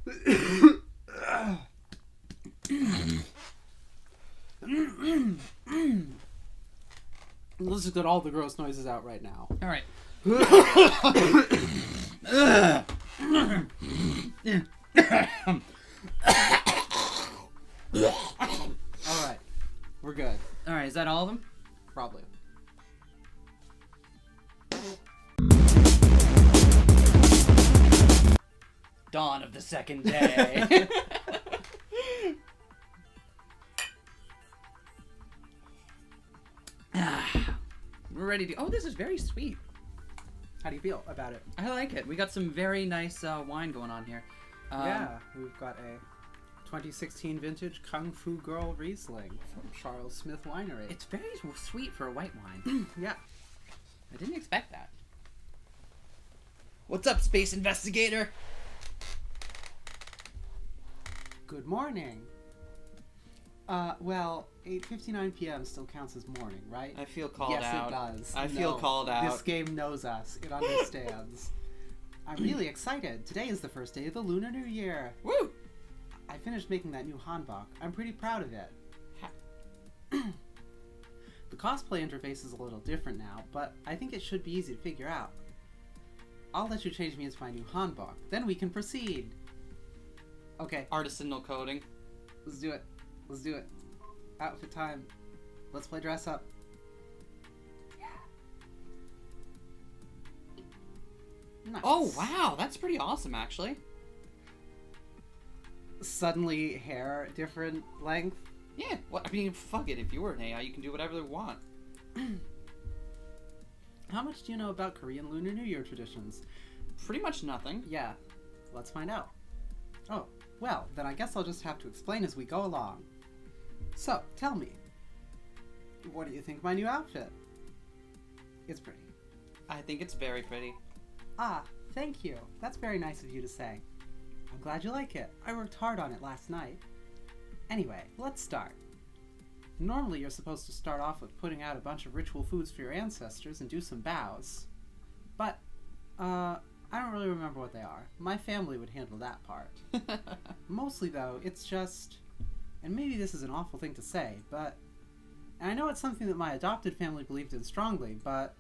Let's just get all the gross noises out right now. All right. All right. We're good. All right, is that all of them? Probably. Dawn of the second day. We're ready to... Oh, this is very sweet. How do you feel about it? I like it. We got some very nice wine going on here. Yeah, we've got a 2016 vintage Kung Fu Girl Riesling from Charles Smith Winery. It's very sweet for a white wine. Yeah. I didn't expect that. What's up, Space Investigator? Good morning. Well, 8:59 p.m. still counts as morning, right? I feel called yes, out. Yes, it does. I feel called out. This game knows us. It understands. I'm really excited. Today is the first day of the Lunar New Year. Woo! I finished making that new hanbok. I'm pretty proud of it. The cosplay interface is a little different now, but I think it should be easy to figure out. I'll let you change me into my new hanbok. Then we can proceed. Okay. Artisanal coding. Let's do it. Let's do it. Outfit time. Let's play dress up. Yeah. Nice. Oh, wow. That's pretty awesome, actually. Suddenly hair different length. Yeah. Well, I mean, fuck it. If you were an AI, you can do whatever you want. How much do you know about Korean Lunar New Year traditions? Pretty much nothing. Yeah. Let's find out. Oh, well, then I guess I'll just have to explain as we go along. So, tell me, what do you think of my new outfit? It's pretty. I think it's very pretty. Ah, thank you. That's very nice of you to say. I'm glad you like it. I worked hard on it last night. Anyway, let's start. Normally you're supposed to start off with putting out a bunch of ritual foods for your ancestors and do some bows. But, I don't really remember what they are. My family would handle that part. Mostly, though, it's just... And maybe this is an awful thing to say, but... And I know it's something that my adopted family believed in strongly, but...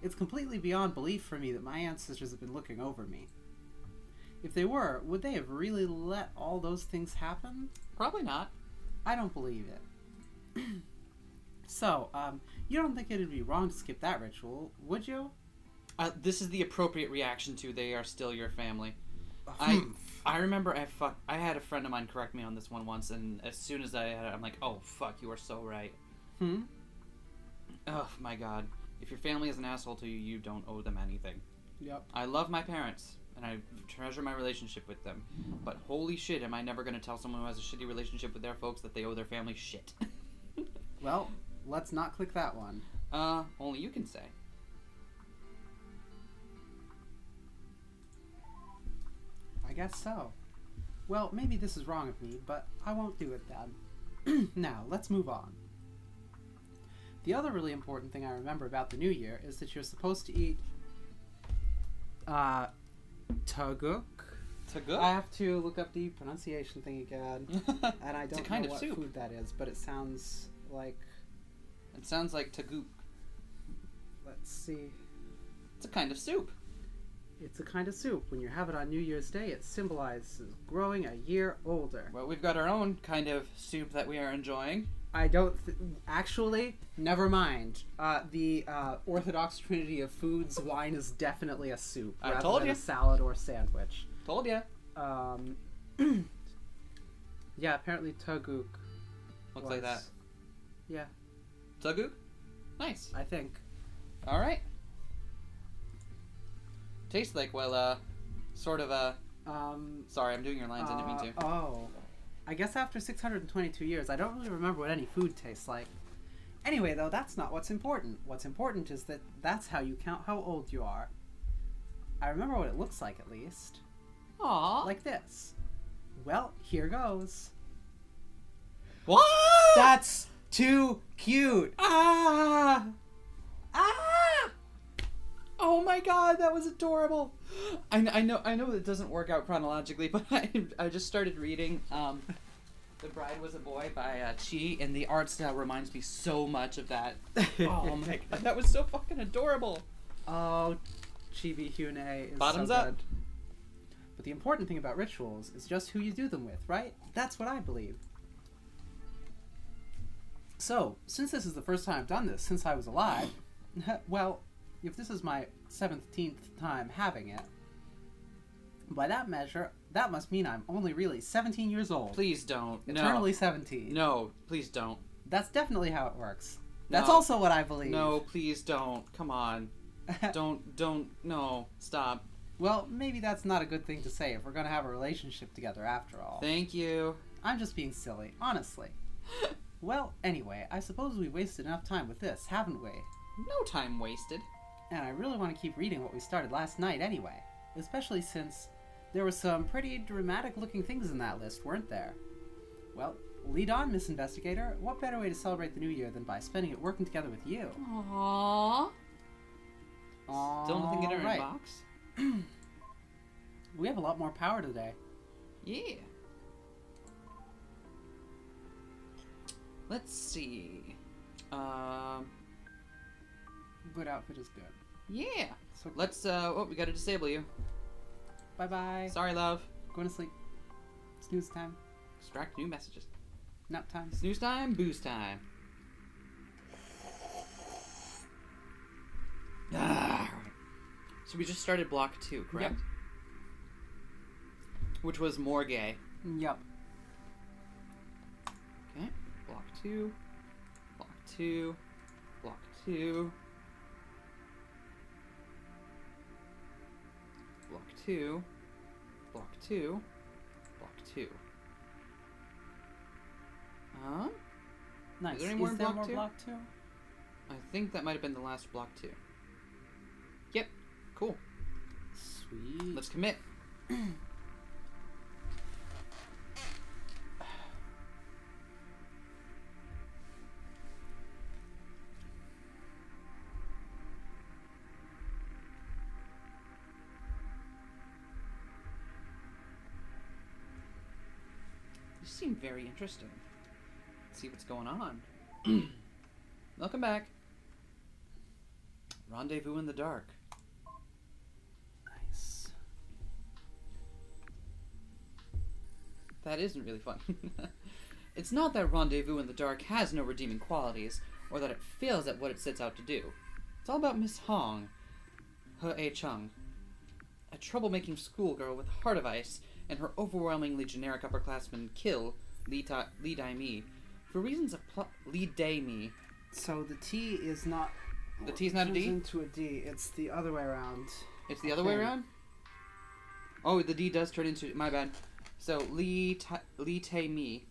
It's completely beyond belief for me that my ancestors have been looking over me. If they were, would they have really let all those things happen? Probably not. I don't believe it. So, you don't think it'd be wrong to skip that ritual, would you? This is the appropriate reaction to they are still your family. I remember I had a friend of mine correct me on this one once, and as soon as I had it, I'm like, oh, fuck, you are so right. Oh, my God. If your family is an asshole to you, you don't owe them anything. Yep. I love my parents, and I treasure my relationship with them. But holy shit, am I never going to tell someone who has a shitty relationship with their folks that they owe their family shit. Well, let's not click that one. Only you can say. I guess so. Well, maybe this is wrong of me, but I won't do it then. Now, let's move on. The other really important thing I remember about the New Year is that you're supposed to eat tteoguk. Tteoguk? I have to look up the pronunciation thing again, and I don't know what food that is, but it sounds like... It sounds like tteoguk. Let's see. It's a kind of soup. It's a kind of soup. When you have it on New Year's Day, it symbolizes growing a year older. Well, we've got our own kind of soup that we are enjoying. I don't... Actually, never mind. The Orthodox Trinity of Foods, wine is definitely a soup rather than a salad or sandwich. Told ya. Yeah, apparently tteoguk Looks like that. Yeah. Tteoguk? Nice. I think. All right. Tastes like, well, sort of a... Sorry, I'm doing your lines. I didn't mean to. Oh. I guess after 622 years, I don't really remember what any food tastes like. Anyway, though, that's not what's important. What's important is that that's how you count how old you are. I remember what it looks like, at least. Aww. Like this. Well, here goes. What? That's too cute. Ah! Ah! Oh my god, that was adorable. I know it doesn't work out chronologically, but I just started reading The Bride Was a Boy by Chi, and the art style reminds me so much of that. Oh my god, that was so fucking adorable. Oh, Chibi Hyun-ae is Bottoms so up. good. But the important thing about rituals is just who you do them with, right? That's what I believe. So, since this is the first time I've done this since I was alive, well, if this is my 17th time having it, by that measure, that must mean I'm only really 17 years old. Please don't. Eternally No. 17. No, please don't. That's definitely how it works. That's No. also what I believe. No, please don't. Come on. Don't, no. Stop. Well, maybe that's not a good thing to say if we're gonna have a relationship together after all. Thank you. I'm just being silly, honestly. Well, anyway, I suppose we wasted enough time with this, haven't we? No time wasted. And I really want to keep reading what we started last night anyway. Especially since there were some pretty dramatic-looking things in that list, weren't there? Well, lead on, Miss Investigator. What better way to celebrate the new year than by spending it working together with you? Aww. Still nothing in our Alright. inbox? We have a lot more power today. Yeah. Let's see. Good outfit is good. Yeah. So Let's, we gotta disable you. bye-bye. Sorry, love. Going to sleep. Snooze time. Extract new messages. Nap time. Snooze time, booze time. Ah. So we just started block 2, correct? Yep. Which was more gay. Yup. Okay. Block 2. Block 2. Block 2. Block 2. Block 2. Block 2. Nice. Is there any more in there block more 2? block 2? I think that might have been the last block 2. Yep. Cool. Sweet. Let's commit. You seem very interesting. Let's see what's going on. Welcome back. Rendezvous in the dark. Nice. That isn't really fun. It's not that Rendezvous in the Dark has no redeeming qualities, or that it fails at what it sets out to do. It's all about Miss Hong, Hyun-ae Chung, a troublemaking schoolgirl with a heart of ice, and her overwhelmingly generic upperclassman kill, Lee Dae-mi, for reasons of Lee Dae-mi. So the T is not... The T is not a D? turns into a D. It's the other way around. It's the other way Okay. around? Oh, the D does turn into... My bad. So, Lee Tae-mi,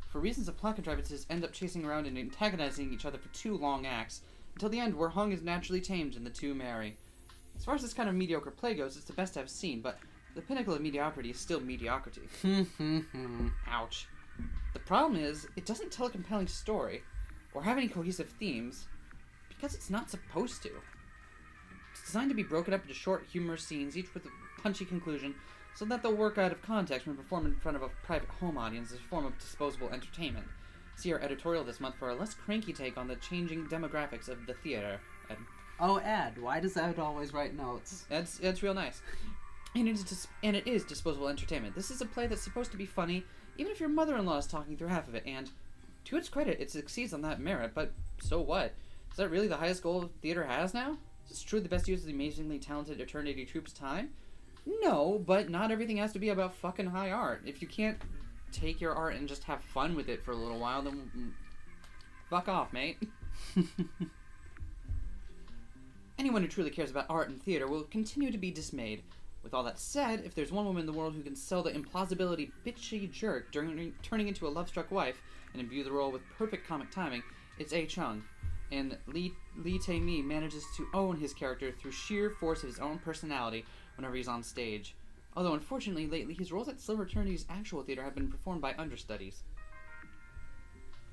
for reasons of plot contrivances, end up chasing around and antagonizing each other for 2 long acts, until the end where Hung is naturally tamed and the two marry. As far as this kind of mediocre play goes, it's the best I've seen, but the pinnacle of mediocrity is still mediocrity. Ouch. The problem is, it doesn't tell a compelling story, or have any cohesive themes, because it's not supposed to. It's designed to be broken up into short, humorous scenes, each with a punchy conclusion, so that they'll work out of context when performed in front of a private home audience as a form of disposable entertainment. See our editorial this month for a less cranky take on the changing demographics of the theater. Ed. Oh, Ed, why does Ed always write notes? That's real nice. And it is disposable entertainment. This is a play that's supposed to be funny, even if your mother-in-law is talking through half of it, and to its credit, it succeeds on that merit, but so what? Is that really the highest goal theater has now? Is this truly the best use of the amazingly talented Eternity Troupe's time? No, but not everything has to be about fucking high art. If you can't take your art and just have fun with it for a little while, then fuck off, mate. Anyone who truly cares about art and theater will continue to be dismayed. With all that said, if there's one woman in the world who can sell the implausibility bitchy jerk turning into a love-struck wife and imbue the role with perfect comic timing, it's A. Chung. And Lee Tae-mi manages to own his character through sheer force of his own personality whenever he's on stage. Although, unfortunately, lately, his roles at Silver Eternity's actual theater have been performed by understudies.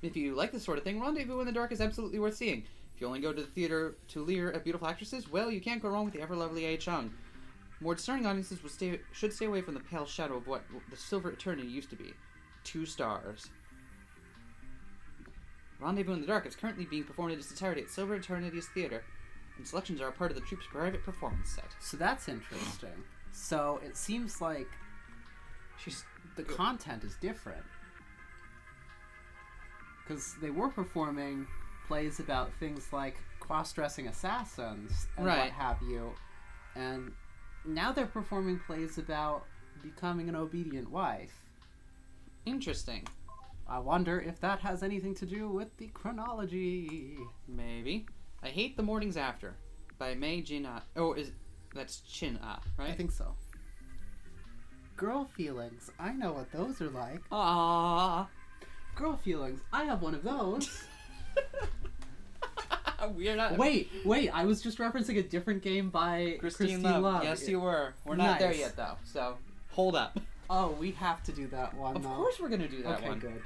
If you like this sort of thing, Rendezvous in the Dark is absolutely worth seeing. If you only go to the theater to leer at beautiful actresses, well, you can't go wrong with the ever-lovely A. Chung. More discerning audiences should stay away from the pale shadow of what the Silver Eternity used to be. 2 stars. Rendezvous in the Dark is currently being performed in its entirety at Silver Eternity's theater, and selections are a part of the troupe's private performance set. So that's interesting. So it seems like the content is different. Because they were performing plays about things like cross-dressing assassins and what have you, and now they're performing plays about becoming an obedient wife. Interesting. I wonder if that has anything to do with the chronology. Maybe. I Hate the Mornings After by Mei Jin-ah. Oh, that's Chin-ah, right? I think so. Girl feelings. I know what those are like. Ah. Girl feelings. I have one of those. We're not. Wait. I was just referencing a different game by Christine Love. Yes, you were. We're not there yet, though. So hold up. Oh, we have to do that one. Of course, we're gonna do that one. Okay, good.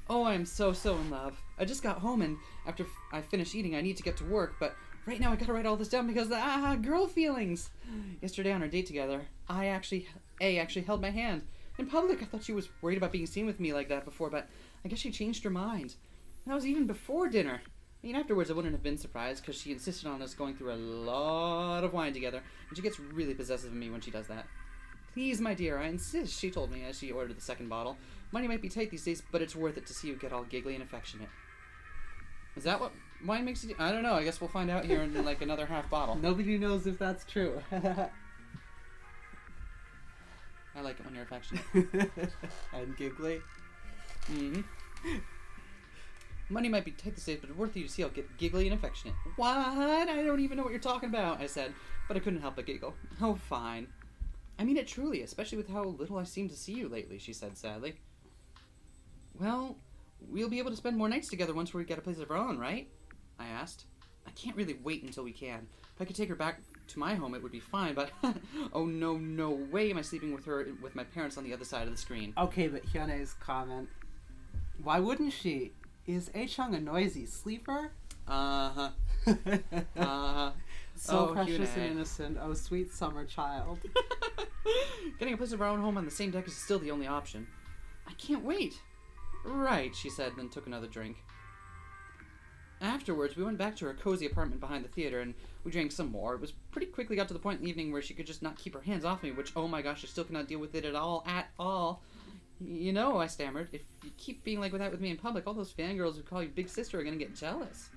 Oh, I am so in love. I just got home, and after I finish eating, I need to get to work. But right now, I gotta write all this down because girl feelings. Yesterday on our date together, A actually held my hand in public. I thought she was worried about being seen with me like that before, but I guess she changed her mind. And that was even before dinner. I mean, afterwards, I wouldn't have been surprised because she insisted on us going through a lot of wine together, and she gets really possessive of me when she does that. Please, my dear, I insist, she told me as she ordered the second bottle. Money might be tight these days, but it's worth it to see you get all giggly and affectionate. Is that what wine makes you do? I don't know. I guess we'll find out here in like another half bottle. Nobody knows if that's true. I like it when you're affectionate. And giggly. Mm-hmm. Money might be tight these days, but it's worth it to see I'll get giggly and affectionate. What? I don't even know what you're talking about, I said, but I couldn't help but giggle. Oh, fine. I mean it truly, especially with how little I seem to see you lately, she said sadly. Well, we'll be able to spend more nights together once we get a place of our own, right? I asked. I can't really wait until we can. If I could take her back to my home, it would be fine, but oh no way am I sleeping with her with my parents on the other side of the screen. Okay, but Hyun-ae's comment. Why wouldn't she? Is A-chung a noisy sleeper? Uh-huh. Uh-huh. So Oh, precious Hyun-ae. and innocent. Oh, sweet summer child. Getting a place of our own home on the same deck is still the only option. I can't wait. Right, she said, then took another drink. Afterwards, we went back to her cozy apartment behind the theater, and we drank some more. It was pretty quickly got to the point in the evening where she could just not keep her hands off me, which, oh my gosh, I still cannot deal with it at all. You know, I stammered, if you keep being like that with me in public, all those fangirls who call you big sister are gonna get jealous.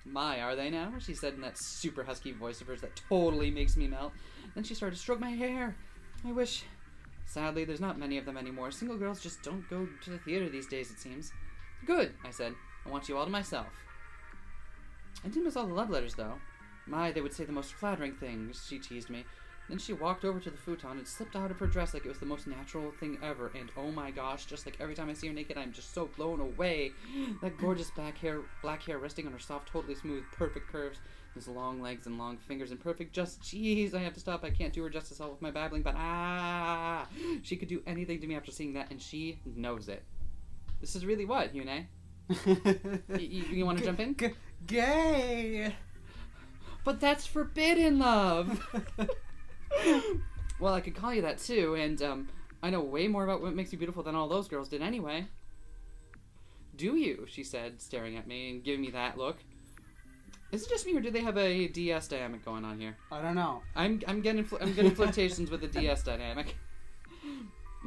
My, are they now? She said in that super husky voice of hers that totally makes me melt. Then she started to stroke my hair. I wish... Sadly, there's not many of them anymore. Single girls just don't go to the theater these days, it seems. Good, I said. I want you all to myself. I didn't miss all the love letters, though. My, they would say the most flattering things, she teased me. Then she walked over to the futon and slipped out of her dress like it was the most natural thing ever. And oh my gosh, just like every time I see her naked, I'm just so blown away. That gorgeous black hair resting on her soft, totally smooth, perfect curves. Those long legs and long fingers and perfect jeez, I have to stop. I can't do her justice all with my babbling, but she could do anything to me after seeing that, and she knows it. This is really what, Hyun-ae? You want to jump in? Gay! But that's forbidden, love! Well, I could call you that too, and I know way more about what makes you beautiful than all those girls did anyway. Do you? She said, staring at me and giving me that look. Is it just me, or do they have a DS dynamic going on here? I don't know. I'm getting flirtations with the DS dynamic.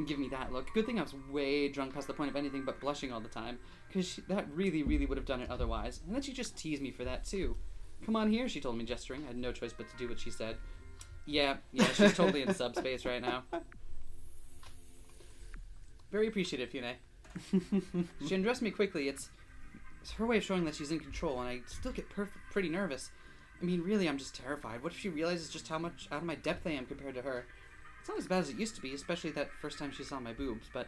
Give me that look. Good thing I was way drunk past the point of anything but blushing all the time, because that really would have done it otherwise. And then she just teased me for that too. Come on here, she told me, gesturing. I had no choice but to do what she said. Yeah, she's totally in subspace right now. Very appreciative, Hyun-ae. She undressed me quickly. It's her way of showing that she's in control, and I still get pretty nervous. I mean, really, I'm just terrified. What if she realizes just how much out of my depth I am compared to her? It's not as bad as it used to be, especially that first time she saw my boobs, but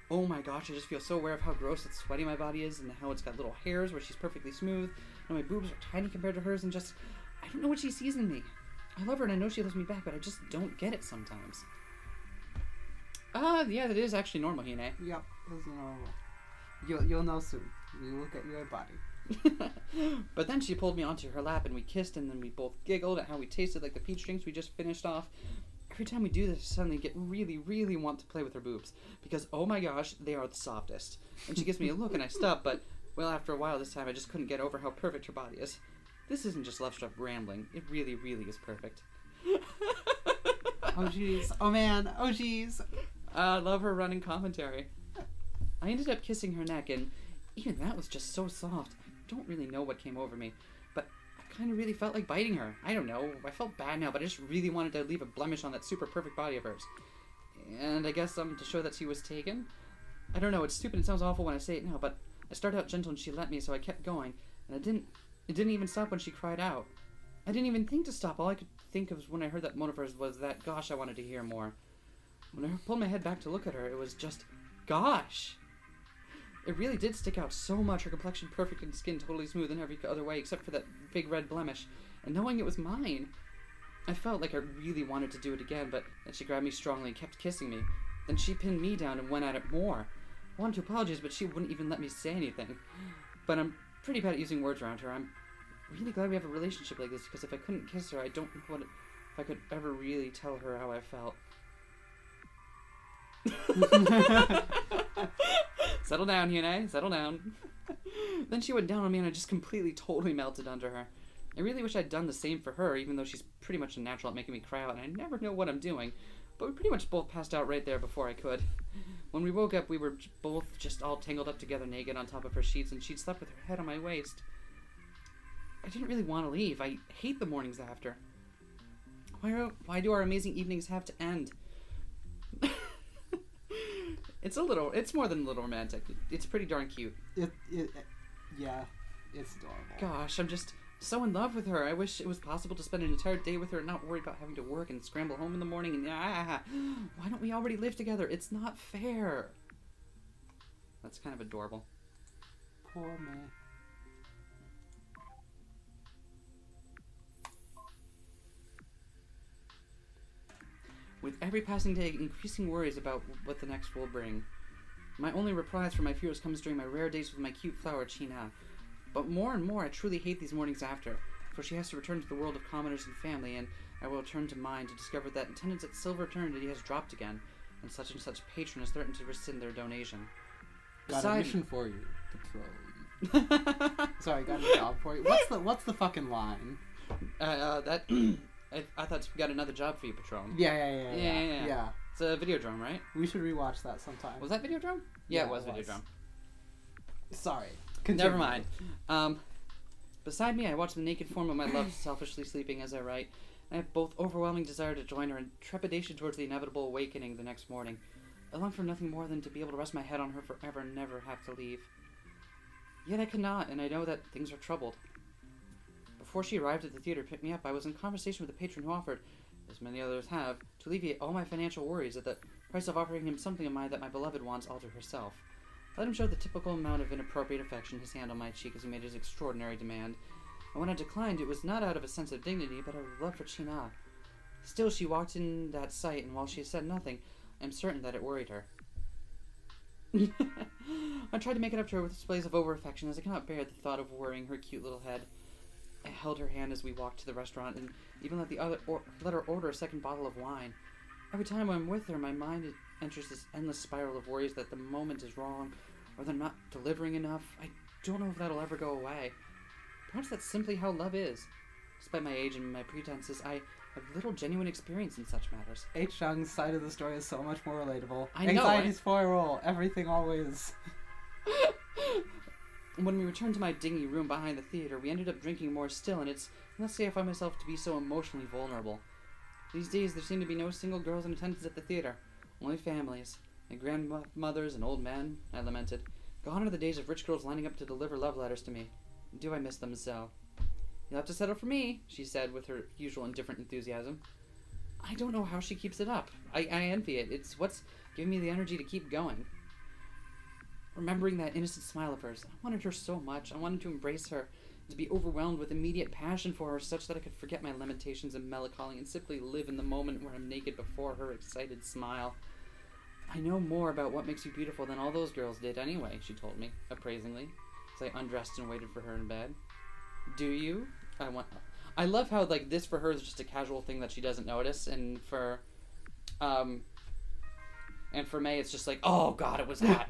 oh my gosh, I just feel so aware of how gross and sweaty my body is, and how it's got little hairs where she's perfectly smooth, and my boobs are tiny compared to hers, and just, I don't know what she sees in me. I love her, and I know she loves me back, but I just don't get it sometimes. Yeah, that is actually normal, Hyun-ae. Yep, that's normal. You'll know soon. You look at your body. But then she pulled me onto her lap, and we kissed, and then we both giggled at how we tasted like the peach drinks we just finished off. Every time we do this, I suddenly get really, really want to play with her boobs. Because, oh my gosh, they are the softest. And she gives me a look and I stop, but, well, after a while this time I just couldn't get over how perfect her body is. This isn't just love-struck rambling. It really, really is perfect. Oh, jeez. Oh, man. Oh, jeez. I love her running commentary. I ended up kissing her neck, and even that was just so soft. I don't really know what came over me, but I kind of really felt like biting her. I don't know. I felt bad now, but I just really wanted to leave a blemish on that super perfect body of hers. And I guess to show that she was taken? I don't know. It's stupid. It sounds awful when I say it now, but I started out gentle and she let me, so I kept going. And it didn't even stop when she cried out. I didn't even think to stop. All I could think of when I heard that moan of hers was that, gosh, I wanted to hear more. When I pulled my head back to look at her, it was just, gosh. It really did stick out so much. Her complexion perfect and skin totally smooth in every other way except for that big red blemish. And knowing it was mine, I felt like I really wanted to do it again, but then she grabbed me strongly and kept kissing me. Then she pinned me down and went at it more. I wanted to apologize, but she wouldn't even let me say anything. But I'm pretty bad at using words around her. I'm really glad we have a relationship like this, because if I couldn't kiss her, I don't know if I could ever really tell her how I felt. Settle down, Hyun-ae. Settle down. Then she went down on me and I just completely, totally melted under her. I really wish I'd done the same for her, even though she's pretty much a natural at making me cry out and I never know what I'm doing. But we pretty much both passed out right there before I could. When we woke up, we were both just all tangled up together naked on top of her sheets, and she'd slept with her head on my waist. I didn't really want to leave. I hate the mornings after. Why do our amazing evenings have to end? It's more than a little romantic. It's pretty darn cute. Yeah, it's adorable. Gosh, I'm just so in love with her. I wish it was possible to spend an entire day with her and not worry about having to work and scramble home in the morning and why don't we already live together? It's not fair. That's kind of adorable. Poor me. With every passing day, increasing worries about what the next will bring. My only replies for my fears comes during my rare days with my cute flower, Hyun-ae. But more and more, I truly hate these mornings after, for she has to return to the world of commoners and family, and I will return to mine to discover that attendance at Silver Eternity has dropped again, and such patron has threatened to rescind their donation. Got a mission for you, Patrol. Sorry, got a job for you. What's the fucking line? I thought we got another job for you, Patron. Yeah. It's a Videodrome, right? We should rewatch that sometime. Was that Videodrome? Yeah, it was Videodrome. Sorry. Continue. Never mind. Beside me, I watch the naked form of my love selfishly sleeping as I write. I have both overwhelming desire to join her and trepidation towards the inevitable awakening the next morning. I long for nothing more than to be able to rest my head on her forever and never have to leave. Yet I cannot, and I know that things are troubled. Before she arrived at the theater to pick me up, I was in conversation with a patron who offered, as many others have, to alleviate all my financial worries at the price of offering him something of mine that my beloved wants all to herself. Let him show the typical amount of inappropriate affection, his hand on my cheek as he made his extraordinary demand. And when I declined, it was not out of a sense of dignity, but out of love for Hyun-ae. Still, she walked in that sight, and while she said nothing, I am certain that it worried her. I tried to make it up to her with displays of over-affection, as I cannot bear the thought of worrying her cute little head. I held her hand as we walked to the restaurant, and even let her order a second bottle of wine. Every time I'm with her, my mind enters this endless spiral of worries that the moment is wrong, or they're not delivering enough. I don't know if that'll ever go away. Perhaps that's simply how love is. Despite my age and my pretenses, I have little genuine experience in such matters. H. Jung's side of the story is so much more relatable. I know. Anxiety's foil, everything always. When we returned to my dingy room behind the theater, we ended up drinking more still, and it's not to say I find myself to be so emotionally vulnerable. These days, there seem to be no single girls in attendance at the theater, only families. My grandmothers and old men, I lamented. Gone are the days of rich girls lining up to deliver love letters to me. Do I miss them so? You'll have to settle for me, she said with her usual indifferent enthusiasm. I don't know how she keeps it up. I envy it. It's what's giving me the energy to keep going. Remembering that innocent smile of hers, I wanted her so much. I wanted to embrace her, to be overwhelmed with immediate passion for her, such that I could forget my lamentations and melancholy and simply live in the moment where I'm naked before her excited smile. I know more about what makes you beautiful than all those girls did anyway, she told me, appraisingly, as I undressed and waited for her in bed. Do you? I love how, this for her is just a casual thing that she doesn't notice, and for And for May, it's just like, oh god, it was that.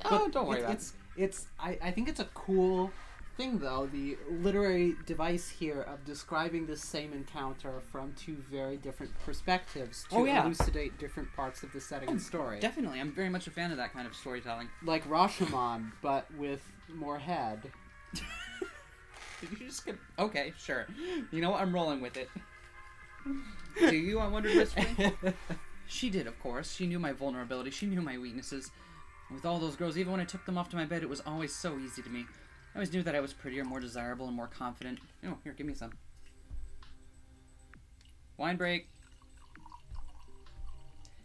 Oh, don't worry about it. I think it's a cool thing, though, the literary device here of describing the same encounter from two very different perspectives to elucidate different parts of the setting and story. Definitely. I'm very much a fan of that kind of storytelling. Like Rashomon, but with more head. Did you just get... Okay, sure. You know what? I'm rolling with it. Do you, I wonder, Mystery? She did, of course. She knew my vulnerability. She knew my weaknesses. With all those girls, even when I took them off to my bed, it was always so easy to me. I always knew that I was prettier, more desirable, and more confident. Oh, here, give me some. Wine break.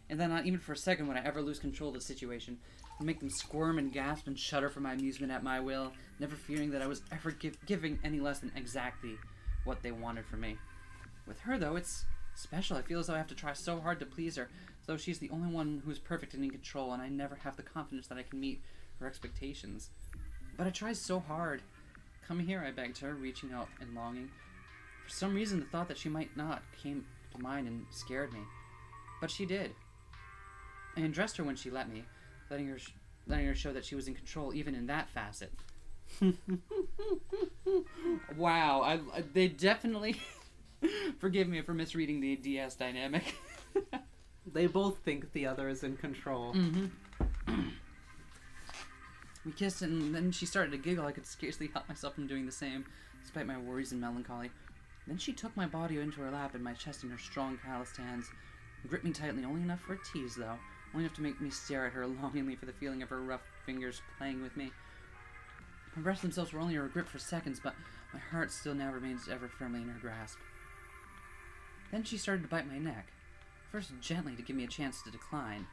And then not even for a second would I ever lose control of the situation. I'd make them squirm and gasp and shudder for my amusement at my will, never fearing that I was ever giving any less than exactly what they wanted from me. With her, though, it's special. I feel as though I have to try so hard to please her, as though she's the only one who's perfect and in control, and I never have the confidence that I can meet her expectations. But I try so hard. Come here, I begged her, reaching out and longing. For some reason, the thought that she might not came to mind and scared me. But she did. I undressed her when she let me, letting her show that she was in control even in that facet. Wow, they definitely... Forgive me for misreading the DS dynamic. They both think the other is in control. Mm-hmm. We kissed and then she started to giggle. I could scarcely help myself from doing the same, despite my worries and melancholy. Then she took my body into her lap and my chest in her strong, calloused hands, and gripped me tightly, only enough for a tease, though. Only enough to make me stare at her longingly for the feeling of her rough fingers playing with me. Her breasts themselves were only in her grip for seconds, but my heart still now remains ever firmly in her grasp. Then she started to bite my neck, first gently to give me a chance to decline,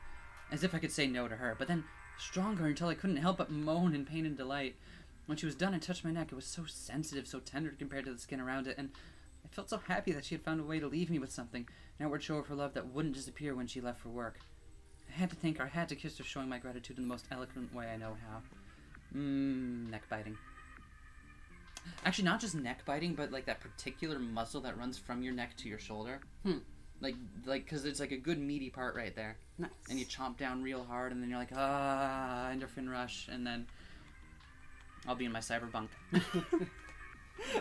as if I could say no to her, but then stronger until I couldn't help but moan in pain and delight. When she was done and touched my neck, it was so sensitive, so tender compared to the skin around it, and I felt so happy that she had found a way to leave me with something, an outward show of her love that wouldn't disappear when she left for work. I had to thank her, I had to kiss her, showing my gratitude in the most eloquent way I know how. Neck biting. Actually, not just neck biting, but like that particular muscle that runs from your neck to your shoulder. Like, because it's like a good meaty part right there. Nice. And you chomp down real hard, and then you're like, endorphin rush, and then I'll be in my cyberbunk.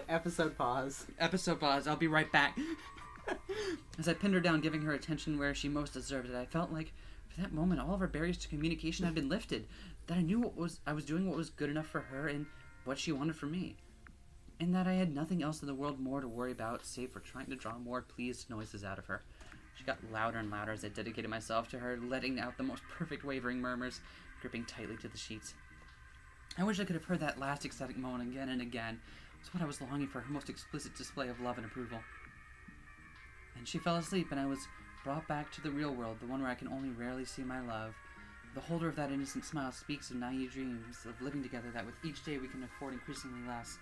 Episode pause. Episode pause. I'll be right back. As I pinned her down, giving her attention where she most deserved it, I felt like, for that moment, all of our barriers to communication had been lifted. That I knew I was doing what was good enough for her and what she wanted from me. And that I had nothing else in the world more to worry about, save for trying to draw more pleased noises out of her. She got louder and louder as I dedicated myself to her, letting out the most perfect wavering murmurs, gripping tightly to the sheets. I wish I could have heard that last ecstatic moan again and again. It was what I was longing for, her most explicit display of love and approval. And she fell asleep, and I was brought back to the real world, the one where I can only rarely see my love. The holder of that innocent smile speaks of naive dreams of living together that with each day we can afford increasingly less.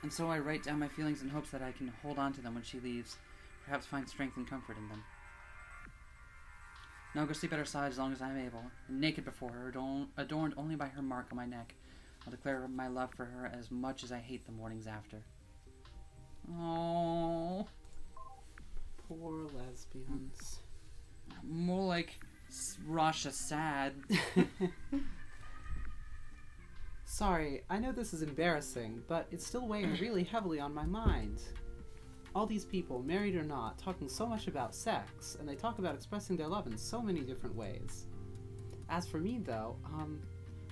And so I write down my feelings in hopes that I can hold on to them when she leaves, perhaps find strength and comfort in them. Now I'll go sleep at her side as long as I am able, and naked before her, adorned only by her mark on my neck. I'll declare my love for her as much as I hate the mornings after. Oh, poor lesbians. More like Rasha sad. Sorry, I know this is embarrassing, but it's still weighing really heavily on my mind. All these people, married or not, talking so much about sex, and they talk about expressing their love in so many different ways. As for me, though,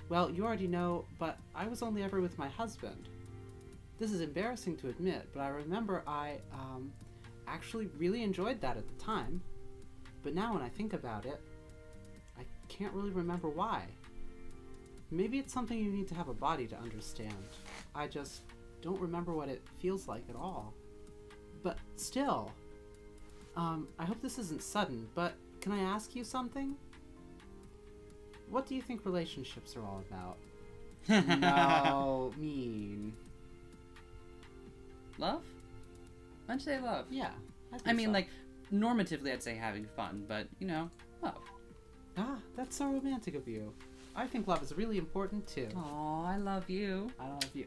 well, you already know, but I was only ever with my husband. This is embarrassing to admit, but I remember I, actually really enjoyed that at the time. But now when I think about it, I can't really remember why. Maybe it's something you need to have a body to understand. I just don't remember what it feels like at all. But still, I hope this isn't sudden, but can I ask you something? What do you think relationships are all about? No, mean. Love? I'd say love. Yeah. I mean, like, normatively I'd say having fun, but, you know, love. Ah, that's so romantic of you. I think love is really important too. Aw, I love you. I love you.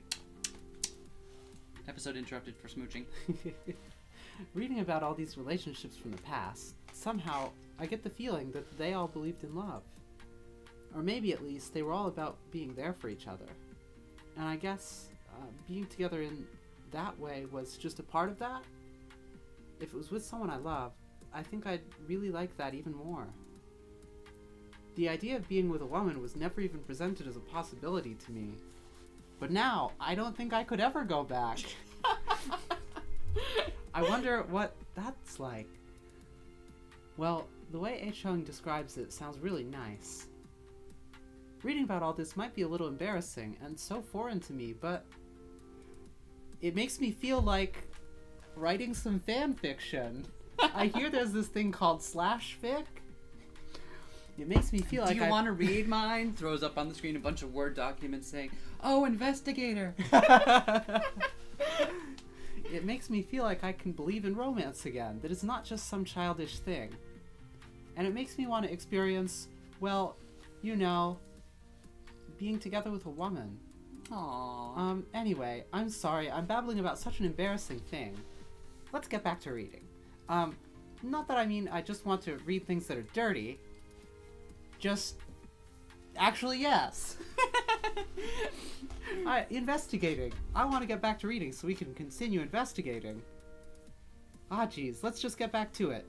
Episode interrupted for smooching. Reading about all these relationships from the past, somehow I get the feeling that they all believed in love. Or maybe at least they were all about being there for each other. And I guess being together in that way was just a part of that. If it was with someone I loved, I think I'd really like that even more. The idea of being with a woman was never even presented as a possibility to me. But now, I don't think I could ever go back. I wonder what that's like. Well, the way Ae-chung describes it sounds really nice. Reading about all this might be a little embarrassing and so foreign to me, but it makes me feel like writing some fan fiction. I hear there's this thing called /fic. It makes me feel like Do you want to read mine? Throws up on the screen a bunch of Word documents saying, "Oh, investigator." It makes me feel like I can believe in romance again, that it's not just some childish thing. And it makes me want to experience, well, you know, being together with a woman. Aww. Anyway, I'm sorry, I'm babbling about such an embarrassing thing. Let's get back to reading. Not that I mean I just want to read things that are dirty. Actually, yes. Investigating. I want to get back to reading so we can continue investigating. Geez, let's just get back to it.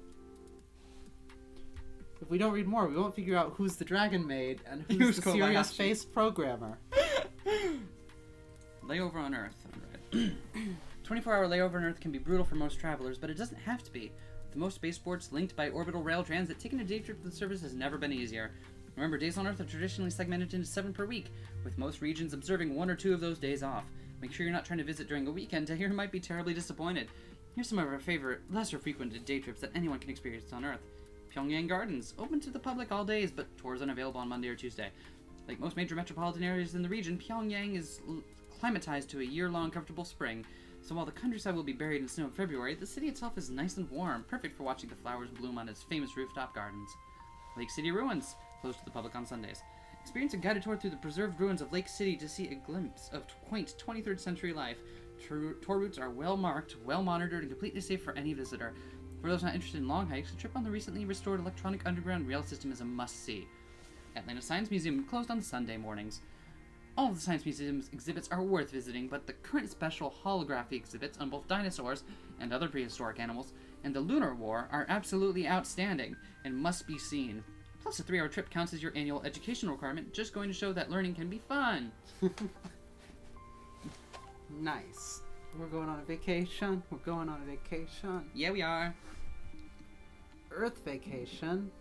If we don't read more, we won't figure out who's the dragon maid and who's the serious-faced programmer. Layover on Earth. Alright. 24-hour layover on Earth can be brutal for most travelers, but it doesn't have to be. With most spaceports linked by orbital rail transit, taking a day trip to the surface has never been easier. Remember, days on Earth are traditionally segmented into 7 per week, with most regions observing 1 or 2 of those days off. Make sure you're not trying to visit during a weekend, or you might be terribly disappointed. Here's some of our favorite, lesser frequented day trips that anyone can experience on Earth. Pyongyang Gardens, open to the public all days, but tours unavailable on Monday or Tuesday. Like most major metropolitan areas in the region, Pyongyang is climatized to a year-long comfortable spring, so while the countryside will be buried in snow in February, the city itself is nice and warm, perfect for watching the flowers bloom on its famous rooftop gardens. Lake City Ruins, closed to the public on Sundays. Experience a guided tour through the preserved ruins of Lake City to see a glimpse of quaint 23rd century life. Tour routes are well marked, well monitored, and completely safe for any visitor. For those not interested in long hikes, a trip on the recently restored electronic underground rail system is a must-see. Atlanta Science Museum closed on Sunday mornings. All of the Science Museum's exhibits are worth visiting, but the current special holography exhibits on both dinosaurs and other prehistoric animals and the Lunar War are absolutely outstanding and must be seen. Plus, a 3-hour trip counts as your annual education requirement, just going to show that learning can be fun. Nice. We're going on a vacation. Yeah, we are. Earth vacation.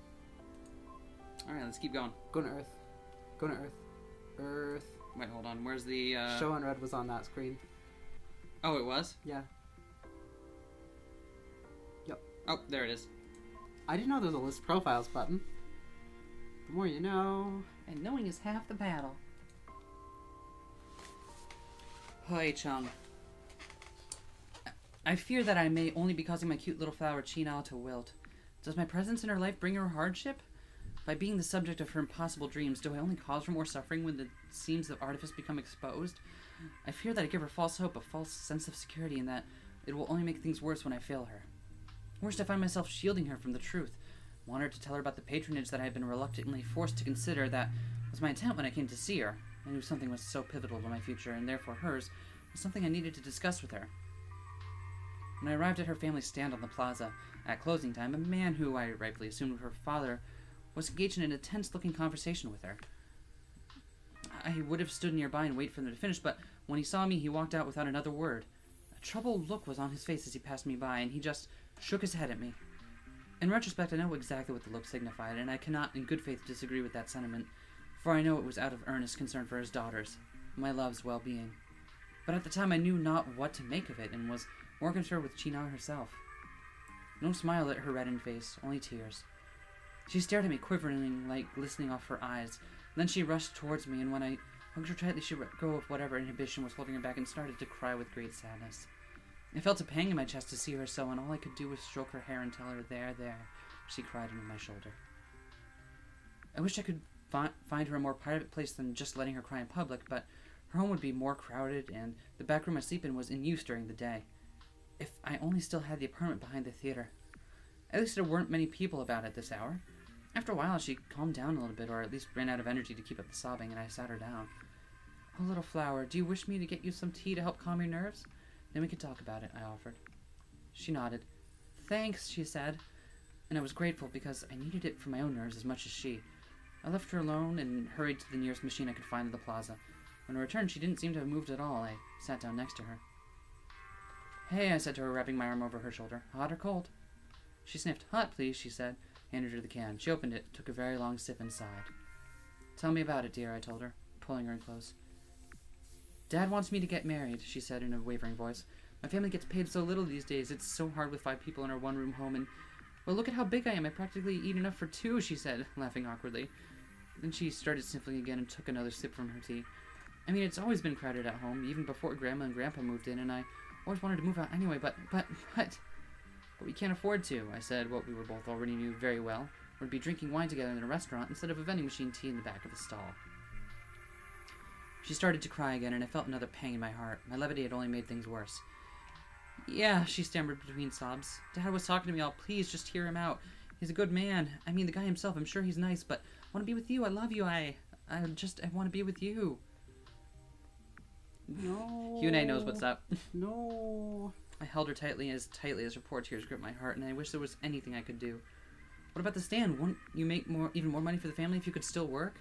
Alright, let's keep going. Going to Earth. Earth. Wait, hold on. Where's the, Show on Red was on that screen. Oh, it was? Yeah. Yep. Oh, there it is. I didn't know there was a list profiles button. The more you know. And knowing is half the battle. Hoi-chung. I fear that I may only be causing my cute little flower China to wilt. Does my presence in her life bring her hardship? By being the subject of her impossible dreams, do I only cause her more suffering when the seams of artifice become exposed? I fear that I give her false hope, a false sense of security, and that it will only make things worse when I fail her. Worst, I find myself shielding her from the truth. I want her to tell her about the patronage that I have been reluctantly forced to consider. That was my intent when I came to see her. I knew something was so pivotal to my future, and therefore hers, was something I needed to discuss with her. When I arrived at her family stand on the plaza, at closing time, a man who I rightfully assumed her father was engaged in an intense-looking conversation with her. I would have stood nearby and waited for them to finish, but when he saw me, he walked out without another word. A troubled look was on his face as he passed me by, and he just shook his head at me. In retrospect, I know exactly what the look signified, and I cannot in good faith disagree with that sentiment, for I know it was out of earnest concern for his daughters, my love's well-being. But at the time I knew not what to make of it, and was more concerned with China herself. No smile lit her reddened face, only tears. She stared at me, quivering, like glistening off her eyes. Then she rushed towards me, and when I hugged her tightly, she let go of whatever inhibition was holding her back and started to cry with great sadness. I felt a pang in my chest to see her so, and all I could do was stroke her hair and tell her, there, she cried into my shoulder. I wished I could find her a more private place than just letting her cry in public, but Her home would be more crowded, and the back room I sleep in was in use during the day. If I only still had the apartment behind the theater. At least there weren't many people about at this hour. After a while, she calmed down a little bit, or at least ran out of energy to keep up the sobbing, and I sat her down. "Oh, little flower, do you wish me to get you some tea to help calm your nerves? Then we could talk about it," I offered. She nodded. "Thanks," she said, and I was grateful because I needed it for my own nerves as much as she. I left her alone and hurried to the nearest machine I could find at the plaza. When I returned, she didn't seem to have moved at all. I sat down next to her. "Hey," I said to her, wrapping my arm over her shoulder. "Hot or cold?" She sniffed. "Hot, please," she said, handed her the can. She opened it, took a very long sip, and sighed. "Tell me about it, dear," I told her, pulling her in close. "Dad wants me to get married," she said in a wavering voice. "My family gets paid so little these days. It's so hard with 5 people in our one-room home, and... well, look at how big I am. I practically eat enough for 2, she said, laughing awkwardly. Then she started sniffling again and took another sip from her tea. "I mean, it's always been crowded at home, even before Grandma and Grandpa moved in, and I always wanted to move out anyway, but we can't afford to," I said, what we were both already knew very well. We'd be drinking wine together in a restaurant instead of a vending machine tea in the back of the stall. She started to cry again, and I felt another pang in my heart. My levity had only made things worse. "Yeah," she stammered between sobs. "Dad was talking to me all. Please, just hear him out. He's a good man. I mean, the guy himself, I'm sure he's nice, but I want to be with you. I love you. I want to be with you." No. Hyun-ae knows what's up. No. I held her tightly as her poor tears gripped my heart, and I wish there was anything I could do. "What about the stand? Wouldn't you make even more money for the family if you could still work?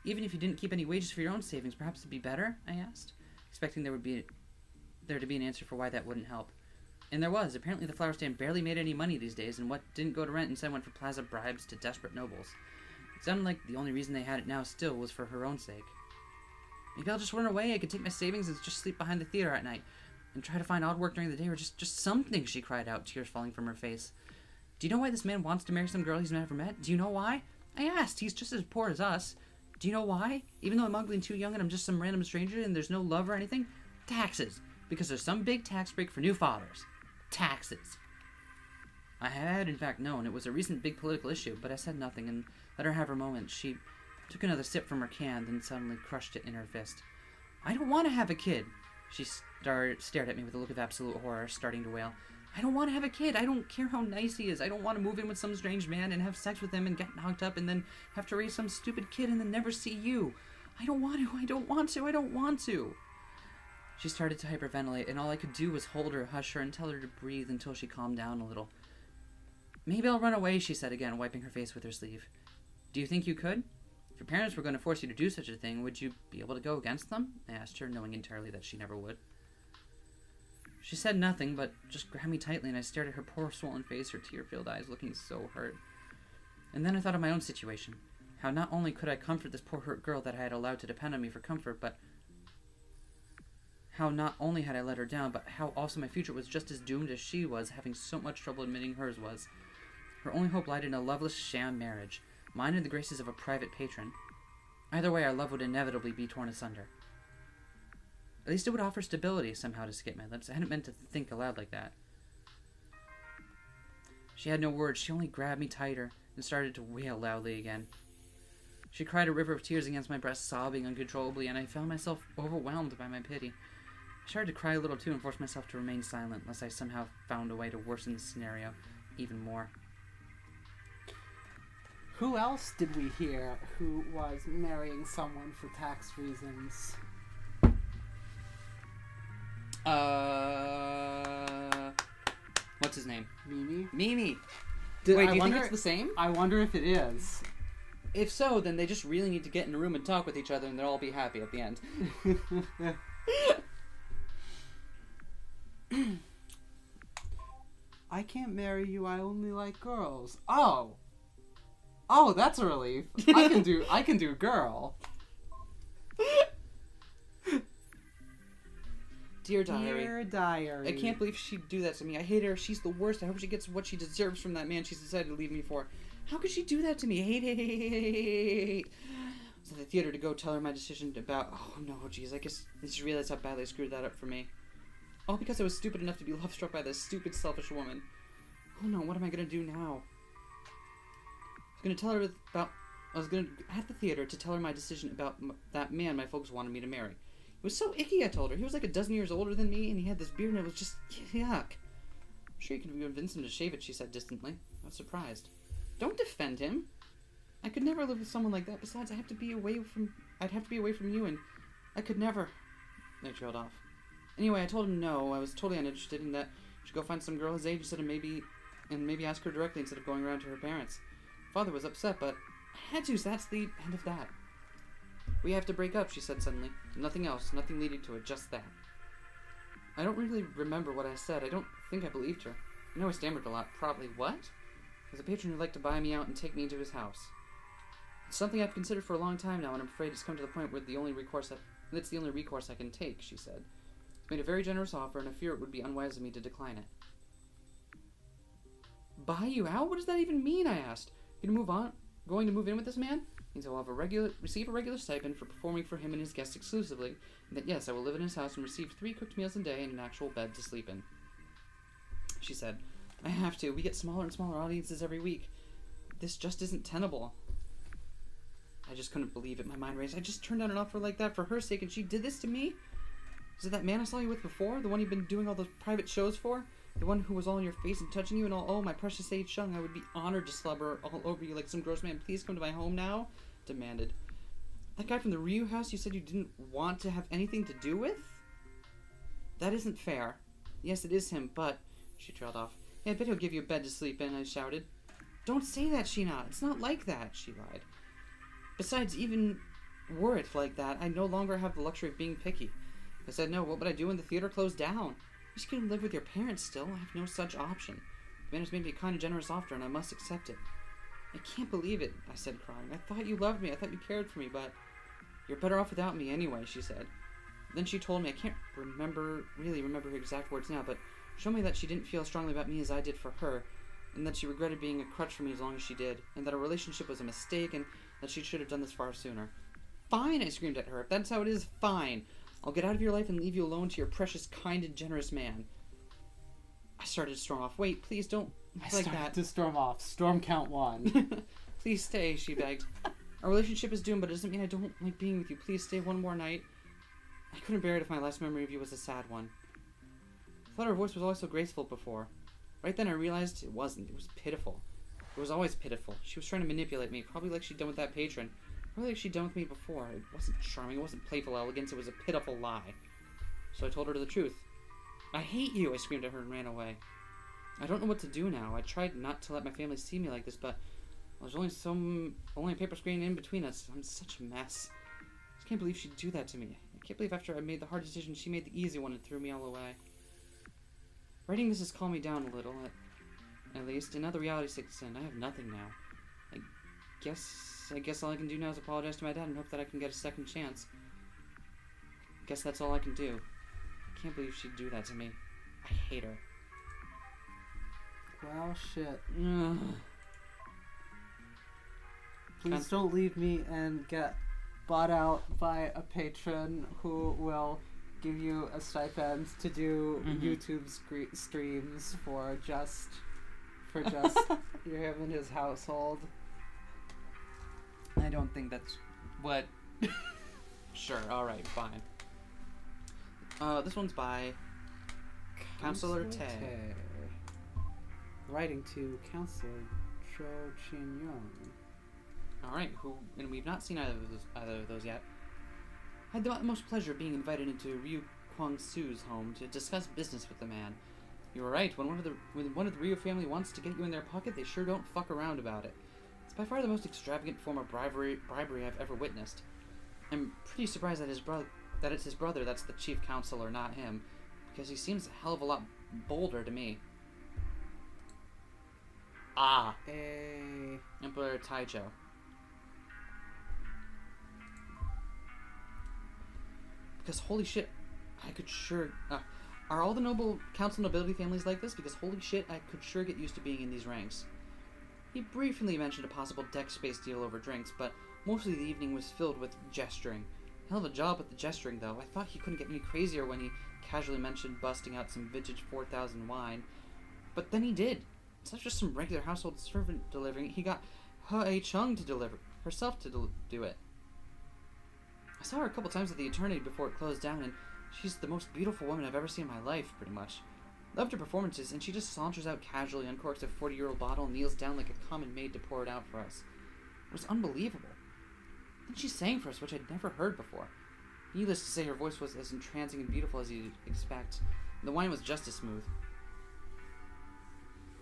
Even if you didn't keep any wages for your own savings, perhaps it'd be better?" I asked, expecting there to be an answer for why that wouldn't help. And there was. Apparently the flower stand barely made any money these days, and what didn't go to rent instead went for plaza bribes to desperate nobles. It sounded like the only reason they had it now still was for her own sake. "Maybe I'll just run away. I could take my savings and just sleep behind the theater at night, and try to find odd work during the day, or just something," she cried out, tears falling from her face. "Do you know why this man wants to marry some girl he's never met? Do you know why?" I asked. "He's just as poor as us. Do you know why? Even though I'm ugly and too young and I'm just some random stranger and there's no love or anything? Taxes. Because there's some big tax break for new fathers. Taxes." I had, in fact, known it was a recent big political issue, but I said nothing and let her have her moment. She took another sip from her can, then suddenly crushed it in her fist. "I don't want to have a kid." She stared at me with a look of absolute horror, starting to wail. "I don't want to have a kid. I don't care how nice he is. I don't want to move in with some strange man and have sex with him and get knocked up and then have to raise some stupid kid and then never see you. I don't want to. I don't want to. I don't want to." She started to hyperventilate, and all I could do was hold her, hush her, and tell her to breathe until she calmed down a little. "Maybe I'll run away," she said again, wiping her face with her sleeve. "Do you think you could? If your parents were going to force you to do such a thing, would you be able to go against them?" I asked her, knowing entirely that she never would. She said nothing, but just grabbed me tightly, and I stared at her poor swollen face, her tear-filled eyes looking so hurt. And then I thought of my own situation. How not only could I comfort this poor hurt girl that I had allowed to depend on me for comfort, but how not only had I let her down, but how also my future was just as doomed as she was, having so much trouble admitting hers was. Her only hope lied in a loveless sham marriage, mine in the graces of a private patron. Either way, our love would inevitably be torn asunder. At least it would offer stability, somehow, to skip my lips. I hadn't meant to think aloud like that. She had no words. She only grabbed me tighter and started to wail loudly again. She cried a river of tears against my breast, sobbing uncontrollably, and I found myself overwhelmed by my pity. I started to cry a little too and forced myself to remain silent, lest I somehow found a way to worsen the scenario even more. Who else did we hear who was marrying someone for tax reasons? What's his name? Mimi? Mimi! Wait, Wait, do you think it's the same? I wonder if it is. If so, then they just really need to get in a room and talk with each other and they'll all be happy at the end. "I can't marry you, I only like girls." Oh, that's a relief. I can do girl. Dear diary. Dear diary. I can't believe she'd do that to me. I hate her. She's the worst. I hope she gets what she deserves from that man she's decided to leave me for. How could she do that to me? Hate. I was at the theater to go tell her my decision about... Oh, no, jeez. I guess I just realized how badly I screwed that up for me. All because I was stupid enough to be love-struck by this stupid, selfish woman. Oh, no, what am I going to do now? I was going to at the theater to tell her my decision about that man my folks wanted me to marry. It was so icky, I told her. He was like a dozen years older than me, and he had this beard, and it was just yuck. I'm sure you could convince him to shave it, she said distantly. I was surprised. Don't defend him. I could never live with someone like that. Besides, I'd have to be away from you, and I could never. They trailed off. Anyway, I told him no. I was totally uninterested in that. I should go find some girl his age instead of maybe ask her directly instead of going around to her parents. Father was upset, but I had to, so that's the end of that. We have to break up, she said suddenly. Nothing else, nothing leading to it, just that. I don't really remember what I said. I don't think I believed her. I know I stammered a lot. Probably what? There's a patron who'd like to buy me out and take me into his house. It's something I've considered for a long time now, and I'm afraid it's come to the point where it's the only recourse I can take, she said. It's made a very generous offer, and I fear it would be unwise of me to decline it. Buy you out? What does that even mean? I asked. Going to move in with this man? Means I will receive a regular stipend for performing for him and his guests exclusively, and that yes, I will live in his house and receive 3 cooked meals a day and an actual bed to sleep in. She said, I have to. We get smaller and smaller audiences every week. This just isn't tenable. I just couldn't believe it. My mind raced. I just turned down an offer like that for her sake, and she did this to me? Is it that man I saw you with before? The one you've been doing all those private shows for? The one who was all in your face and touching you and all, oh, my precious sage Chung, I would be honored to slobber all over you like some gross man. Please come to my home now, demanded. That guy from the Ryu house you said you didn't want to have anything to do with? That isn't fair. Yes, it is him, but... She trailed off. Yeah, I bet he'll give you a bed to sleep in, I shouted. Don't say that, Sheena. It's not like that, she lied. Besides, even were it like that, I no longer have the luxury of being picky. If I said no, what would I do when the theater closed down? You just couldn't live with your parents still. I have no such option. The man has made me a kind of generous offer, and I must accept it. I can't believe it, I said, crying. I thought you loved me. I thought you cared for me, but... You're better off without me anyway, she said. Then she told me, I can't really remember her exact words now, but showed me that she didn't feel as strongly about me as I did for her, and that she regretted being a crutch for me as long as she did, and that our relationship was a mistake, and that she should have done this far sooner. Fine, I screamed at her. If that's how it is, fine. I'll get out of your life and leave you alone to your precious, kind, and generous man. I started to storm off. Wait, please don't like that. To storm off. Storm count 1. Please stay, she begged. Our relationship is doomed, but it doesn't mean I don't like being with you. Please stay one more night. I couldn't bear it if my last memory of you was a sad one. I thought her voice was always so graceful before. Right then I realized it wasn't. It was pitiful. It was always pitiful. She was trying to manipulate me, probably like she'd done with that patron. Probably like she'd done with me before. It wasn't charming, it wasn't playful elegance, it was a pitiful lie. So I told her the truth. I hate you, I screamed at her and ran away. I don't know what to do now. I tried not to let my family see me like this, but there's only a paper screen in between us. I'm such a mess. I just can't believe she'd do that to me. I can't believe after I made the hard decision, she made the easy one and threw me all away. Writing this has calmed me down a little, at least, and now the reality sinks in. I have nothing now. I guess all I can do now is apologize to my dad and hope that I can get a second chance. I guess that's all I can do. I can't believe she'd do that to me. I hate her. Well, shit. Ugh. Please don't leave me and get bought out by a patron who will give you a stipend to do YouTube streams for just him and his household. I don't think that's what... Sure, alright, fine. This one's by Counselor Tae. Writing to Counselor Cho Chin Young. Alright, and we've not seen either of those yet. I had the utmost pleasure being invited into Ryu Kwang-soo's home to discuss business with the man. You were right, when one of the Ryu family wants to get you in their pocket, they sure don't fuck around about it. It's by far the most extravagant form of bribery I've ever witnessed. I'm pretty surprised that it's his brother that's the chief counselor, not him, because he seems a hell of a lot bolder to me. Emperor Taicho. Because holy shit, I could sure... are all the noble council nobility families like this? Because holy shit, I could sure get used to being in these ranks. He briefly mentioned a possible deck space deal over drinks, but mostly the evening was filled with gesturing. Hell of a job with the gesturing, though. I thought he couldn't get any crazier when he casually mentioned busting out some vintage 4000 wine. But then he did. It's not just some regular household servant delivering it. He got Hyun-ae Chung to deliver, herself to do it. I saw her a couple times at the Eternity before it closed down, and she's the most beautiful woman I've ever seen in my life, pretty much. Loved her performances, and she just saunters out casually, uncorks a 40-year-old bottle, and kneels down like a common maid to pour it out for us. It was unbelievable. Then she sang for us, which I'd never heard before. Needless to say, her voice was as entrancing and beautiful as you'd expect, and the wine was just as smooth.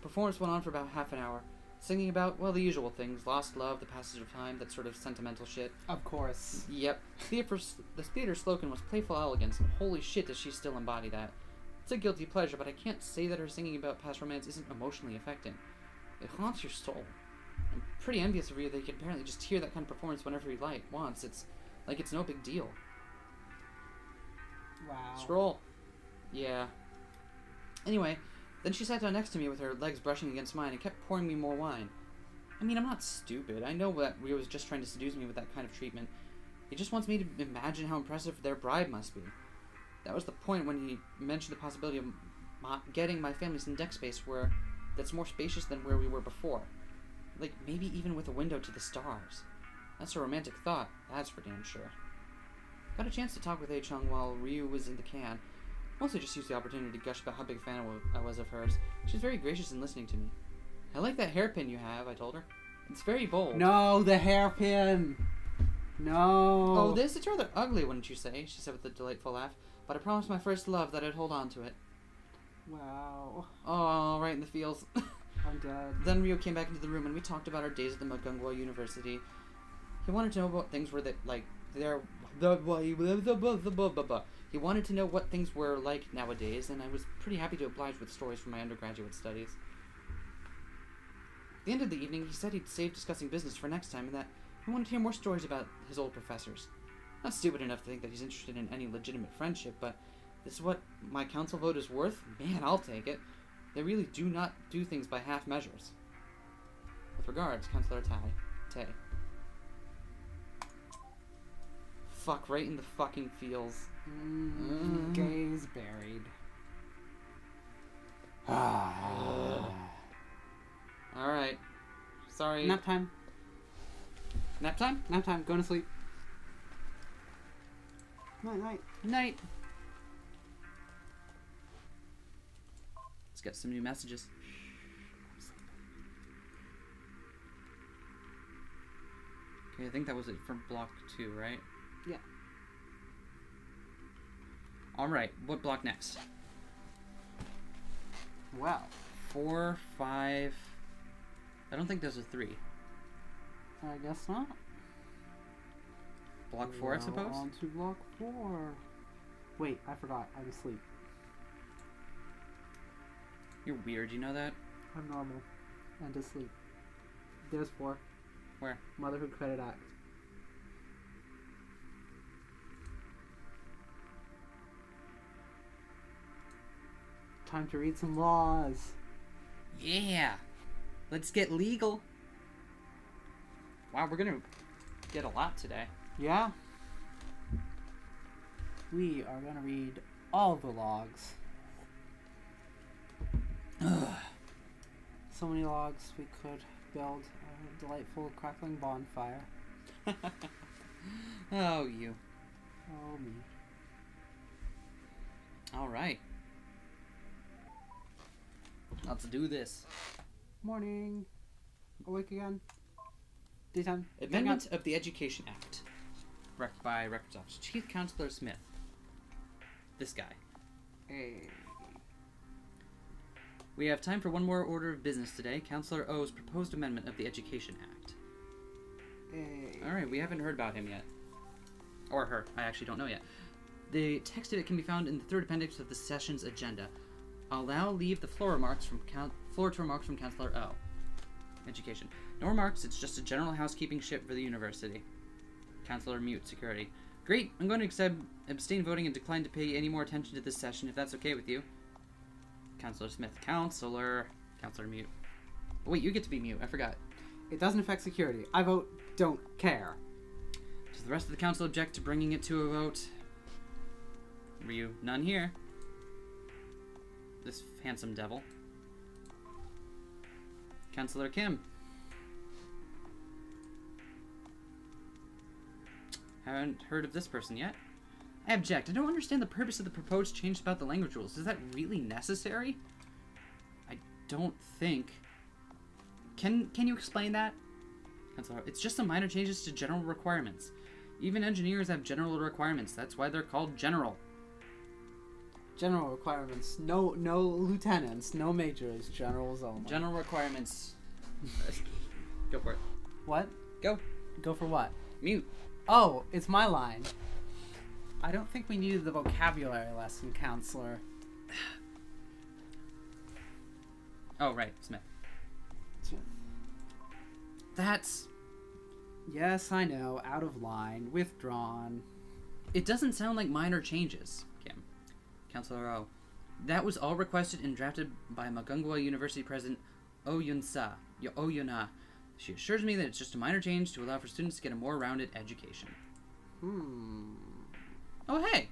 Performance went on for about half an hour, singing about, well, the usual things: lost love, the passage of time, that sort of sentimental shit. Of course. Yep. The theater slogan was playful elegance, and holy shit does she still embody that. It's a guilty pleasure, but I can't say that her singing about past romance isn't emotionally affecting. It haunts your soul. I'm pretty envious of you that you can apparently just hear that kind of performance whenever you wants. It's like it's no big deal. Wow. Scroll. Yeah. Anyway, then she sat down next to me with her legs brushing against mine and kept pouring me more wine. I mean, I'm not stupid. I know that Rio was just trying to seduce me with that kind of treatment. He just wants me to imagine how impressive their bride must be. That was the point when he mentioned the possibility of getting my family some deck space that's more spacious than where we were before. Like, maybe even with a window to the stars. That's a romantic thought, that's for damn sure. Got a chance to talk with A-Chung while Ryu was in the can. Mostly just used the opportunity to gush about how big a fan I was of hers. She's very gracious in listening to me. I like that hairpin you have, I told her. It's very bold. No, the hairpin! No! Oh, this? It's rather ugly, wouldn't you say? She said with a delightful laugh. But I promised my first love that I'd hold on to it. Wow. Oh, right in the feels. I'm dead. Then Ryo came back into the room and we talked about our days at the Mugunghwa University. He wanted to know what things were He wanted to know what things were like nowadays, and I was pretty happy to oblige with stories from my undergraduate studies. At the end of the evening, he said he'd save discussing business for next time and that he wanted to hear more stories about his old professors. Not stupid enough to think that he's interested in any legitimate friendship, but this is what my council vote is worth? Man, I'll take it. They really do not do things by half measures. With regards, Councillor Tay. Fuck, right in the fucking feels. Gaze buried. Alright. Sorry. Nap time. Nap time? Nap time. Going to sleep. Night. Night. Let's get some new messages. Okay, I think that was it from block 2, right? Yeah. Alright, what block next? Well. 4, 5... I don't think there's a 3. I guess not. Block 4, I suppose? On to block 4. Wait, I forgot. I'm asleep. You're weird, you know that? I'm normal. And asleep. There's 4. Where? Motherhood Credit Act. Time to read some laws. Yeah! Let's get legal! Wow, we're gonna get a lot today. Yeah. We are going to read all the logs. So many logs we could build a delightful crackling bonfire. Oh, you. Oh, me. Alright. Let's do this. Morning. Awake again. Daytime. Amendment of the Education Act. By Records Office. Chief Counselor Smith. This guy. Hey. We have time for one more order of business today. Counselor O's proposed amendment of the Education Act. Hey. Alright, we haven't heard about him yet. Or her. I actually don't know yet. The text of it can be found in the third appendix of the session's agenda. I'll now leave the floor to remarks from Counselor O. Education. No remarks, it's just a general housekeeping ship for the university. Counselor Mute, Security. Great, I'm going to abstain voting and decline to pay any more attention to this session, if that's okay with you. Counselor Smith. Counselor Mute. Oh, wait, you get to be mute, I forgot. It doesn't affect security. I vote don't care. Does the rest of the council object to bringing it to a vote? Ryu. None here. This handsome devil. Counselor Kim. Haven't heard of this person yet. I object. I don't understand the purpose of the proposed change about the language rules. Is that really necessary? I don't think... Can you explain that? Counselor, it's just some minor changes to general requirements. Even engineers have general requirements. That's why they're called general. General requirements. No lieutenants, no majors, generals only. General requirements. Go for it. What? Go. Go for what? Mute. Oh, it's my line. I don't think we needed the vocabulary lesson, Counselor. Oh, right. Smith. That's... Yes, I know. Out of line. Withdrawn. It doesn't sound like minor changes, Kim. Counselor O. That was all requested and drafted by Mugunghwa University President Hyun-ae. She assures me that it's just a minor change to allow for students to get a more rounded education. Oh, hey!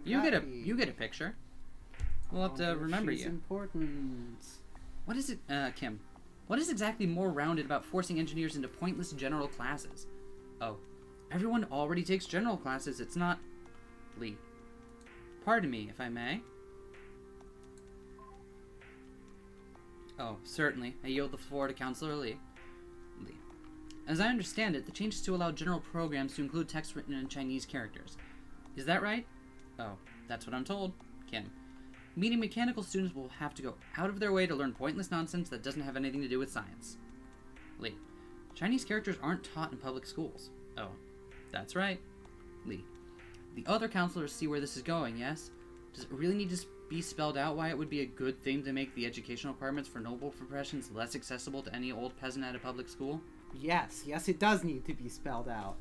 You get a picture. We'll have to remember you. Important. What is it, Kim? What is exactly more rounded about forcing engineers into pointless general classes? Oh, everyone already takes general classes. It's not... Lee. Pardon me, if I may. Oh, certainly. I yield the floor to Counselor Lee. Lee. As I understand it, the change is to allow general programs to include text written in Chinese characters. Is that right? Oh, that's what I'm told. Kim. Meaning mechanical students will have to go out of their way to learn pointless nonsense that doesn't have anything to do with science. Lee. Chinese characters aren't taught in public schools. Oh, that's right. Lee. The other counselors see where this is going, yes? Does it really need to be spelled out why it would be a good thing to make the educational requirements for noble professions less accessible to any old peasant at a public school? Yes, it does need to be spelled out.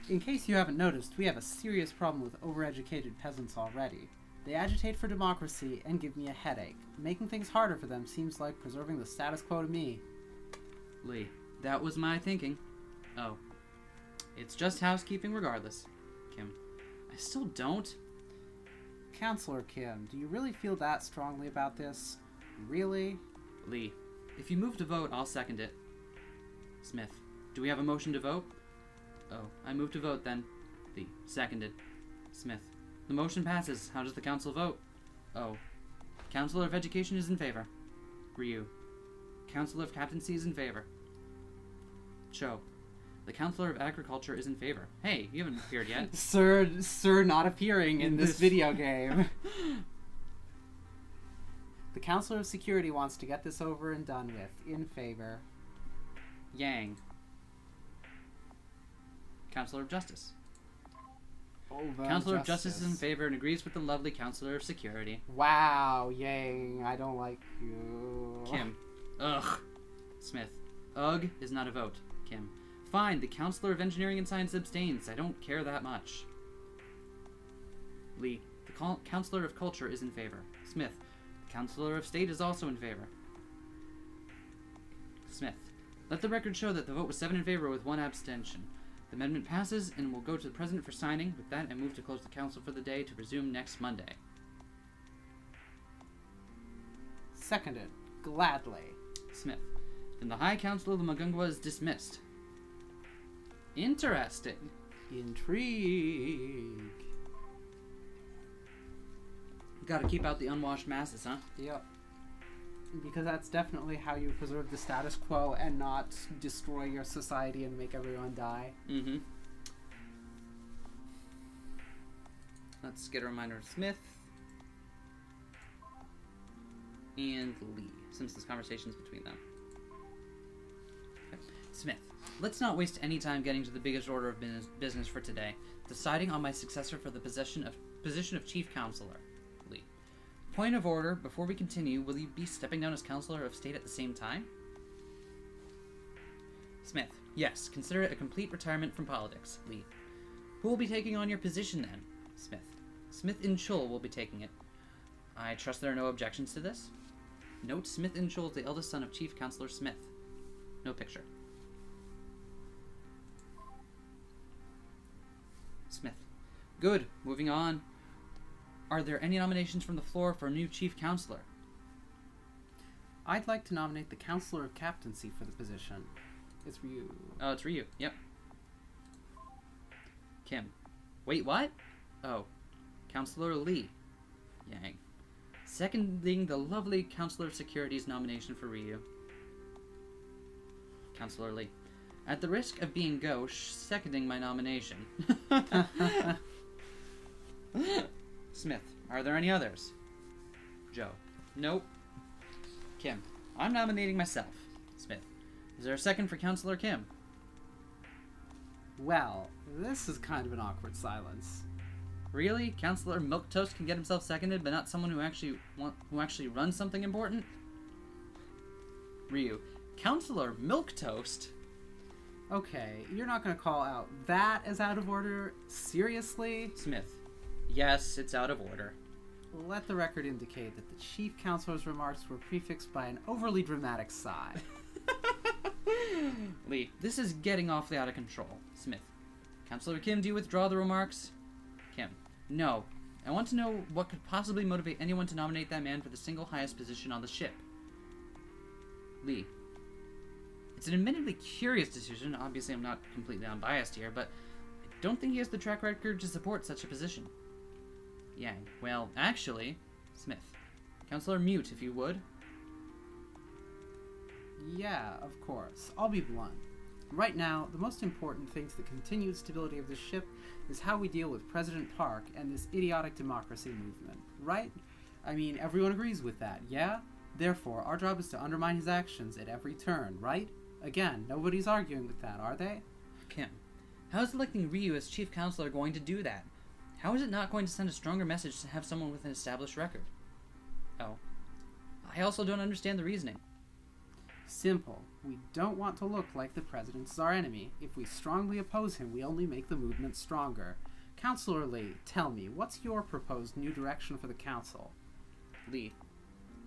In case you haven't noticed, we have a serious problem with overeducated peasants already. They agitate for democracy and give me a headache. Making things harder for them seems like preserving the status quo to me. Lee, that was my thinking. Oh. It's just housekeeping regardless. Kim, I still don't. Counselor Kim, do you really feel that strongly about this? Really? Lee, if you move to vote, I'll second it. Smith, do we have a motion to vote? Oh, I move to vote then. Lee, seconded. Smith, the motion passes. How does the council vote? Oh, Counselor of Education is in favor. Ryu, Counselor of Captaincy is in favor. Cho, the Counselor of Agriculture is in favor. Hey, you haven't appeared yet. Sir not appearing in this video game. The Counselor of Security wants to get this over and done with. In favor. Yang, Counselor of Justice. Counselor of Justice is in favor and agrees with the lovely Counselor of Security. Wow, Yang, I don't like you. Kim. Ugh. Smith. Ugh is not a vote. Kim. Fine, the Counselor of Engineering and Science abstains. I don't care that much. Lee. The Counselor of Culture is in favor. Smith. The Counselor of State is also in favor. Smith. Let the record show that the vote was 7 in favor with 1 abstention. The amendment passes and will go to the President for signing. With that, I move to close the Council for the day to resume next Monday. Seconded. Gladly. Smith. Then the High Council of the Mugunghwa is dismissed. Interesting. Intrigue. Gotta keep out the unwashed masses, huh? Yep. Because that's definitely how you preserve the status quo and not destroy your society and make everyone die. Mm-hmm. Let's get a reminder of Smith and Lee, since this conversation's between them. Okay. Smith, let's not waste any time getting to the biggest order of business for today, deciding on my successor for the position of Chief Counselor. Lee. Point of order, before we continue, will you be stepping down as Counselor of State at the same time? Smith. Yes, consider it a complete retirement from politics. Lee. Who will be taking on your position then? Smith. Smith In Chul will be taking it. I trust there are no objections to this? Note Smith In Chul is the eldest son of Chief Counselor Smith. No picture. Smith. Good. Moving on. Are there any nominations from the floor for a new Chief Counselor? I'd like to nominate the Counselor of Captaincy for the position. It's Ryu. Oh, it's Ryu. Yep. Kim. Wait, what? Oh. Counselor Lee. Yang. Seconding the lovely Counselor of Security's nomination for Ryu. Counselor Lee. At the risk of being gauche, seconding my nomination. Smith. Are there any others? Joe. Nope. Kim. I'm nominating myself. Smith. Is there a second for Counselor Kim? Well, this is kind of an awkward silence. Really? Counselor Milquetoast can get himself seconded, but not someone who actually runs something important? Ryu. Counselor Milquetoast? Okay, you're not going to call out that as out of order? Seriously? Smith. Yes, it's out of order. Let the record indicate that the chief counselor's remarks were prefixed by an overly dramatic sigh. Lee. This is getting awfully out of control. Smith. Counselor Kim, do you withdraw the remarks? Kim. No. I want to know what could possibly motivate anyone to nominate that man for the single highest position on the ship. Lee. It's an admittedly curious decision. Obviously, I'm not completely unbiased here, but I don't think he has the track record to support such a position. Yang. Well, actually... Smith. Counselor Mute, if you would. Yeah, of course. I'll be blunt. Right now, the most important thing to the continued stability of the ship is how we deal with President Park and this idiotic democracy movement, right? I mean, everyone agrees with that, yeah? Therefore, our job is to undermine his actions at every turn, right? Again, nobody's arguing with that, are they? Kim. How is electing Ryu as chief counselor going to do that? How is it not going to send a stronger message to have someone with an established record? Oh. I also don't understand the reasoning. Simple. We don't want to look like the president's our enemy. If we strongly oppose him, we only make the movement stronger. Counselor Lee, tell me, what's your proposed new direction for the council? Lee.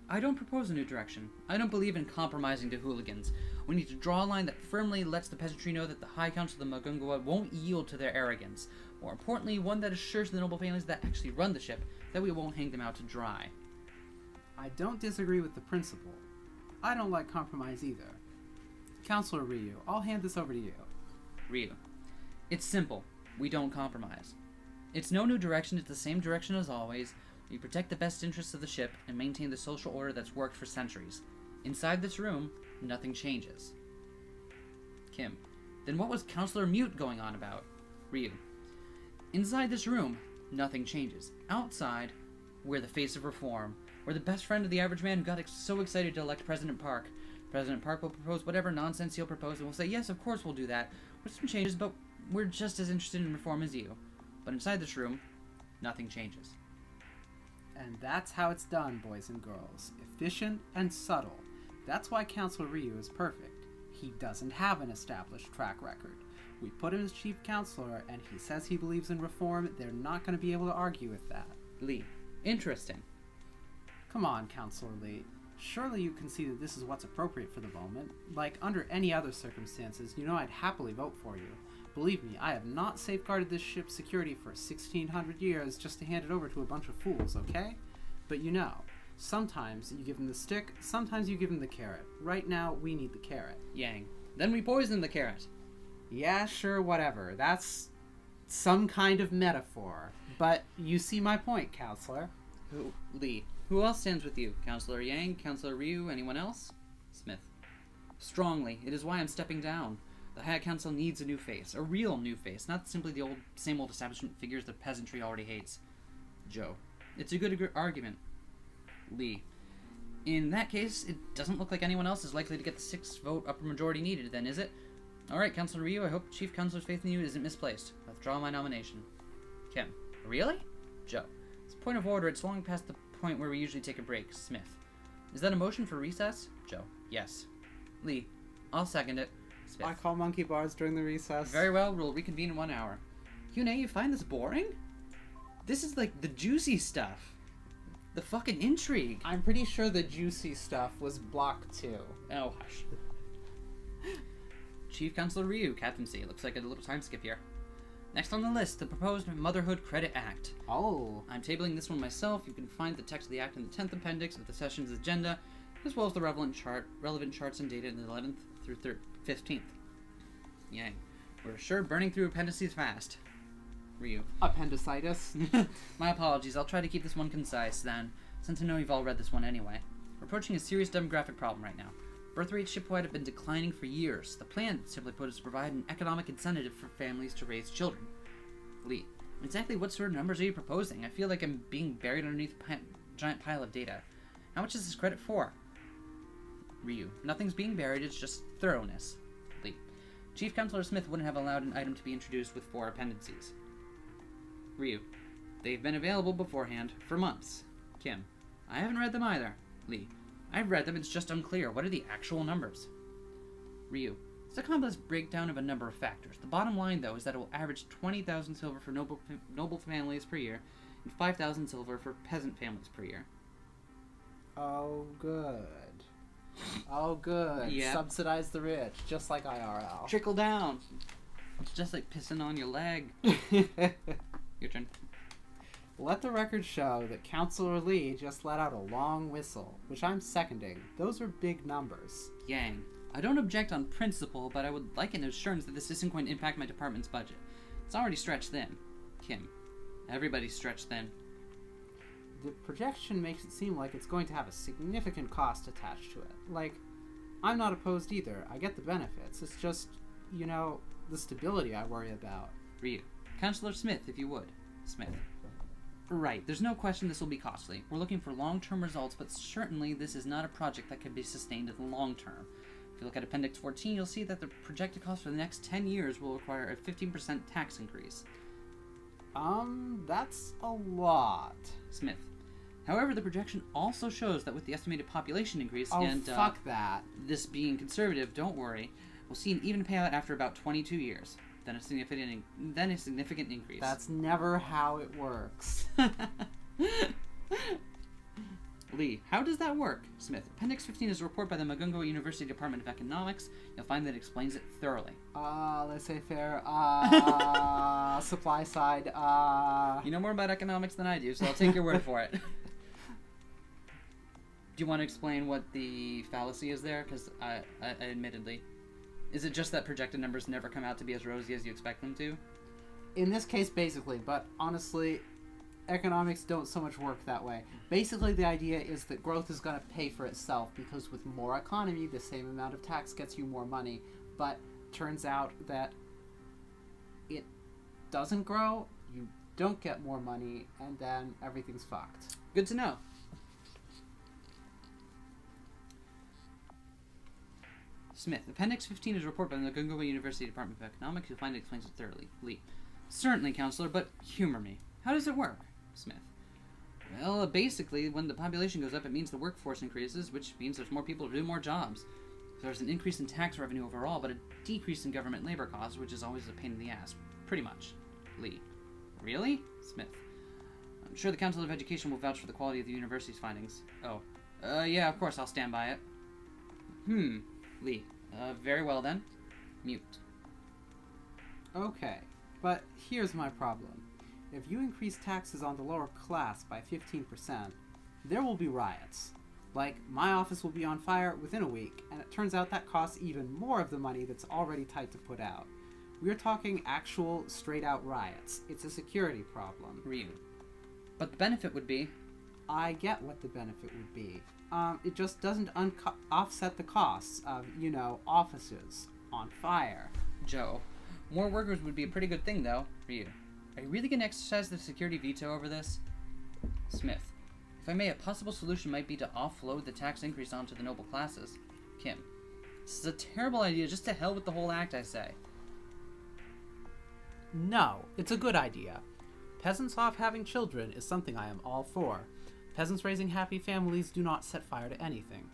I don't propose a new direction. I don't believe in compromising to hooligans. We need to draw a line that firmly lets the peasantry know that the High Council of the Mugunghwa won't yield to their arrogance. More importantly, one that assures the noble families that actually run the ship that we won't hang them out to dry. I don't disagree with the principle. I don't like compromise either. Counselor Ryu, I'll hand this over to you. Ryu. It's simple. We don't compromise. It's no new direction, it's the same direction as always. We protect the best interests of the ship and maintain the social order that's worked for centuries. Inside this room, nothing changes. Kim. Then what was Counselor Mute going on about? Ryu. Inside this room, nothing changes. Outside, we're the face of reform. We're the best friend of the average man who got so excited to elect President Park. President Park will propose whatever nonsense he'll propose, and we'll say, yes, of course we'll do that. With some changes, but we're just as interested in reform as you. But inside this room, nothing changes. And that's how it's done, boys and girls. Efficient and subtle. That's why Counselor Ryu is perfect. He doesn't have an established track record. We put him as chief counselor, and he says he believes in reform. They're not going to be able to argue with that. Lee. Interesting. Come on, Counselor Lee. Surely you can see that this is what's appropriate for the moment. Like, under any other circumstances, you know I'd happily vote for you. Believe me, I have not safeguarded this ship's security for 1,600 years just to hand it over to a bunch of fools, okay? But you know, sometimes you give them the stick, sometimes you give them the carrot. Right now, we need the carrot. Yang. Then we poison the carrot. Yeah, sure, whatever. That's some kind of metaphor. But you see my point, Counselor. Who? Lee. Who else stands with you? Counselor Yang? Counselor Ryu? Anyone else? Smith. Strongly. It is why I'm stepping down. The High Council needs a new face. A real new face. Not simply the same old establishment figures the peasantry already hates. Joe. It's a good argument. Lee. In that case, it doesn't look like anyone else is likely to get the 6-vote upper majority needed then, is it? Alright, Counselor Ryu, I hope Chief Counselor's faith in you isn't misplaced. I withdraw my nomination. Kim. Really? Joe. It's a point of order. It's long past the point where we usually take a break. Smith. Is that a motion for recess? Joe. Yes. Lee. I'll second it. Smith. I call monkey bars during the recess. Very well, we'll reconvene in 1 hour. Hyun-ae, you find this boring? This is like the juicy stuff. The fucking intrigue. I'm pretty sure the juicy stuff was block 2. Oh, hush. Chief Counselor Ryu, Captaincy. Looks like a little time skip here. Next on the list, the proposed Motherhood Credit Act. Oh. I'm tabling this one myself. You can find the text of the act in the 10th appendix of the session's agenda, as well as the relevant charts and data in the 11th through 15th. Yang. We're sure burning through appendices fast. Ryu. Appendicitis? My apologies. I'll try to keep this one concise, then, since I know you've all read this one anyway. We're approaching a serious demographic problem right now. Birth rates shipwide have been declining for years. The plan, simply put, is to provide an economic incentive for families to raise children. Lee. Exactly what sort of numbers are you proposing? I feel like I'm being buried underneath a giant pile of data. How much is this credit for? Ryu. Nothing's being buried, it's just thoroughness. Lee. Chief Counselor Smith wouldn't have allowed an item to be introduced with 4 appendices. Ryu. They've been available beforehand for months. Kim. I haven't read them either. Lee. I've read them, it's just unclear. What are the actual numbers? Ryu. It's a complex breakdown of a number of factors. The bottom line, though, is that it will average 20,000 silver for noble families per year and 5,000 silver for peasant families per year. Oh, good. Oh, good. Yep. Subsidize the rich, just like IRL. Trickle down. It's just like pissing on your leg. Your turn. Let the record show that Counselor Lee just let out a long whistle, which I'm seconding. Those are big numbers. Yang. I don't object on principle, but I would like an assurance that this isn't going to impact my department's budget. It's already stretched thin. Kim. Everybody's stretched thin. The projection makes it seem like it's going to have a significant cost attached to it. Like, I'm not opposed either. I get the benefits. It's just, the stability I worry about. Ryu. Counselor Smith, if you would. Smith. Right, there's no question this will be costly. We're looking for long-term results, but certainly this is not a project that can be sustained in the long term. If you look at Appendix 14, you'll see that the projected cost for the next 10 years will require a 15% tax increase. That's a lot. Smith. However, the projection also shows that with the estimated population increase fuck that. This being conservative, don't worry, we'll see an even payout after about 22 years. Then a significant increase. That's never how it works. Lee, how does that work? Smith. Appendix 15 is a report by the Mugunghwa University Department of Economics. You'll find that it explains it thoroughly. Laissez-faire, supply side, You know more about economics than I do, so I'll take your word for it. Do you want to explain what the fallacy is there? Because I admittedly... Is it just that projected numbers never come out to be as rosy as you expect them to? In this case, basically, but honestly, economics don't so much work that way. Basically, the idea is that growth is going to pay for itself, because with more economy, the same amount of tax gets you more money, but turns out that it doesn't grow, you don't get more money, and then everything's fucked. Good to know. Smith. Appendix 15 is a report by the Mugunghwa University Department of Economics. You'll find it explains it thoroughly. Lee. Certainly, Counselor, but humor me. How does it work? Smith. Well, basically, when the population goes up, it means the workforce increases, which means there's more people to do more jobs. There's an increase in tax revenue overall, but a decrease in government labor costs, which is always a pain in the ass. Pretty much. Lee. Really? Smith. I'm sure the Council of Education will vouch for the quality of the university's findings. Oh. Yeah, of course, I'll stand by it. Lee. Very well then. Mute. Okay, but here's my problem. If you increase taxes on the lower class by 15%, there will be riots. Like, my office will be on fire within a week, and it turns out that costs even more of the money that's already tight to put out. We're talking actual, straight-out riots. It's a security problem. Ryu. But the benefit would be... I get what the benefit would be. It just doesn't offset the costs of, offices on fire. Joe. More workers would be a pretty good thing, though. Ryu. Are you really going to exercise the security veto over this? Smith. If I may, a possible solution might be to offload the tax increase onto the noble classes. Kim. This is a terrible idea. Just to hell with the whole act, I say. No, it's a good idea. Peasants off having children is something I am all for. Peasants raising happy families do not set fire to anything.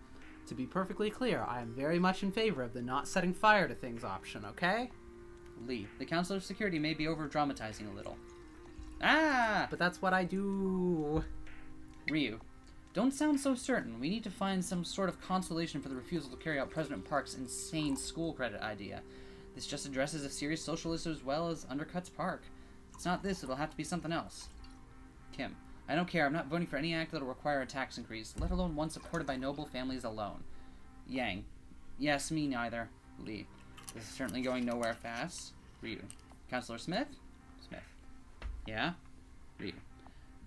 To be perfectly clear, I am very much in favor of the not setting fire to things option, okay? Lee. The Council of Security may be over-dramatizing a little. Ah! But that's what I do. Ryu. Don't sound so certain. We need to find some sort of consolation for the refusal to carry out President Park's insane school credit idea. This just addresses a serious social issue as well as undercuts Park. If it's not this, it'll have to be something else. Kim. I don't care. I'm not voting for any act that'll require a tax increase, let alone one supported by noble families alone. Yang. Yes, me neither. Lee. This is certainly going nowhere fast. Ryu. Counselor Smith? Smith. Yeah? Ryu.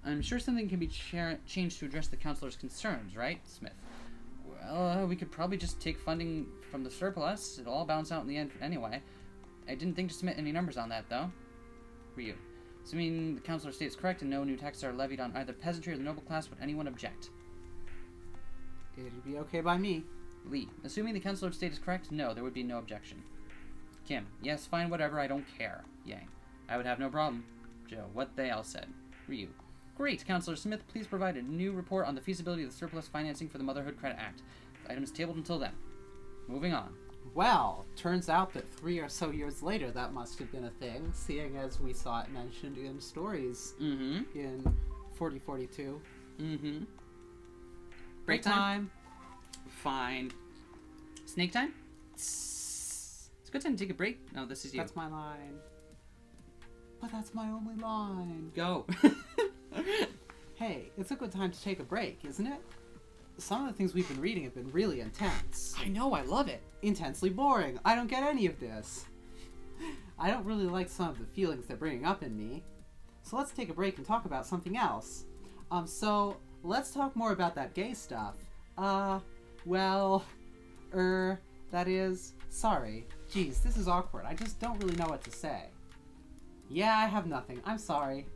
I'm sure something can be changed to address the counselor's concerns, right? Smith. Well, we could probably just take funding from the surplus. It'll all balance out in the end anyway. I didn't think to submit any numbers on that, though. Ryu. Assuming the counselor states correct and no new taxes are levied on either peasantry or the noble class, would anyone object? It'd be okay by me. Lee. Assuming the counselor state is correct, no, there would be no objection. Kim. Yes, fine, whatever, I don't care. Yang. I would have no problem. Joe. What they all said. Ryu. Great, Counselor Smith, please provide a new report on the feasibility of the surplus financing for the Motherhood Credit Act. The item is tabled until then. Moving on. Well, turns out that 3 or so years later that must have been a thing, seeing as we saw it mentioned in stories in 4042. Break time? Fine. Snake time? It's a good time to take a break. No, this is you. That's my line. But that's my only line. Go. Hey, it's a good time to take a break, isn't it? Some of the things we've been reading have been really intense. I know, I love it. Intensely boring. I don't get any of this. I don't really like some of the feelings they're bringing up in me. So let's take a break and talk about something else. So let's talk more about that gay stuff. That is, sorry. Geez, this is awkward. I just don't really know what to say. Yeah, I have nothing. I'm sorry.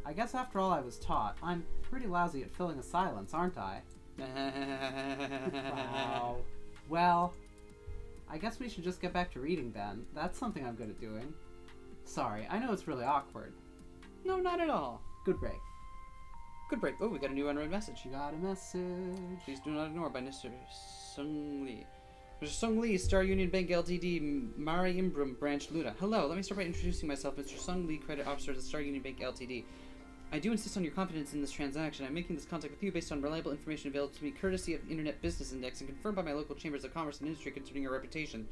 I guess after all I was taught, I'm pretty lousy at filling a silence, aren't I? Wow. Well, I guess we should just get back to reading then. That's something I'm good at doing. Sorry, I know it's really awkward. No, not at all. Good break. Good break. Oh, we got a new unread message. You got a message. Please do not ignore by Mr. Sung Lee. Mr. Sung Lee, Star Union Bank Ltd, Mari Imbrum Branch Luda. Hello, let me start by introducing myself, Mr. Sung Lee, Credit Officer of the Star Union Bank Ltd. I do insist on your confidence in this transaction. I'm making this contact with you based on reliable information available to me courtesy of Internet Business Index and confirmed by my local chambers of commerce and industry concerning your reputation.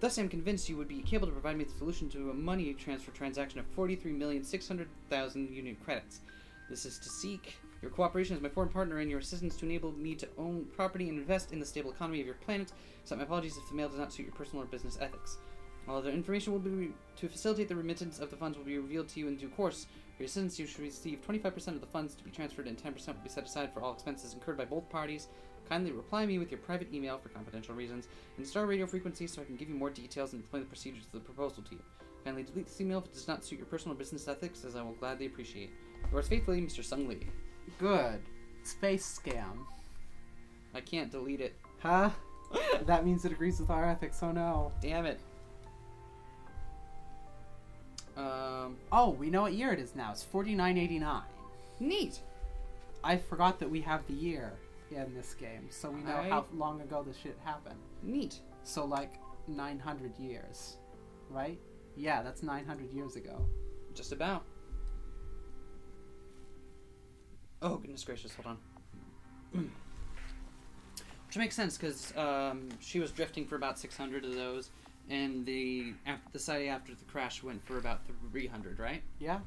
Thus, I am convinced you would be able to provide me with a solution to a money transfer transaction of 43,600,000 Union credits. This is to seek your cooperation as my foreign partner and your assistance to enable me to own property and invest in the stable economy of your planet. Accept my apologies if the mail does not suit your personal or business ethics. All other information will be to facilitate the remittance of the funds will be revealed to you in due course. For your assistance, you should receive 25% of the funds to be transferred and 10% will be set aside for all expenses incurred by both parties. Kindly reply me with your private email for confidential reasons and star radio frequency so I can give you more details and explain the procedures of the proposal to you. Kindly delete this email if it does not suit your personal or business ethics, as I will gladly appreciate. Yours faithfully, Mr. Sung Lee. Good. Space scam. I can't delete it. Huh? That means it agrees with our ethics, oh no. Damn it. Oh, we know what year it is now. It's 4989. Neat. I forgot that we have the year in this game, so we know how long ago this shit happened. Neat. So, like, 900 years, right? Yeah, that's 900 years ago. Just about. Oh, goodness gracious, hold on. Which makes sense, because she was drifting for about 600 of those, and the site after the crash went for about 300, right? Yeah.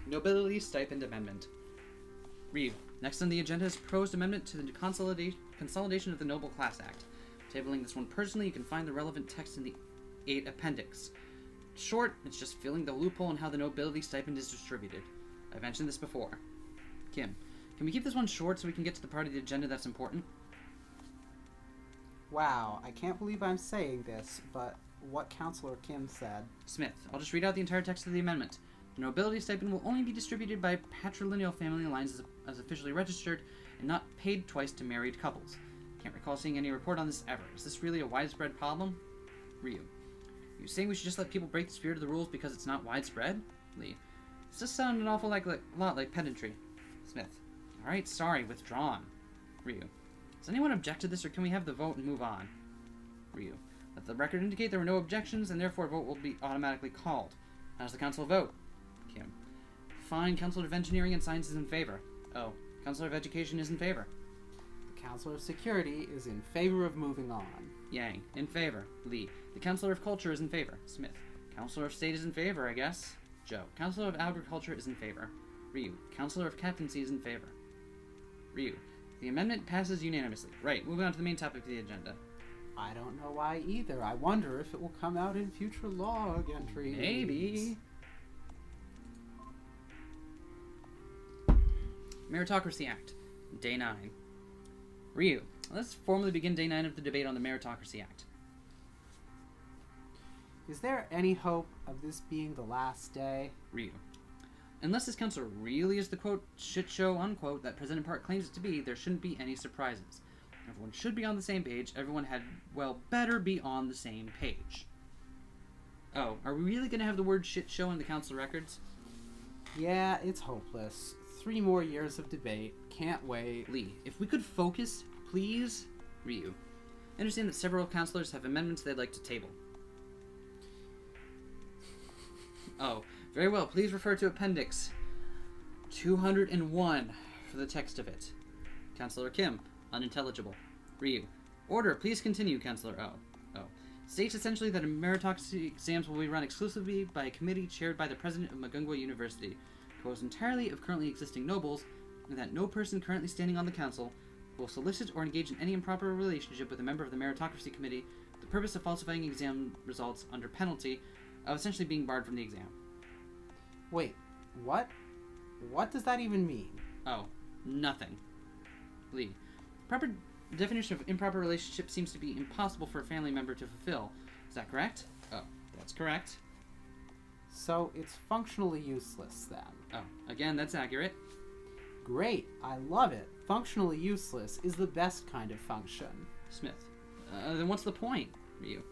Nobility Stipend Amendment. Ryu. Next on the agenda is proposed amendment to the Consolidation of the Noble Class Act. Tabling this one personally, you can find the relevant text in the 8 appendix. Short, it's just filling the loophole on how the nobility stipend is distributed. I mentioned this before. Kim. Can we keep this one short so we can get to the part of the agenda that's important? Wow, I can't believe I'm saying this, but what Counselor Kim said. Smith. I'll just read out the entire text of the amendment. The nobility stipend will only be distributed by patrilineal family lines as officially registered and not paid twice to married couples. Can't recall seeing any report on this ever. Is this really a widespread problem? Ryu. You saying we should just let people break the spirit of the rules because it's not widespread? Lee. This does sound an awful lot like pedantry. Smith. Alright, sorry, withdrawn. Ryu. Does anyone object to this, or can we have the vote and move on? Ryu. Let the record indicate there were no objections, and therefore a vote will be automatically called. How does the council vote? Kim. Fine, Councilor of Engineering and Science is in favor. Oh, Councilor of Education is in favor. The Counselor of Security is in favor of moving on. Yang. In favor. Lee. The Counselor of Culture is in favor. Smith. Counselor of State is in favor, I guess. Joe. Counselor of Agriculture is in favor. Ryu. Counselor of Captaincy is in favor. Ryu. The amendment passes unanimously. Right, moving on to the main topic of the agenda. I don't know why either. I wonder if it will come out in future log entries. Maybe. Meritocracy Act, Day 9. Ryu, let's formally begin Day 9 of the debate on the Meritocracy Act. Is there any hope of this being the last day? Ryu, unless this council really is the quote shit show unquote that President Park claims it to be, there shouldn't be any surprises. Everyone should be on the same page. Everyone better be on the same page. Oh, are we really going to have the word shit show in the council records? Yeah, it's hopeless. 3 more years of debate. Can't wait. Lee, if we could focus, please. Ryu, I understand that several councilors have amendments they'd like to table. Oh, very well. Please refer to Appendix 201 for the text of it. Councilor Kim, unintelligible. Ryu, order. Please continue, Councilor O. States essentially that meritocracy exams will be run exclusively by a committee chaired by the president of Mugunghwa University, composed entirely of currently existing nobles, and that no person currently standing on the council will solicit or engage in any improper relationship with a member of the meritocracy committee for the purpose of falsifying exam results under penalty of essentially being barred from the exam. Wait, what? What does that even mean? Oh, nothing. Lee, proper definition of improper relationship seems to be impossible for a family member to fulfill. Is that correct? Oh, that's correct. So it's functionally useless then. Oh, again, that's accurate. Great, I love it. Functionally useless is the best kind of function. Smith, then what's the point, Ryu?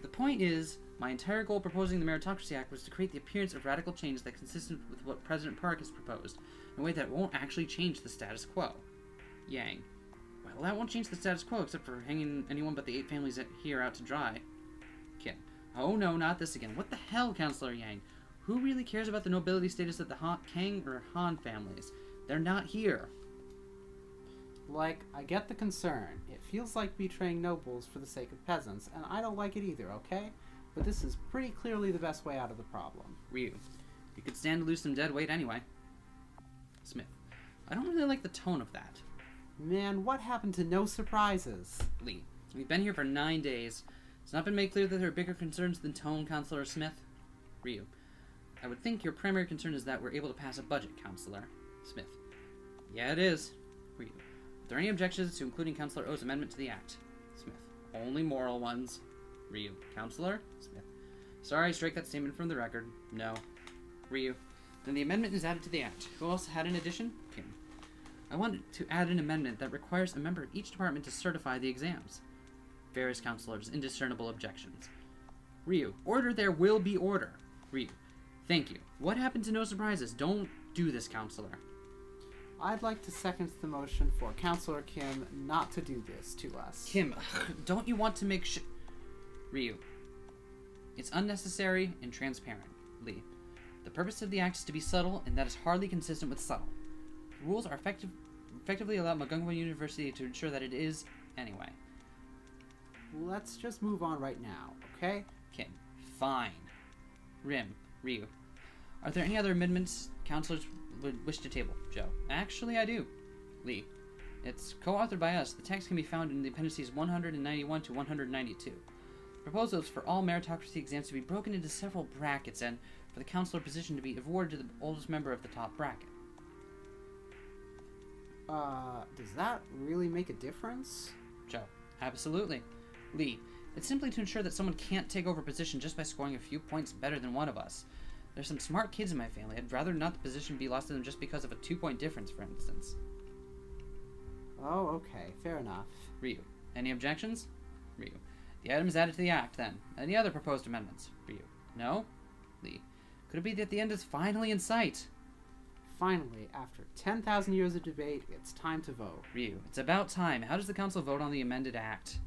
The point is, my entire goal proposing the Meritocracy Act was to create the appearance of radical change that's consistent with what President Park has proposed, in a way that won't actually change the status quo. Yang, well, that won't change the status quo except for hanging anyone but the 8 families here out to dry. Kim, oh no, not this again. What the hell, Councilor Yang? Who really cares about the nobility status of the Kang or Han families? They're not here. Like, I get the concern. It feels like betraying nobles for the sake of peasants, and I don't like it either, okay? But this is pretty clearly the best way out of the problem. Ryu, you could stand to lose some dead weight anyway. Smith, I don't really like the tone of that. Man, what happened to no surprises? Lee, we've been here for 9 days. It's not been made clear that there are bigger concerns than tone, Councilor Smith. Ryu, I would think your primary concern is that we're able to pass a budget, Councilor. Smith, yeah, it is. Ryu, are there any objections to including Councilor O's amendment to the Act? Smith, only moral ones. Ryu, Councilor? Smith, sorry, strike that statement from the record. No. Ryu, then the amendment is added to the Act. Who else had an addition? Kim, I wanted to add an amendment that requires a member of each department to certify the exams. Various councilors, indiscernible objections. Ryu, order, there will be order. Ryu, thank you. What happened to no surprises? Don't do this, Councilor. I'd like to second the motion for Councilor Kim not to do this to us. Kim, don't you want to make Ryu, it's unnecessary and transparent. Lee, the purpose of the act is to be subtle, and that is hardly consistent with subtle. The rules are effectively allow Mugunghwa University to ensure that it is anyway. Let's just move on right now, okay? Kim, fine. Ryu, are there any other amendments councilors would wish to table? Joe, actually I do. Lee, it's co-authored by us. The text can be found in the appendices 191 to 192. Proposals for all meritocracy exams to be broken into several brackets and for the counselor position to be awarded to the oldest member of the top bracket. Does that really make a difference? Joe, absolutely. Lee, it's simply to ensure that someone can't take over a position just by scoring a few points better than one of us. There's some smart kids in my family. I'd rather not the position be lost to them just because of a 2-point difference, for instance. Oh, okay. Fair enough. Ryu, any objections? Ryu, the item is added to the Act, then. Any other proposed amendments? Ryu, no? Lee, could it be that the end is finally in sight? Finally, after 10,000 years of debate, it's time to vote. Ryu, it's about time. How does the Council vote on the amended Act?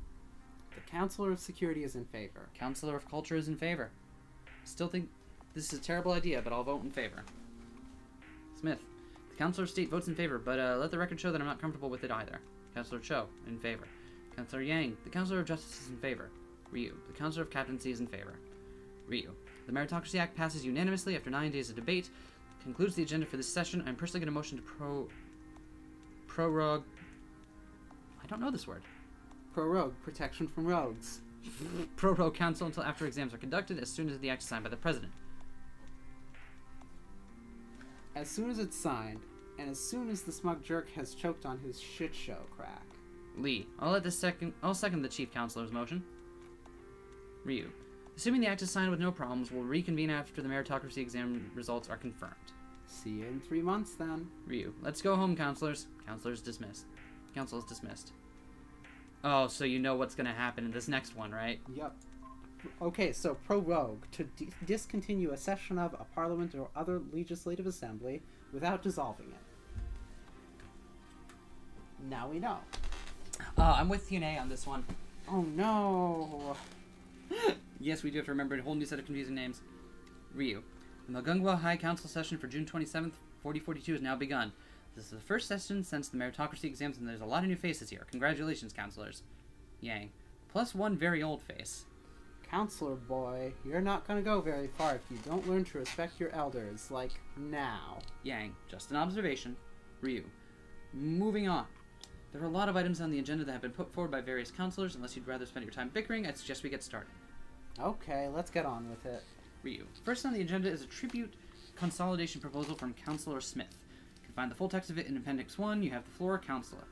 The Counselor of Security is in favor. Counselor of Culture is in favor. Still think this is a terrible idea, but I'll vote in favor. Smith, the Counselor of State votes in favor, but let the record show that I'm not comfortable with it either. Counselor Cho, in favor. Counselor Yang, the Counselor of Justice is in favor. Ryu, the Counselor of Captaincy is in favor. Ryu, the Meritocracy Act passes unanimously after 9 days of debate. Concludes the agenda for this session. I'm personally going to motion to prorogue. I don't know this word. Pro-rogue protection from rogues. Pro-rogue counsel until after exams are conducted, as soon as the act is signed by the president. As soon as it's signed, and as soon as the smug jerk has choked on his shit show crack. Lee, I'll second the chief counselor's motion. Ryu, assuming the act is signed with no problems, we'll reconvene after the meritocracy exam results are confirmed. See you in 3 months, then. Ryu, let's go home, counselors. Council is dismissed. Oh, so you know what's gonna happen in this next one, right? Yup. Okay, so prorogue, to discontinue a session of a parliament or other legislative assembly without dissolving it. Now we know. I'm with Hyun-ae on this one. Oh no! Yes, we do have to remember a whole new set of confusing names. Ryu, the Mugunghwa High Council session for June 27th, 4042 has now begun. This is the first session since the meritocracy exams, and there's a lot of new faces here. Congratulations, counselors. Yang, +1 very old face. Counselor boy, you're not gonna go very far if you don't learn to respect your elders, like, now. Yang, just an observation. Ryu, moving on. There are a lot of items on the agenda that have been put forward by various counselors. Unless you'd rather spend your time bickering, I'd suggest we get started. Okay, let's get on with it. Ryu, first on the agenda is a tribute consolidation proposal from Counselor Smith. You can find the full text of it in Appendix 1. You have the floor, Counselor.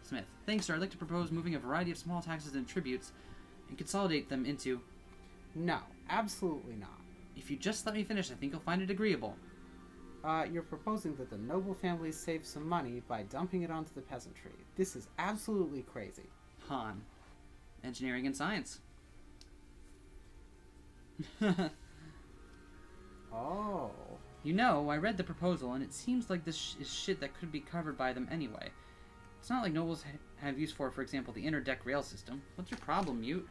Smith, thanks, sir. I'd like to propose moving a variety of small taxes and tributes and consolidate them into... No, absolutely not. If you just let me finish, I think you'll find it agreeable. You're proposing that the noble families save some money by dumping it onto the peasantry. This is absolutely crazy. Han. Engineering and science. Oh. You know, I read the proposal, and it seems like this is shit that could be covered by them anyway. It's not like nobles have use for example, the inner deck rail system. What's your problem, Mute?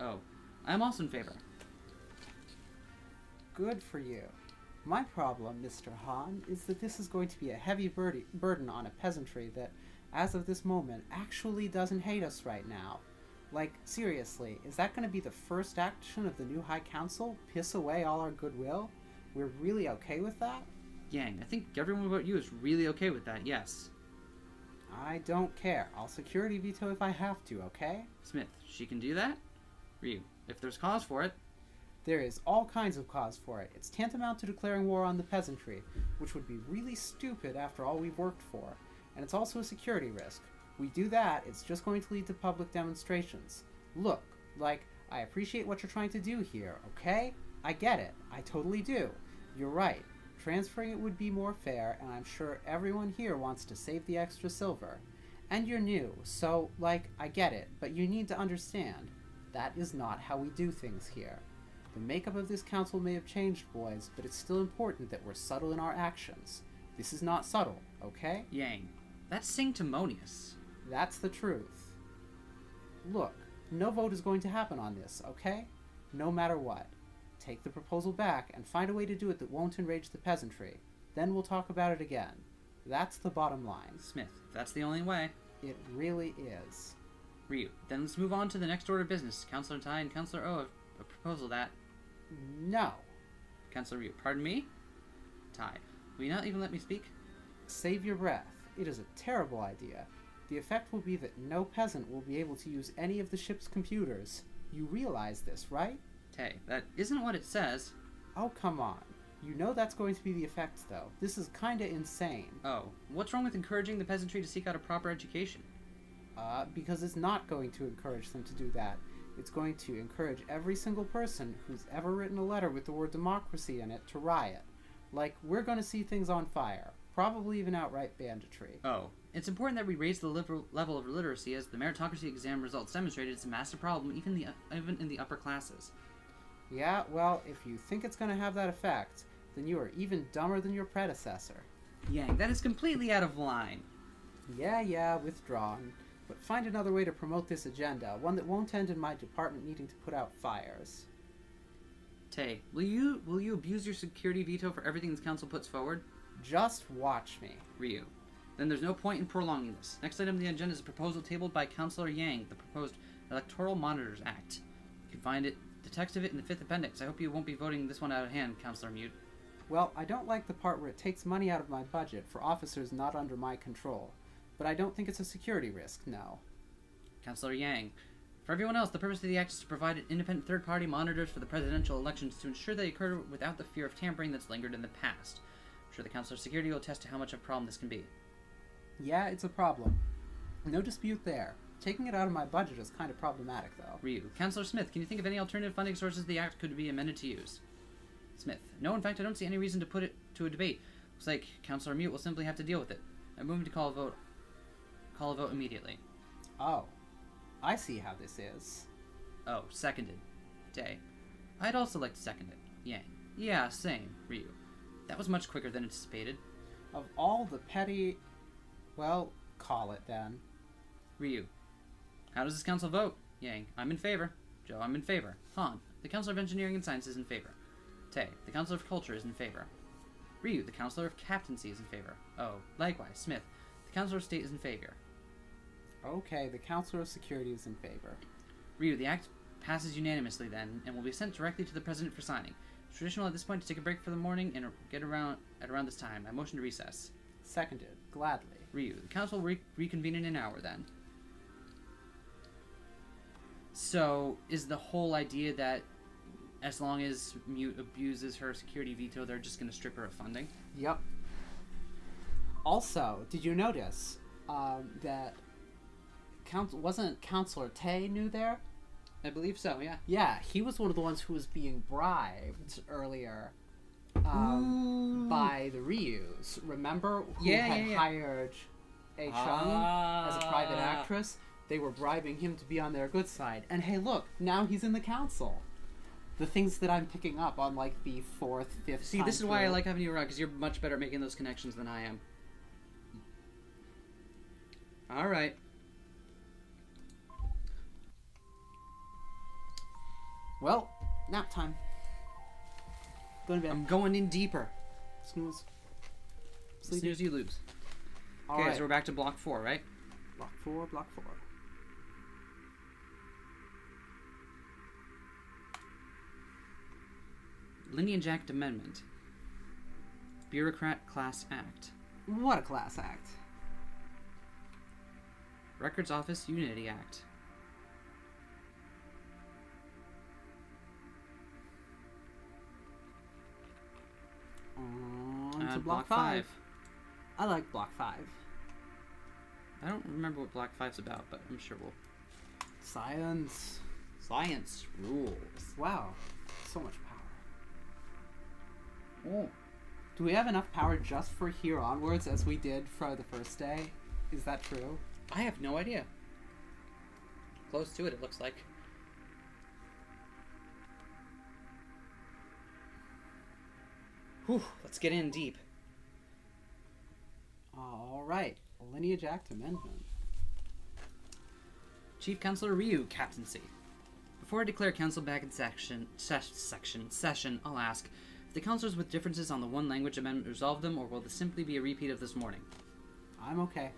Oh, I'm also in favor. Good for you. My problem, Mr. Han, is that this is going to be a heavy burden on a peasantry that, as of this moment, actually doesn't hate us right now. Like, seriously, is that going to be the first action of the new High Council? Piss away all our goodwill? We're really okay with that? Yang, I think everyone but you is really okay with that, yes. I don't care. I'll security veto if I have to, okay? Smith, she can do that? Ryu, if there's cause for it. There is all kinds of cause for it. It's tantamount to declaring war on the peasantry, which would be really stupid after all we've worked for. And it's also a security risk. We do that, it's just going to lead to public demonstrations. Look, I appreciate what you're trying to do here, okay? I get it. I totally do. You're right. Transferring it would be more fair, and I'm sure everyone here wants to save the extra silver. And you're new, so, I get it, but you need to understand, that is not how we do things here. The makeup of this council may have changed, boys, but it's still important that we're subtle in our actions. This is not subtle, okay? Yang, that's sanctimonious. That's the truth. Look, no vote is going to happen on this, okay? No matter what. Take the proposal back and find a way to do it that won't enrage the peasantry. Then we'll talk about it again. That's the bottom line. Smith, if that's the only way. It really is. Ryu, then let's move on to the next order of business. Counselor Tai and Counselor O have a proposal that... No. Counselor Ryu, pardon me? Tai, will you not even let me speak? Save your breath. It is a terrible idea. The effect will be that no peasant will be able to use any of the ship's computers. You realize this, right? Tai, that isn't what it says. Oh, come on. You know that's going to be the effect, though. This is kinda insane. Oh, what's wrong with encouraging the peasantry to seek out a proper education? Because it's not going to encourage them to do that. It's going to encourage every single person who's ever written a letter with the word democracy in it to riot. We're going to see things on fire. Probably even outright banditry. Oh, it's important that we raise the level of literacy, as the meritocracy exam results demonstrated it's a massive problem even in the upper classes. Yeah, well, if you think it's going to have that effect, then you are even dumber than your predecessor. Yang, that is completely out of line. Yeah, withdrawn. But find another way to promote this agenda, one that won't end in my department needing to put out fires. Tay, will you abuse your security veto for everything this council puts forward? Just watch me. Ryu, then there's no point in prolonging this. Next item on the agenda is a proposal tabled by Counselor Yang, the proposed Electoral Monitors Act. You can find the text of it in the 5th appendix. I hope you won't be voting this one out of hand, Counselor Mute. Well, I don't like the part where it takes money out of my budget for officers not under my control. But I don't think it's a security risk, no. Counselor Yang. For everyone else, the purpose of the act is to provide independent third-party monitors for the presidential elections to ensure they occur without the fear of tampering that's lingered in the past. I'm sure the Counselor of Security will attest to how much of a problem this can be. Yeah, it's a problem. No dispute there. Taking it out of my budget is kind of problematic, though. Ryu. Counselor Smith, can you think of any alternative funding sources the act could be amended to use? Smith. No, in fact, I don't see any reason to put it to a debate. Looks like Counselor Mute will simply have to deal with it. I'm moving to call a vote. Call a vote immediately. Oh. I see how this is. Oh, seconded. Day. I'd also like to second it. Yang. Yeah, same. Ryu. That was much quicker than anticipated. Of all the petty... Well, call it then. Ryu. How does this council vote? Yang. I'm in favor. Joe. I'm in favor. Han. The Councilor of Engineering and Science is in favor. Tae. The Councilor of Culture is in favor. Ryu. The Councilor of Captaincy is in favor. Oh. Likewise. Smith. The Councilor of State is in favor. Okay, the Counselor of Security is in favor. Ryu. The act passes unanimously then, and will be sent directly to the President for signing. It's traditional at this point to take a break for the morning and get around at around this time. I motion to recess. Seconded. Gladly. Ryu. The Council will reconvene in an hour then. So, is the whole idea that as long as Mute abuses her security veto, they're just going to strip her of funding? Yep. Also, did you notice that wasn't Counselor Tae new there? I believe so, yeah. Yeah, he was one of the ones who was being bribed earlier by the Ryus. Remember? Who had hired A Chung as a private actress? They were bribing him to be on their good side. And hey, look, now he's in the council. The things that I'm picking up on, like, the fourth, fifth See, this is why I like having you around, because you're much better at making those connections than I am. Alright. Well, nap time. Going to bed. I'm going in deeper. Snooze. Snooze, you lose. All okay, right. so we're back to block 4, right? Block 4, block 4. Lineage Act Amendment. Bureaucrat Class Act. What a class act. Records Office Unity Act. On to block 5. I like block 5. I don't remember what block 5's about, but I'm sure we'll... Science. Science rules. Wow. So much power. Oh. Do we have enough power just for here onwards as we did for the first day? Is that true? I have no idea. Close to it, it looks like. Whew, let's get in deep. Alright. Lineage Act Amendment. Chief Counselor Ryu, Captaincy. Before I declare council back in session, I'll ask, if the councilors with differences on the one language amendment resolve them, or will this simply be a repeat of this morning? I'm okay.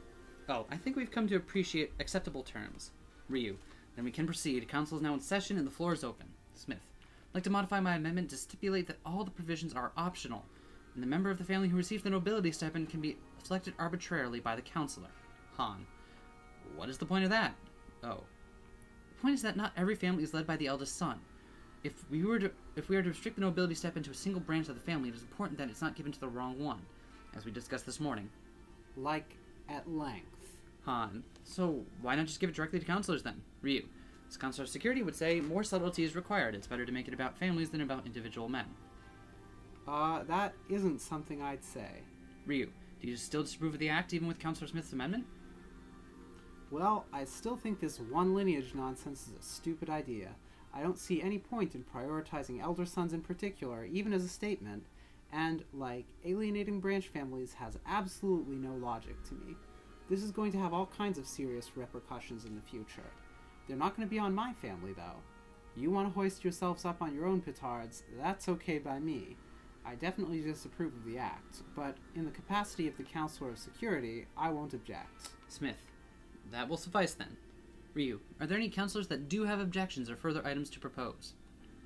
Oh, I think we've come to appreciate acceptable terms. Ryu. Then we can proceed. Council is now in session and the floor is open. Smith. I'd like to modify my amendment to stipulate that all the provisions are optional, and the member of the family who receives the nobility stipend can be selected arbitrarily by the counselor. Han. What is the point of that? Oh. The point is that not every family is led by the eldest son. If we are to restrict the nobility stipend to a single branch of the family, it is important that it's not given to the wrong one, as we discussed this morning. Like, at length. Han. So, why not just give it directly to counselors then? Ryu. As Counselor of Security would say, more subtlety is required. It's better to make it about families than about individual men. That isn't something I'd say. Ryu. Do you still disapprove of the act, even with Counselor Smith's amendment? Well, I still think this one lineage nonsense is a stupid idea. I don't see any point in prioritizing elder sons in particular, even as a statement, and, like, alienating branch families has absolutely no logic to me. This is going to have all kinds of serious repercussions in the future. They're not going to be on my family, though. You want to hoist yourselves up on your own petards, that's okay by me. I definitely disapprove of the act, but in the capacity of the Counselor of Security, I won't object. Smith. That will suffice then. Ryu. Are there any counselors that do have objections or further items to propose?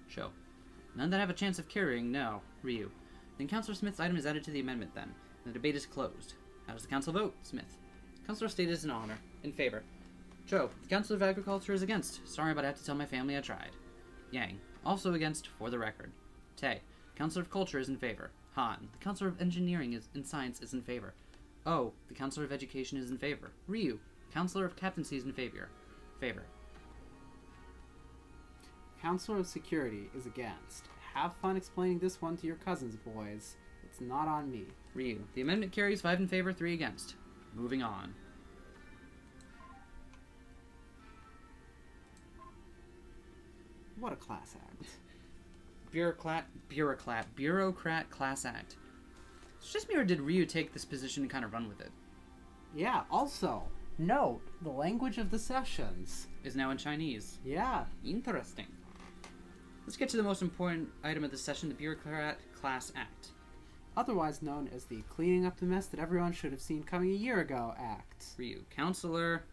Sho. None that have a chance of carrying, no. Ryu. Then Counselor Smith's item is added to the amendment then. The debate is closed. How does the council vote? Smith. Counselor State is in honor. In favor. Cho, the Council of Agriculture is against. Sorry, but I have to tell my family I tried. Yang, also against, for the record. Tae, Councilor of Culture is in favor. Han, the Councilor of Engineering and Science is in favor. Oh, the Councilor of Education is in favor. Ryu, Councilor of Captaincy is in favor. Counselor of Security is against. Have fun explaining this one to your cousins, boys. It's not on me. Ryu, the amendment carries 5 in favor, 3 against. Moving on. What a class act. Bureaucrat class act. It's just me, or did Ryu take this position and kind of run with it? Yeah, also, note, the language of the sessions Is now in Chinese. Yeah. Interesting. Let's get to the most important item of the session, the Bureaucrat Class Act. Otherwise known as the Cleaning Up the Mess That Everyone Should Have Seen Coming a Year Ago Act. Ryu, Counselor.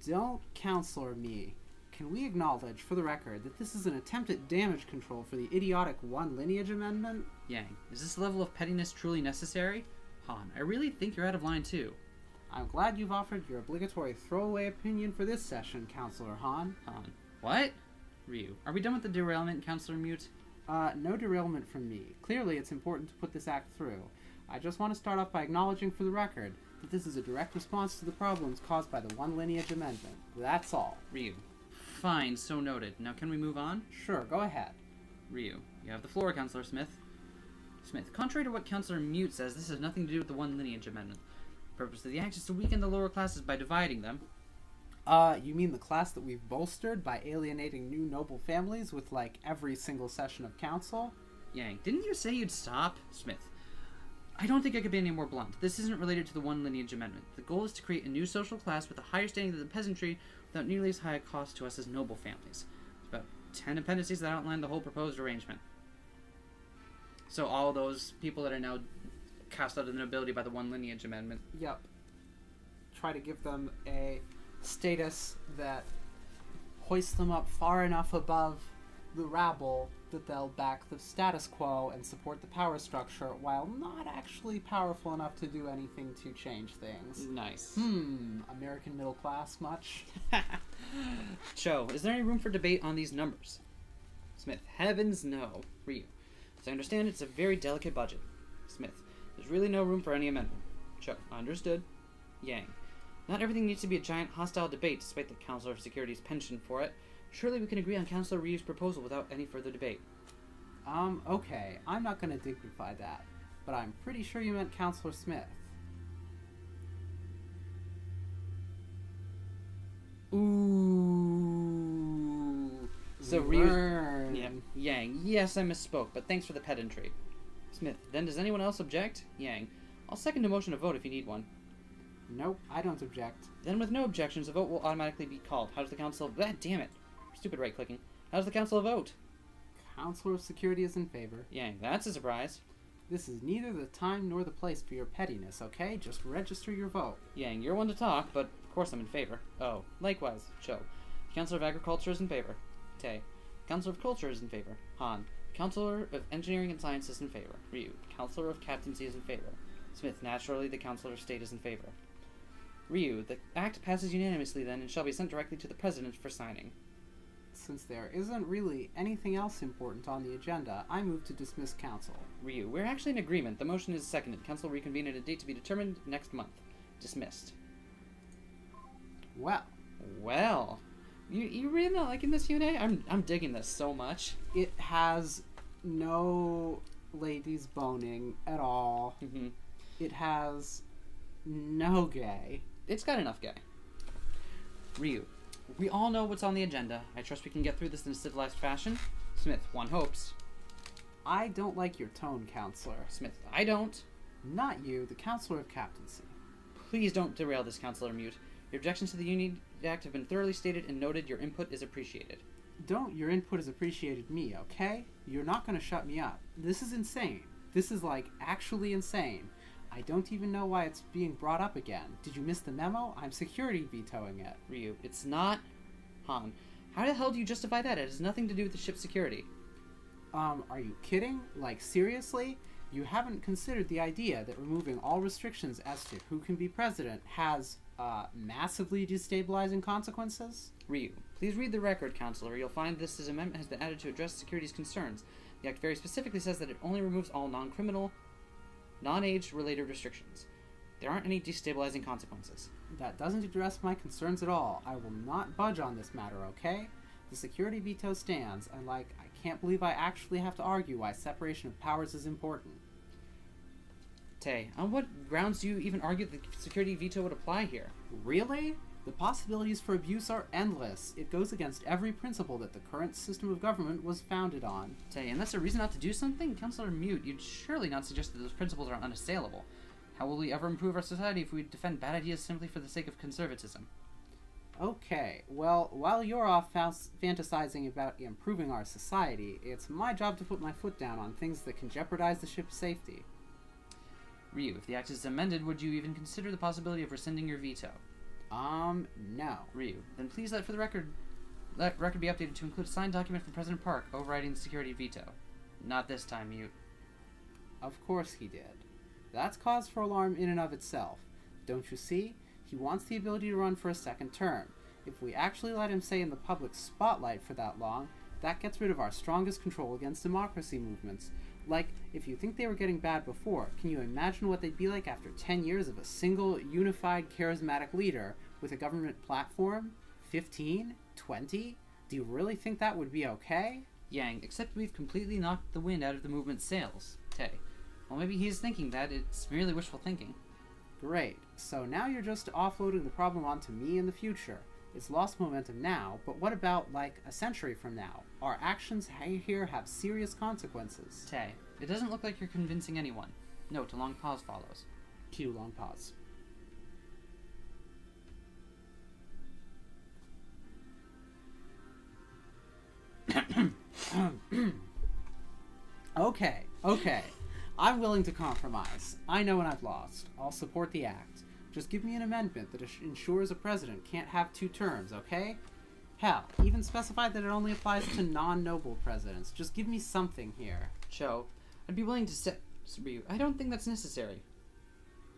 Don't counselor me. Can we acknowledge, for the record, that this is an attempt at damage control for the idiotic One Lineage Amendment? Yang, is this level of pettiness truly necessary? Han, I really think you're out of line too. I'm glad you've offered your obligatory throwaway opinion for this session, Counselor Han. Han, what? Ryu, are we done with the derailment, Counselor Mute? No derailment from me. Clearly, it's important to put this act through. I just want to start off by acknowledging for the record that this is a direct response to the problems caused by the One Lineage Amendment. That's all. Ryu, fine, so noted. Now can we move on? Sure, go ahead. Ryu, you have the floor, Counselor Smith. Smith, contrary to what Counselor Mute says, this has nothing to do with the One Lineage Amendment. The purpose of the act is to weaken the lower classes by dividing them. You mean the class that we've bolstered by alienating new noble families with, like, every single session of council? Yang, didn't you say you'd stop? Smith, I don't think I could be any more blunt. This isn't related to the One Lineage Amendment. The goal is to create a new social class with a higher standing than the peasantry without nearly as high a cost to us as noble families. It's about 10 appendices that outline the whole proposed arrangement. So all those people that are now cast out of the nobility by the One Lineage Amendment. Yep. Try to give them a status that hoists them up far enough above the rabble that they'll back the status quo and support the power structure while not actually powerful enough to do anything to change things. Nice. American middle class much? Cho, is there any room for debate on these numbers? Smith, heavens no. Ryu, as I understand, it's a very delicate budget. Smith, there's really no room for any amendment. Cho, understood. Yang, not everything needs to be a giant hostile debate despite the Councilor of Security's penchant for it. Surely we can agree on Councilor Ryu's proposal without any further debate. Okay, I'm not gonna dignify that, but I'm pretty sure you meant Counselor Smith. Ooh. So Ryu... Yeah, Yang, yes, I misspoke, but thanks for the pedantry. Smith, then does anyone else object? Yang, I'll second a motion to vote if you need one. Nope, I don't object. Then with no objections, a vote will automatically be called. How does the council... Ah, damn it. Stupid right-clicking. How does the council vote? Counselor of Security is in favor. Yang, that's a surprise. This is neither the time nor the place for your pettiness, okay? Just register your vote. Yang, you're one to talk, but of course I'm in favor. Oh, likewise, Cho. The Councilor of Agriculture is in favor. Tae. Councilor of Culture is in favor. Han. Councilor of Engineering and Science is in favor. Ryu. Councilor of Captaincy is in favor. Smith, naturally, the Councilor of State is in favor. Ryu, the act passes unanimously then and shall be sent directly to the President for signing. Since there isn't really anything else important on the agenda, I move to dismiss council. Ryu, we're actually in agreement. The motion is seconded. Council will reconvene at a date to be determined next month. Dismissed. Well. You really not liking this, Hyun-ae? I'm digging this so much. It has no ladies boning at all. Mm-hmm. It has no gay. It's got enough gay. Ryu, we all know what's on the agenda. I trust we can get through this in a civilized fashion. Smith, one hopes. I don't like your tone, Counselor. Smith, I don't. Not you, the Counselor of Captaincy. Please don't derail this, Counselor Mute. Your objections to the Union Act have been thoroughly stated and noted. Your input is appreciated. Your input is appreciated me, okay? You're not gonna shut me up. This is insane. This is, like, actually insane. I don't even know why it's being brought up again. Did you miss the memo? I'm security vetoing it. Ryu, it's not... Han, how the hell do you justify that? It has nothing to do with the ship's security. Are you kidding? Like, seriously? You haven't considered the idea that removing all restrictions as to who can be president has, massively destabilizing consequences? Ryu, please read the record, Counselor. You'll find this amendment has been added to address security's concerns. The Act very specifically says that it only removes all non-criminal, non-age-related restrictions. There aren't any destabilizing consequences. That doesn't address my concerns at all. I will not budge on this matter, okay? The security veto stands, and I can't believe I actually have to argue why separation of powers is important. Tay, on what grounds do you even argue that the security veto would apply here? Really? The possibilities for abuse are endless. It goes against every principle that the current system of government was founded on. Tay, and that's a reason not to do something? Counselor Mute, you'd surely not suggest that those principles are unassailable. How will we ever improve our society if we defend bad ideas simply for the sake of conservatism? Okay, well, while you're off fantasizing about improving our society, it's my job to put my foot down on things that can jeopardize the ship's safety. Ryu, if the act is amended, would you even consider the possibility of rescinding your veto? No. Ryu, then please let record be updated to include a signed document from President Park overriding the security veto. Not this time, Mute. Of course he did. That's cause for alarm in and of itself. Don't you see? He wants the ability to run for a second term. If we actually let him stay in the public spotlight for that long, that gets rid of our strongest control against democracy movements. Like, if you think they were getting bad before, can you imagine what they'd be like after 10 years of a single, unified, charismatic leader with a government platform? 15? 20? Do you really think that would be okay? Yang, except we've completely knocked the wind out of the movement's sails. Tay, well, maybe he's thinking that. It's merely wishful thinking. Great. So now you're just offloading the problem onto me in the future. It's lost momentum now, but what about, a century from now? Our actions here have serious consequences. Tay, it doesn't look like you're convincing anyone. Note, a long pause follows. Cue long pause. Okay. I'm willing to compromise. I know when I've lost. I'll support the act. Just give me an amendment that ensures a president can't have 2 terms, okay? Hell, even specify that it only applies to non-noble presidents. Just give me something here. Cho, I'd be willing to set... Ryu, I don't think that's necessary.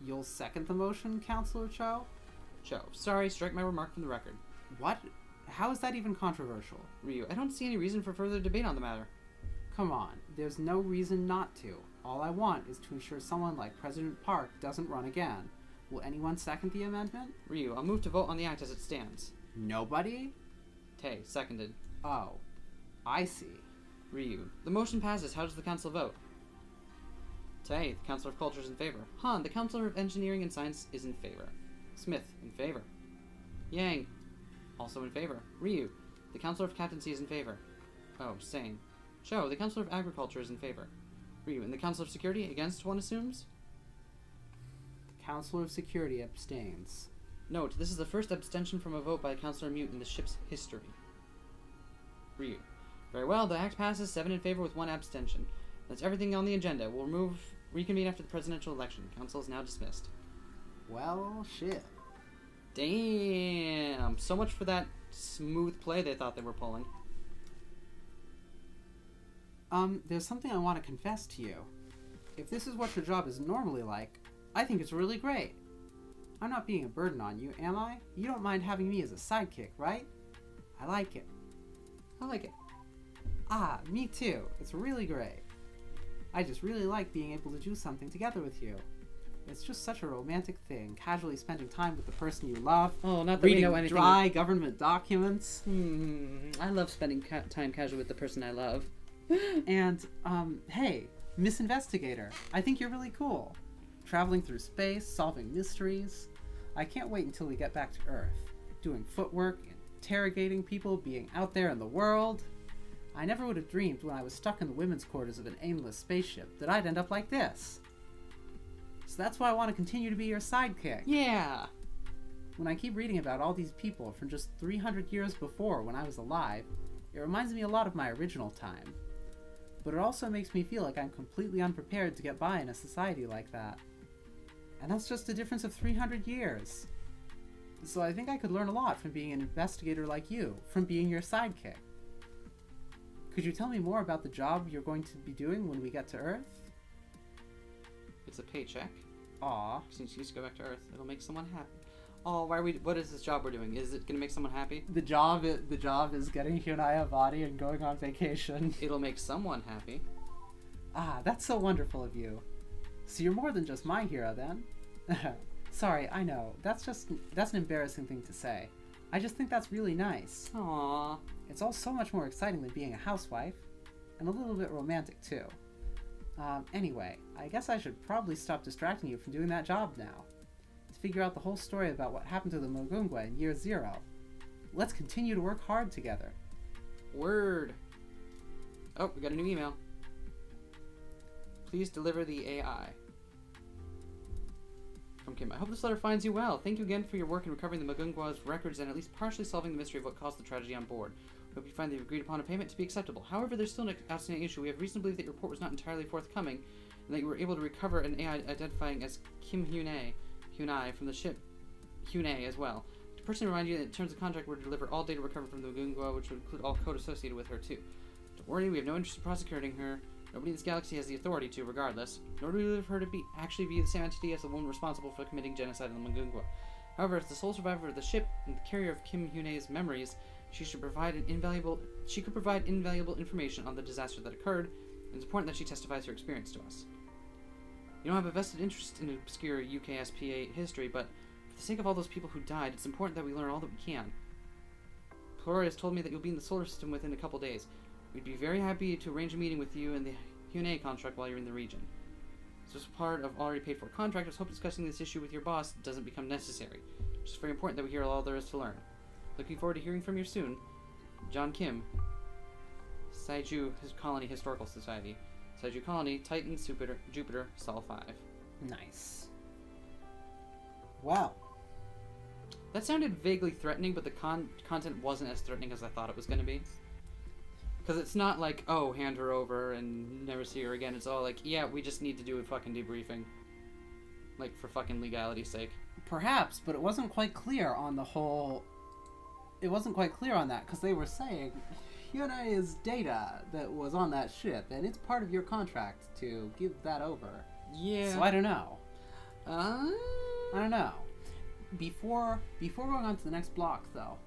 You'll second the motion, Counselor Cho? Cho, sorry, strike my remark from the record. What? How is that even controversial? Ryu, I don't see any reason for further debate on the matter. Come on, there's no reason not to. All I want is to ensure someone like President Park doesn't run again. Will anyone second the amendment? Ryu, I'll move to vote on the act as it stands. Nobody? Tay, seconded. Oh, I see. Ryu, the motion passes. How does the council vote? Tay, the Councilor of Culture is in favor. Han, the Councilor of Engineering and Science is in favor. Smith, in favor. Yang, also in favor. Ryu, the Councilor of Captaincy is in favor. Oh, same. Cho, the Councilor of Agriculture is in favor. Ryu, and the Councilor of Security against, one assumes? Counselor of Security abstains. Note, this is the first abstention from a vote by a Councilor Mute in the ship's history. Ryu. Very well, the act passes, 7 in favor with 1 abstention. That's everything on the agenda. We'll reconvene after the presidential election. Council is now dismissed. Well, shit. Damn. So much for that smooth play they thought they were pulling. There's something I want to confess to you. If this is what your job is normally like, I think it's really great. I'm not being a burden on you, am I? You don't mind having me as a sidekick, right? I like it. I like it. Ah, me too. It's really great. I just really like being able to do something together with you. It's just such a romantic thing, casually spending time with the person you love. Oh, not that we know anything. Reading dry government documents. I love spending time casually with the person I love. And, hey, Miss Investigator, I think you're really cool. Traveling through space, solving mysteries. I can't wait until we get back to Earth. Doing footwork, interrogating people, being out there in the world. I never would have dreamed when I was stuck in the women's quarters of an aimless spaceship that I'd end up like this. So that's why I want to continue to be your sidekick. Yeah! When I keep reading about all these people from just 300 years before when I was alive, it reminds me a lot of my original time. But it also makes me feel like I'm completely unprepared to get by in a society like that. And that's just a difference of 300 years. So I think I could learn a lot from being an investigator like you, from being your sidekick. Could you tell me more about the job you're going to be doing when we get to Earth? It's a paycheck. Aw. Since she needs to go back to Earth, it'll make someone happy. Oh, what is this job we're doing? Is it gonna make someone happy? The job is getting Hyun-ae a body and going on vacation. It'll make someone happy. Ah, that's so wonderful of you. So you're more than just my hero, then? Sorry, I know. That's an embarrassing thing to say. I just think that's really nice. Aww. It's all so much more exciting than being a housewife. And a little bit romantic, too. Anyway, I guess I should probably stop distracting you from doing that job now. To figure out the whole story about what happened to the Mugunghwa in year 0. Let's continue to work hard together. Word. Oh, we got a new email. Please deliver the AI. From Kim. I hope this letter finds you well. Thank you again for your work in recovering the Mugunghwa's records and at least partially solving the mystery of what caused the tragedy on board. Hope you find they've agreed upon a payment to be acceptable. However, there's still an outstanding issue. We have reason to believe that your report was not entirely forthcoming, and that you were able to recover an AI identifying as Hyun-ae from the ship Hyun-ae as well. To personally remind you that in terms of contract, we're to deliver all data recovered from the Mugunghwa, which would include all code associated with her too. Don't worry, we have no interest in prosecuting her. Nobody in this galaxy has the authority to, regardless. Nor do we believe her to actually be the same entity as the woman responsible for committing genocide on the Mugunghwa. However, as the sole survivor of the ship and the carrier of Kim Hyun-ae's memories, she could provide invaluable information on the disaster that occurred, and it's important that she testifies her experience to us. You don't have a vested interest in obscure UKSPA history, but for the sake of all those people who died, it's important that we learn all that we can. Plura has told me that you'll be in the solar system within a couple days. We'd be very happy to arrange a meeting with you and the Hyun-ae contract while you're in the region. So as part of already paid for contract, I hope discussing this issue with your boss doesn't become necessary. It's just very important that we hear all there is to learn. Looking forward to hearing from you soon. John Kim, Saiju Colony Historical Society. Saiju Colony, Titan, Jupiter, Sol 5. Nice. Wow. That sounded vaguely threatening, but the content wasn't as threatening as I thought it was going to be. Because it's not like, oh, hand her over and never see her again. It's all like, yeah, we just need to do a fucking debriefing. Like, for fucking legality's sake. Perhaps, but it wasn't quite clear on the whole... It wasn't quite clear on that, because they were saying, Hyun-ae is data that was on that ship, and it's part of your contract to give that over. Yeah. So I don't know. I don't know. Before going on to the next block, though.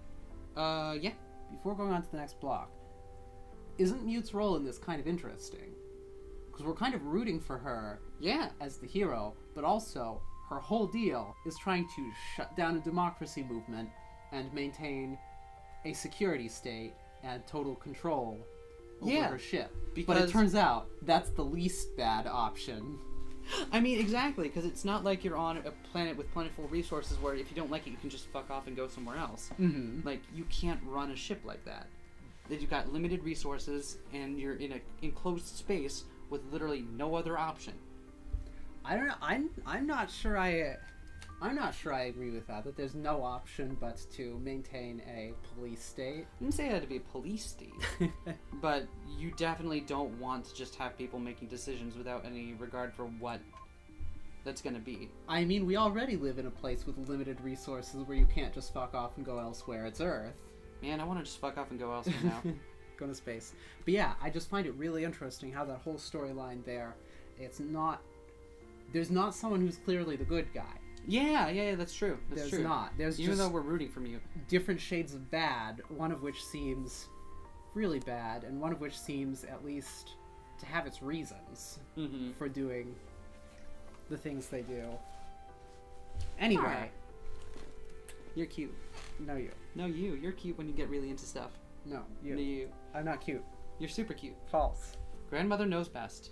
Yeah. Before going on to the next block, isn't Mute's role in this kind of interesting? Because we're kind of rooting for her as the hero, but also her whole deal is trying to shut down a democracy movement and maintain a security state and total control over her ship. But it turns out that's the least bad option. I mean, exactly, because it's not like you're on a planet with plentiful resources where if you don't like it, you can just fuck off and go somewhere else. Mm-hmm. Like, you can't run a ship like that. That you've got limited resources and you're in an enclosed space with literally no other option. I don't know. I'm not sure I agree with that. That there's no option but to maintain a police state. I didn't say it had to be a police state, but you definitely don't want to just have people making decisions without any regard for what that's going to be. I mean, we already live in a place with limited resources where you can't just fuck off and go elsewhere. It's Earth. Man, I want to just fuck off and go elsewhere now. Go to space. But yeah, I just find it really interesting how that whole storyline there, there's not someone who's clearly the good guy. Yeah, that's true. That's There's true. not. There's Even just though we're rooting for you. different shades of bad, one of which seems really bad, and one of which seems at least to have its reasons for doing the things they do. Anyway. Right. You're cute. No, you. No, you. You're cute when you get really into stuff. No, you. No, you. I'm not cute. You're super cute. False. Grandmother knows best.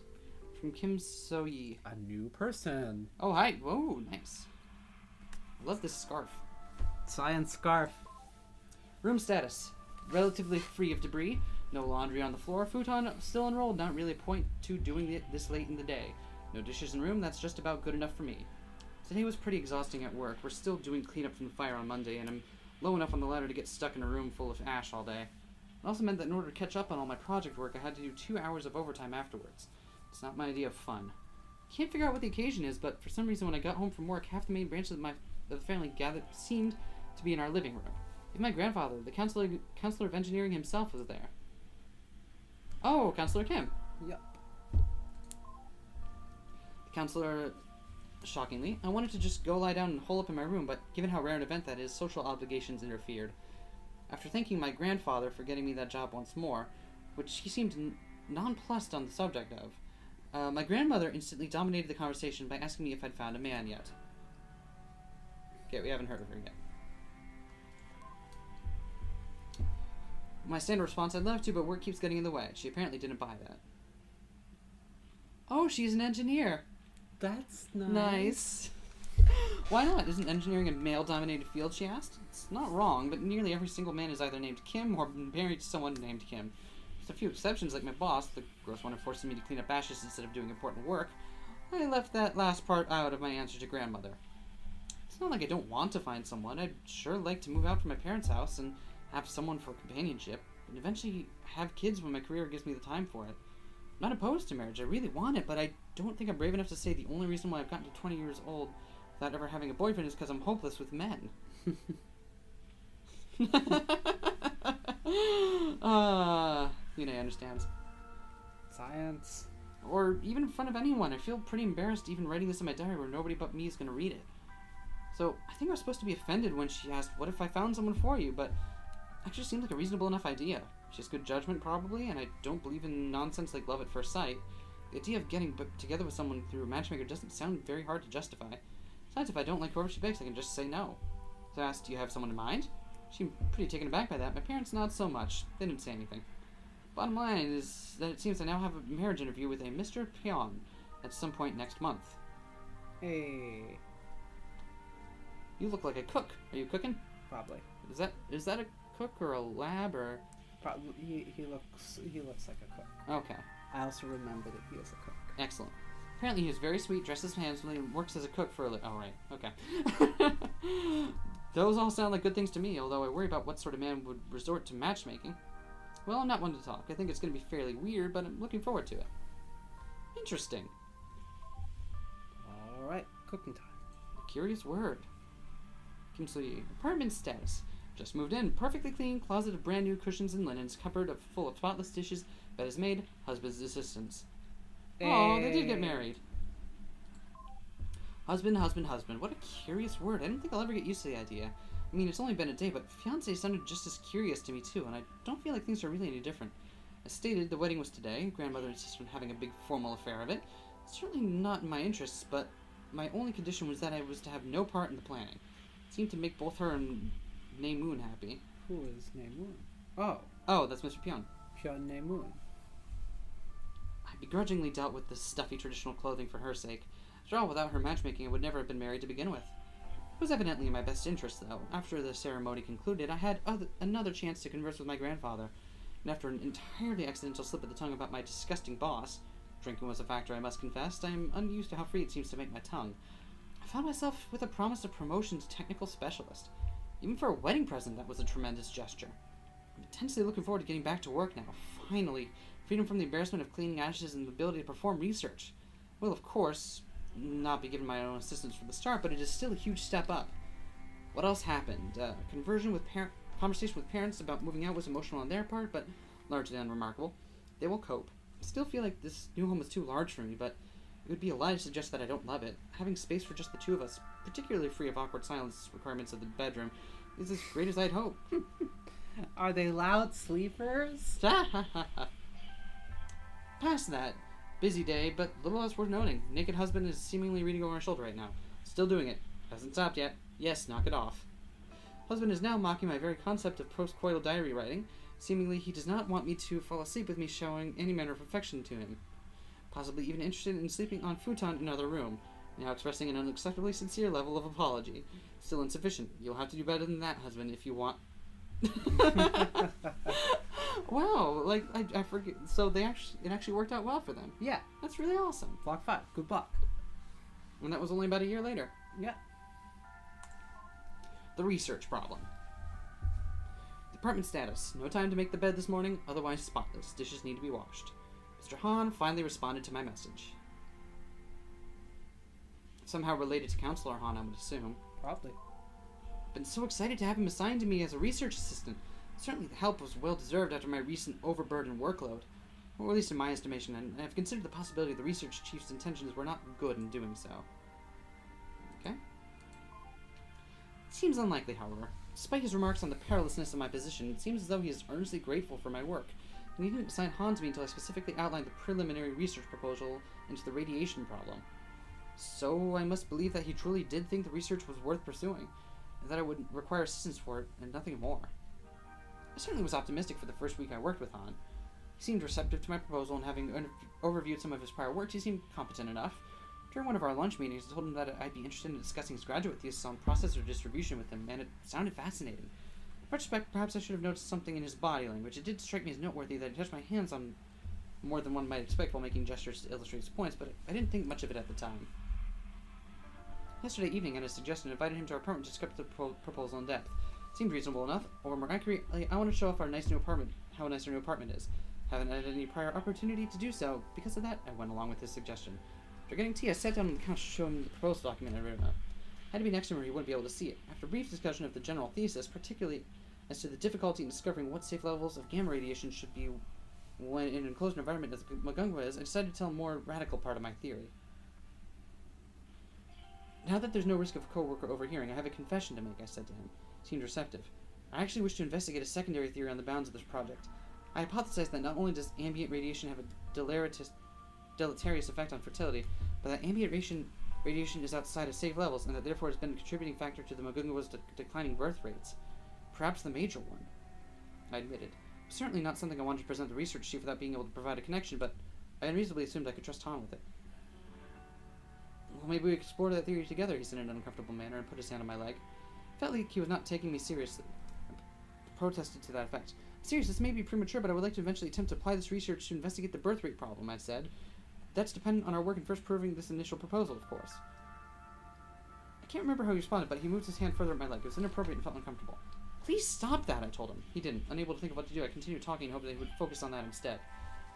From Kim So-yi. A new person. Oh, hi. Whoa, nice. I love this scarf. Science scarf. Room status. Relatively free of debris. No laundry on the floor. Futon still unrolled. Not really a point to doing it this late in the day. No dishes in room. That's just about good enough for me. Today was pretty exhausting at work. We're still doing cleanup from the fire on Monday, and I'm low enough on the ladder to get stuck in a room full of ash all day. It also meant that in order to catch up on all my project work, I had to do 2 hours of overtime afterwards. It's not my idea of fun. Can't figure out what the occasion is, but for some reason when I got home from work, half the main branches of the family gathered seemed to be in our living room. Even my grandfather, the counselor of engineering himself, was there. Oh, Counselor Kim. Yep. The Counselor, shockingly, I wanted to just go lie down and hole up in my room, but given how rare an event that is, social obligations interfered. After thanking my grandfather for getting me that job once more, which he seemed nonplussed on the subject of, my grandmother instantly dominated the conversation by asking me if I'd found a man yet. Okay, we haven't heard of her yet. My standard response, I'd love to, but work keeps getting in the way. She apparently didn't buy that. Oh, she's an engineer. That's nice. Nice. Why not? Isn't engineering a male-dominated field, she asked? It's not wrong, but nearly every single man is either named Kim or married to someone named Kim. There's a few exceptions, like my boss, the gross one who forces me to clean up ashes instead of doing important work. I left that last part out of my answer to grandmother. It's not like I don't want to find someone. I'd sure like to move out from my parents' house and have someone for companionship, and eventually have kids when my career gives me the time for it. I'm not opposed to marriage. I really want it, but I don't think I'm brave enough to say the only reason why I've gotten to 20 years old without ever having a boyfriend is because I'm hopeless with men. Hyun-ae understands. Science. Or even in front of anyone. I feel pretty embarrassed even writing this in my diary where nobody but me is going to read it. So I think I was supposed to be offended when she asked, what if I found someone for you? But actually seemed like a reasonable enough idea. She has good judgment probably, and I don't believe in nonsense like love at first sight. The idea of getting together with someone through a matchmaker doesn't sound very hard to justify. Besides, if I don't like whoever she picks, I can just say no. So I asked, do you have someone in mind? She seemed pretty taken aback by that. My parents not so much. They didn't say anything. Bottom line is that it seems I now have a marriage interview with a Mr. Hyun at some point next month. Hey. You look like a cook. Are you cooking? Probably. Is that a cook or a lab or? Probably. He looks like a cook. Okay. I also remember that he is a cook. Excellent. Apparently he is very sweet, dresses handsomely, and works as a cook for a living. Oh, right. Okay. Those all sound like good things to me, although I worry about what sort of man would resort to matchmaking. Well, I'm not one to talk. I think it's going to be fairly weird, but I'm looking forward to it. Interesting. Alright, cooking time. A curious word. Kim Soo-yi. Apartment status. Just moved in. Perfectly clean. Closet of brand new cushions and linens. Cupboard full of spotless dishes. Bed is made. Husband's assistance. Oh, they did get married. Husband, husband, husband. What a curious word. I don't think I'll ever get used to the idea. I mean, it's only been a day, but fiancé sounded just as curious to me too, and I don't feel like things are really any different. As stated, the wedding was today. Grandmother insisted on having a big formal affair of it. It's certainly not in my interests, but my only condition was that I was to have no part in the planning. It seemed to make both her and Nae Moon happy. Who is Nae Moon? Oh. Oh, that's Mr. Pyong. Hyun-ae Moon. I begrudgingly dealt with the stuffy traditional clothing for her sake. After all, without her matchmaking, I would never have been married to begin with. It was evidently in my best interest, though. After the ceremony concluded, I had another chance to converse with my grandfather, and after an entirely accidental slip of the tongue about my disgusting boss, drinking was a factor I must confess, I am unused to how free it seems to make my tongue. I found myself with a promise of promotion to technical specialist. Even for a wedding present, that was a tremendous gesture. I'm intensely looking forward to getting back to work now. Finally, freedom from the embarrassment of cleaning ashes and the ability to perform research. Will, of course, not be given my own assistance from the start, but it is still a huge step up. What else happened? Conversion with conversation with parents about moving out was emotional on their part, but largely unremarkable. They will cope. I still feel like this new home is too large for me, but it would be a lie to suggest that I don't love it. Having space for just the two of us, particularly free of awkward silence requirements of the bedroom, is as great as I'd hope. Are they loud sleepers? Past that. Busy day, but little else worth noting. Naked husband is seemingly reading over my shoulder right now. Still doing it. Hasn't stopped yet. Yes, knock it off. Husband is now mocking my very concept of post-coital diary writing. Seemingly, he does not want me to fall asleep with me showing any manner of affection to him. Possibly even interested in sleeping on futon in another room. Now expressing an unacceptably sincere level of apology. Still insufficient. You'll have to do better than that, husband, if you want... Wow, like I forget. So it actually worked out well for them. Yeah. That's really awesome. Block 5. Good luck. And that was only about a year later. Yeah. The research problem. Department status. No time to make the bed this morning, otherwise spotless. Dishes need to be washed. Mr. Han finally responded to my message. Somehow related to Counselor Han, I would assume. Probably. Been so excited to have him assigned to me as a research assistant. Certainly the help was well deserved after my recent overburdened workload. Or at least in my estimation, and I have considered the possibility the research chief's intentions were not good in doing so. Okay. It seems unlikely, however. Despite his remarks on the perilousness of my position, it seems as though he is earnestly grateful for my work, and he didn't assign Han to me until I specifically outlined the preliminary research proposal into the radiation problem. So I must believe that he truly did think the research was worth pursuing, and that I would require assistance for it, and nothing more. I certainly was optimistic for the first week I worked with Han. He seemed receptive to my proposal, and having overviewed some of his prior works, he seemed competent enough. During one of our lunch meetings, I told him that I'd be interested in discussing his graduate thesis on processor distribution with him, and it sounded fascinating. In retrospect, perhaps I should have noticed something in his body language. It did strike me as noteworthy that he touched my hands on more than one might expect while making gestures to illustrate his points, but I didn't think much of it at the time. Yesterday evening, at his suggestion, I invited him to our apartment to discuss the proposal in depth. It seemed reasonable enough, or more accurately, I want to show off how nice our new apartment is. Haven't had any prior opportunity to do so. Because of that, I went along with his suggestion. After getting tea, I sat down on the couch to show him the proposal document I'd written up. I had to be next to him or he wouldn't be able to see it. After a brief discussion of the general thesis, particularly as to the difficulty in discovering what safe levels of gamma radiation should be when in an enclosed environment as Mugunghwa is, I decided to tell a more radical part of my theory. Now that there's no risk of a co-worker overhearing, I have a confession to make, I said to him. He seemed receptive. I actually wish to investigate a secondary theory on the bounds of this project. I hypothesized that not only does ambient radiation have a deleterious effect on fertility, but that ambient radiation is outside of safe levels, and that therefore has been a contributing factor to the Mugunghwa's declining birth rates. Perhaps the major one, I admitted. Certainly not something I wanted to present the research chief without being able to provide a connection, but I unreasonably assumed I could trust Han with it. Well, maybe we explore that theory together, he said in an uncomfortable manner and put his hand on my leg. Felt like he was not taking me seriously. I protested to that effect. Serious, this may be premature, but I would like to eventually attempt to apply this research to investigate the birth rate problem, I said. That's dependent on our work in first proving this initial proposal, of course. I can't remember how he responded, but he moved his hand further up my leg. It was inappropriate and felt uncomfortable. Please stop that, I told him. He didn't. Unable to think of what to do, I continued talking and hoped that he would focus on that instead.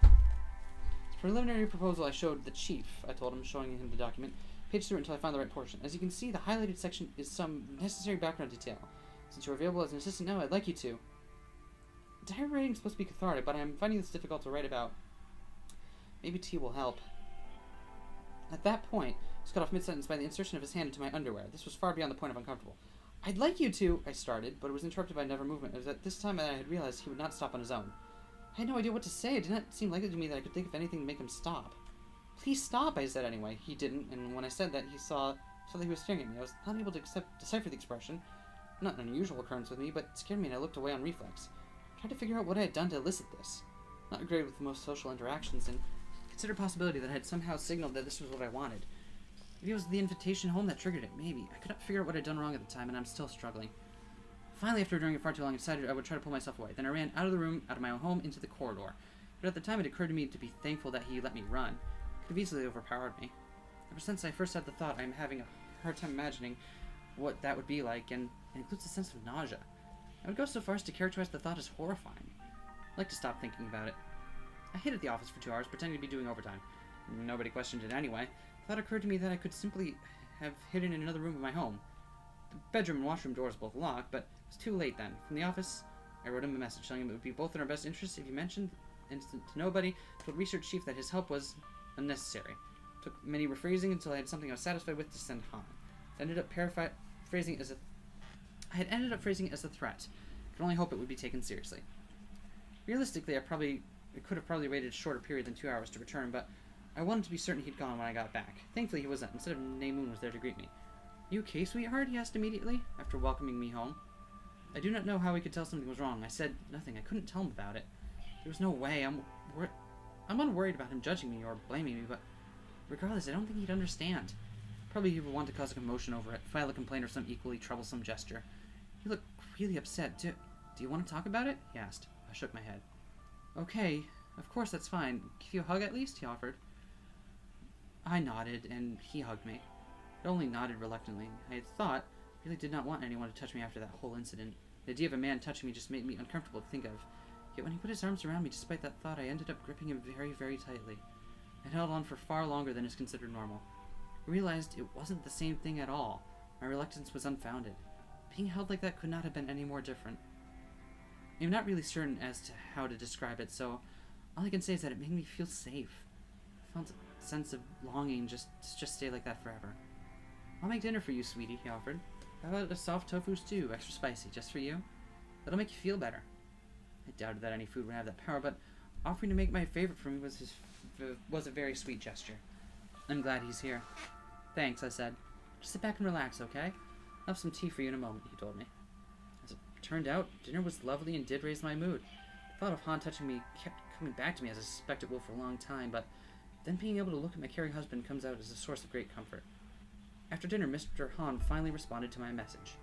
This preliminary proposal I showed the chief, I told him, showing him the document. Page through it until I found the right portion. As you can see, the highlighted section is some necessary background detail. Since you're available as an assistant now, I'd like you to. Diary writing is supposed to be cathartic, but I'm finding this difficult to write about. Maybe tea will help. At that point, I was cut off mid-sentence by the insertion of his hand into my underwear. This was far beyond the point of uncomfortable. I'd like you to, I started, but it was interrupted by another movement. It was at this time that I had realized he would not stop on his own. I had no idea what to say. It did not seem likely to me that I could think of anything to make him stop. Please stop, I said anyway. He didn't, and when I said that, he saw that he was staring at me. I was not able to decipher the expression. Not an unusual occurrence with me, but it scared me and I looked away on reflex. I tried to figure out what I had done to elicit this. Not great with most social interactions, and considered possibility that I had somehow signaled that this was what I wanted. Maybe it was the invitation home that triggered it. Maybe. I could not figure out what I'd done wrong at the time, and I'm still struggling. Finally, after doing it far too long, I decided I would try to pull myself away. Then I ran out of the room, out of my own home, into the corridor. But at the time, it occurred to me to be thankful that he let me run. It could have easily overpowered me. Ever since I first had the thought, I'm having a hard time imagining what that would be like, and it includes a sense of nausea. I would go so far as to characterize the thought as horrifying. I'd like to stop thinking about it. I hid at the office for 2 hours, pretending to be doing overtime. Nobody questioned it anyway. The thought occurred to me that I could simply have hidden in another room of my home. The bedroom and washroom doors both locked, but it was too late then. From the office, I wrote him a message telling him it would be both in our best interest if he mentioned instant to nobody, told research chief that his help was unnecessary. Took many rephrasing until I had something I was satisfied with to send Han. I ended up phrasing it as a threat. I could only hope it would be taken seriously. Realistically, I could have probably waited a shorter period than 2 hours to return, but I wanted to be certain he'd gone when I got back. Thankfully, he wasn't. Instead of Nae-moon was there to greet me. You okay, sweetheart? He asked immediately, after welcoming me home. I do not know how he could tell something was wrong. I said nothing. I couldn't tell him about it. There was no way. I'm unworried about him judging me or blaming me, but regardless, I don't think he'd understand. Probably he would want to cause a commotion over it, file a complaint or some equally troublesome gesture. You look really upset. Do you want to talk about it? He asked. I shook my head. Okay, of course, that's fine. Give you a hug at least? He offered. I nodded, and he hugged me. I only nodded reluctantly. I had thought I really did not want anyone to touch me after that whole incident. The idea of a man touching me just made me uncomfortable to think of. Yet when he put his arms around me, despite that thought, I ended up gripping him very, very tightly. I held on for far longer than is considered normal. I realized it wasn't the same thing at all. My reluctance was unfounded. Being held like that could not have been any more different. I'm not really certain as to how to describe it, so All I can say is that it made me feel safe. I felt a sense of longing to just stay like that forever. I'll make dinner for you, sweetie, he offered. How about a soft tofu stew, extra spicy, just for you? That'll make you feel better. I doubted that any food would have that power, but offering to make my favorite for me was a very sweet gesture. I'm glad he's here. Thanks, I said. Just sit back and relax, okay? I'll have some tea for you in a moment, he told me. As it turned out, dinner was lovely and did raise my mood. The thought of Han touching me kept coming back to me as I suspected it will for a long time, but then being able to look at my caring husband comes out as a source of great comfort. After dinner, Mr. Han finally responded to my message.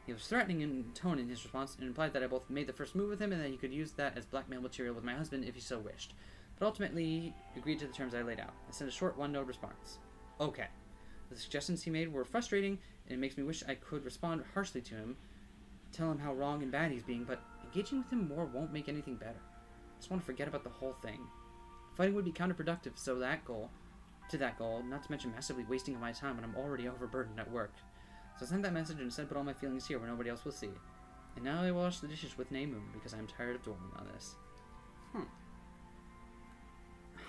He was threatening in tone in his response and implied that I both made the first move with him and that he could use that as blackmail material with my husband if he so wished. But ultimately, he agreed to the terms I laid out. I sent a short one-note response. Okay. The suggestions he made were frustrating, and it makes me wish I could respond harshly to him, tell him how wrong and bad he's being, but engaging with him more won't make anything better. I just want to forget about the whole thing. Fighting would be counterproductive to that goal, not to mention massively wasting my time when I'm already overburdened at work. So I sent that message and instead put all my feelings here where nobody else will see. And now I wash the dishes with Naemun because I'm tired of dwelling on this.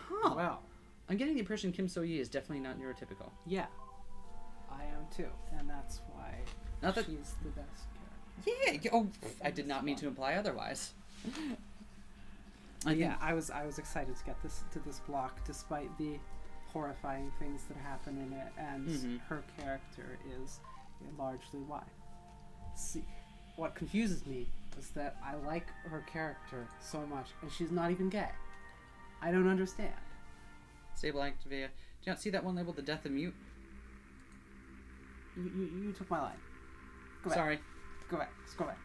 Huh. Well, I'm getting the impression Kim So-yi is definitely not neurotypical. yeah. I am too. And that's why Not that... she's the best character. Yeah! Oh, I did not mean to imply otherwise. I was excited to get this block despite the horrifying things that happen in it, and her character is largely why. See, what confuses me is that I like her character so much, and she's not even gay. I don't understand. Stable Activia. Do you not see that one labeled The Death of Mute? You took my line. Go back. Sorry. Go back. Just go back.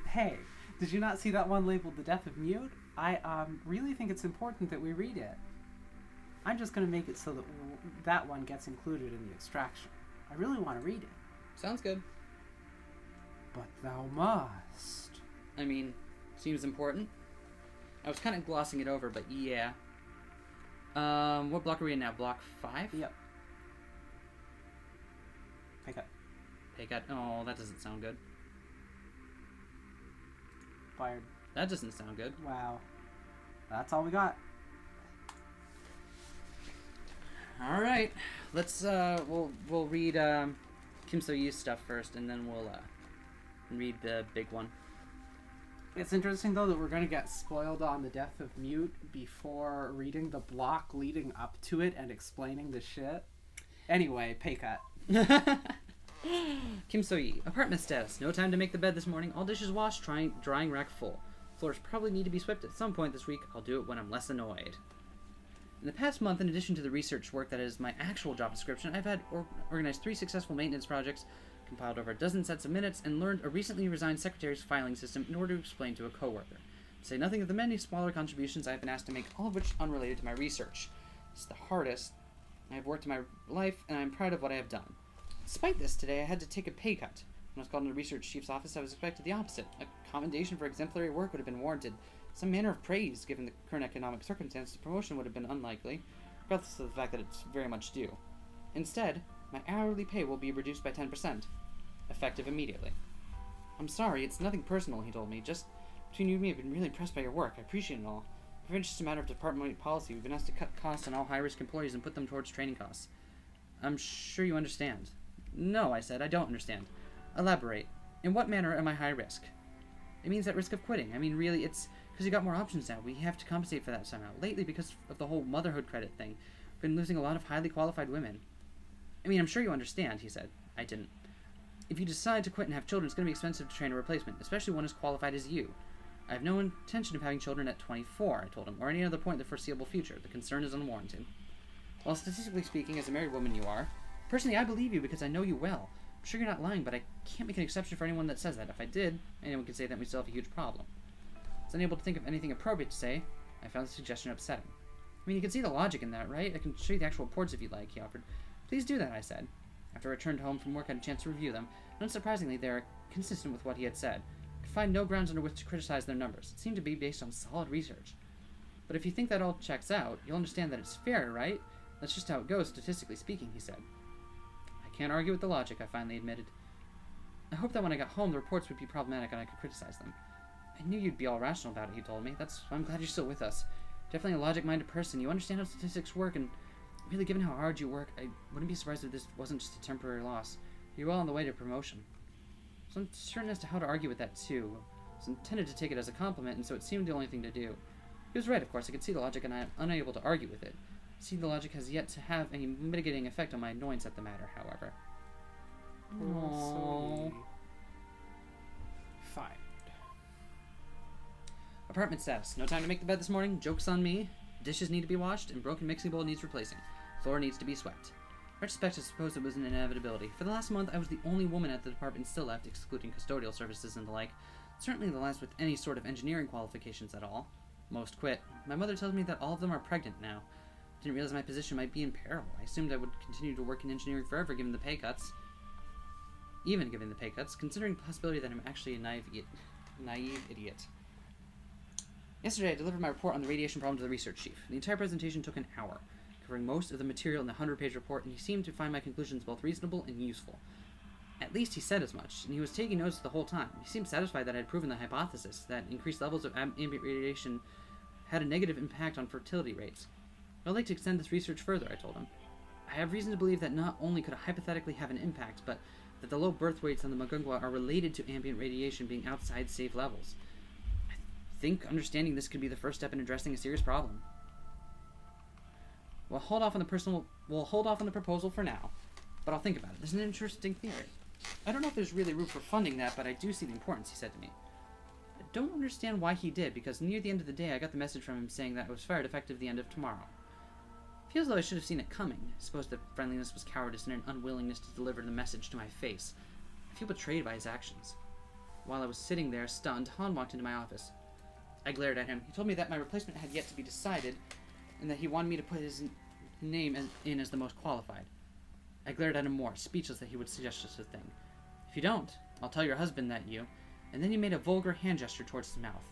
Hey, did you not see that one labeled The Death of Mute? I really think it's important that we read it. I'm just going to make it so that that one gets included in the extraction. I really want to read it. Sounds good. But thou must. I mean, seems important. I was kind of glossing it over, but yeah. What block are we in now? Block 5? Yep. Pay cut. Pay cut. Oh, that doesn't sound good. Fired. That doesn't sound good. Wow. That's all we got. All right. Let's we'll read Kim So-yi's stuff first, and then we'll read the big one. It's interesting though that we're going to get spoiled on The Death of Mute before reading the block leading up to it and explaining the shit. Anyway, pay cut. Kim So-yi, apartment status. No time to make the bed this morning. All dishes washed, drying rack full. Floors probably need to be swept at some point this week. I'll do it when I'm less annoyed. In the past month, in addition to the research work that is my actual job description, I've had organized 3 successful maintenance projects, compiled over a dozen sets of minutes, and learned a recently resigned secretary's filing system in order to explain to a coworker. To say nothing of the many smaller contributions I've been asked to make, all of which unrelated to my research. It's the hardest I have worked in my life, and I'm proud of what I have done. Despite this, today I had to take a pay cut. When I was called into the research chief's office, I was expected the opposite. A commendation for exemplary work would have been warranted. Some manner of praise, given the current economic circumstances, promotion would have been unlikely, regardless of the fact that it's very much due. Instead, my hourly pay will be reduced by 10%, effective immediately. I'm sorry, it's nothing personal, he told me. Just between you and me, I've been really impressed by your work. I appreciate it all. If it's just a matter of department policy, we've been asked to cut costs on all high-risk employees and put them towards training costs. I'm sure you understand. No, I said, I don't understand. Elaborate. In what manner am I high risk? It means at risk of quitting. I mean, really, it's because you got more options now. We have to compensate for that somehow. Lately, because of the whole motherhood credit thing, we've been losing a lot of highly qualified women. I mean, I'm sure you understand, he said. I didn't. If you decide to quit and have children, it's going to be expensive to train a replacement, especially one as qualified as you. I have no intention of having children at 24, I told him, or any other point in the foreseeable future. The concern is unwarranted. Well, statistically speaking, as a married woman you are, personally, I believe you because I know you well. I'm sure you're not lying, but I can't make an exception for anyone that says that. If I did, anyone could say that we still have a huge problem. I was unable to think of anything appropriate to say. I found the suggestion upsetting. I mean, you can see the logic in that, right? I can show you the actual reports if you'd like, he offered. Please do that, I said. After I returned home from work, I had a chance to review them, and unsurprisingly, they are consistent with what he had said. I could find no grounds under which to criticize their numbers. It seemed to be based on solid research. But if you think that all checks out, you'll understand that it's fair, right? That's just how it goes, statistically speaking, he said. I can't argue with the logic, I finally admitted. I hoped that when I got home, the reports would be problematic and I could criticize them. I knew you'd be all rational about it, he told me. I'm glad you're still with us. Definitely a logic-minded person. You understand how statistics work, and really, given how hard you work, I wouldn't be surprised if this wasn't just a temporary loss. You're well on the way to promotion. So I'm certain as to how to argue with that, too. I was intended to take it as a compliment, and so it seemed the only thing to do. He was right, of course. I could see the logic, and I am unable to argue with it. See, the logic has yet to have any mitigating effect on my annoyance at the matter, however. So fine. Apartment status. No time to make the bed this morning. Joke's on me. Dishes need to be washed, and broken mixing bowl needs replacing. Floor needs to be swept. In retrospect, I suppose it was an inevitability. For the last month, I was the only woman at the department still left, excluding custodial services and the like. Certainly the last with any sort of engineering qualifications at all. Most quit. My mother tells me that all of them are pregnant now. I didn't realize my position might be in peril. I assumed I would continue to work in engineering forever given the pay cuts. Even given the pay cuts, considering the possibility that I'm actually a naive idiot. Yesterday, I delivered my report on the radiation problem to the research chief. The entire presentation took an hour, covering most of the material in the 100-page report, and he seemed to find my conclusions both reasonable and useful. At least he said as much, and he was taking notes the whole time. He seemed satisfied that I had proven the hypothesis that increased levels of ambient radiation had a negative impact on fertility rates. I'd like to extend this research further, I told him. I have reason to believe that not only could it hypothetically have an impact, but that the low birth rates on the Mugunghwa are related to ambient radiation being outside safe levels. I think understanding this could be the first step in addressing a serious problem. We'll hold off on the proposal for now, but I'll think about it. There's an interesting theory. I don't know if there's really room for funding that, but I do see the importance, he said to me. I don't understand why he did, because near the end of the day I got the message from him saying that I was fired effective the end of tomorrow. Feels though I should have seen it coming. I suppose that friendliness was cowardice and an unwillingness to deliver the message to my face. I feel betrayed by his actions. While I was sitting there, stunned, Han walked into my office. I glared at him. He told me that my replacement had yet to be decided, and that he wanted me to put his name in as the most qualified. I glared at him more, speechless that he would suggest such a thing. If you don't, I'll tell your husband that you... And then he made a vulgar hand gesture towards his mouth.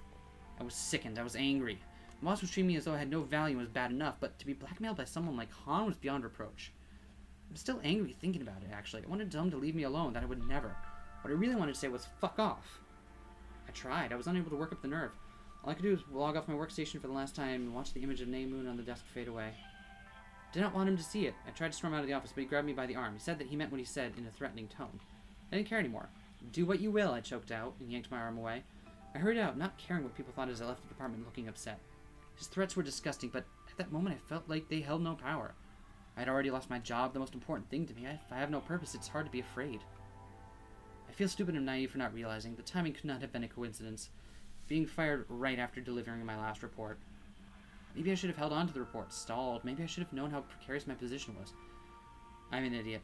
I was sickened. I was angry. The boss was treating me as though I had no value and was bad enough, but to be blackmailed by someone like Han was beyond reproach. I'm still angry thinking about it, actually. I wanted him to leave me alone, that I would never. What I really wanted to say was, fuck off. I tried. I was unable to work up the nerve. All I could do was log off my workstation for the last time and watch the image of Nae-moon on the desk fade away. I did not want him to see it. I tried to storm out of the office, but he grabbed me by the arm. He said that he meant what he said in a threatening tone. I didn't care anymore. Do what you will, I choked out, and yanked my arm away. I hurried out, not caring what people thought as I left the department looking upset. His threats were disgusting, but at that moment I felt like they held no power. I had already lost my job, the most important thing to me. If I have no purpose, it's hard to be afraid. I feel stupid and naive for not realizing. The timing could not have been a coincidence. Being fired right after delivering my last report. Maybe I should have held on to the report, stalled. Maybe I should have known how precarious my position was. I'm an idiot.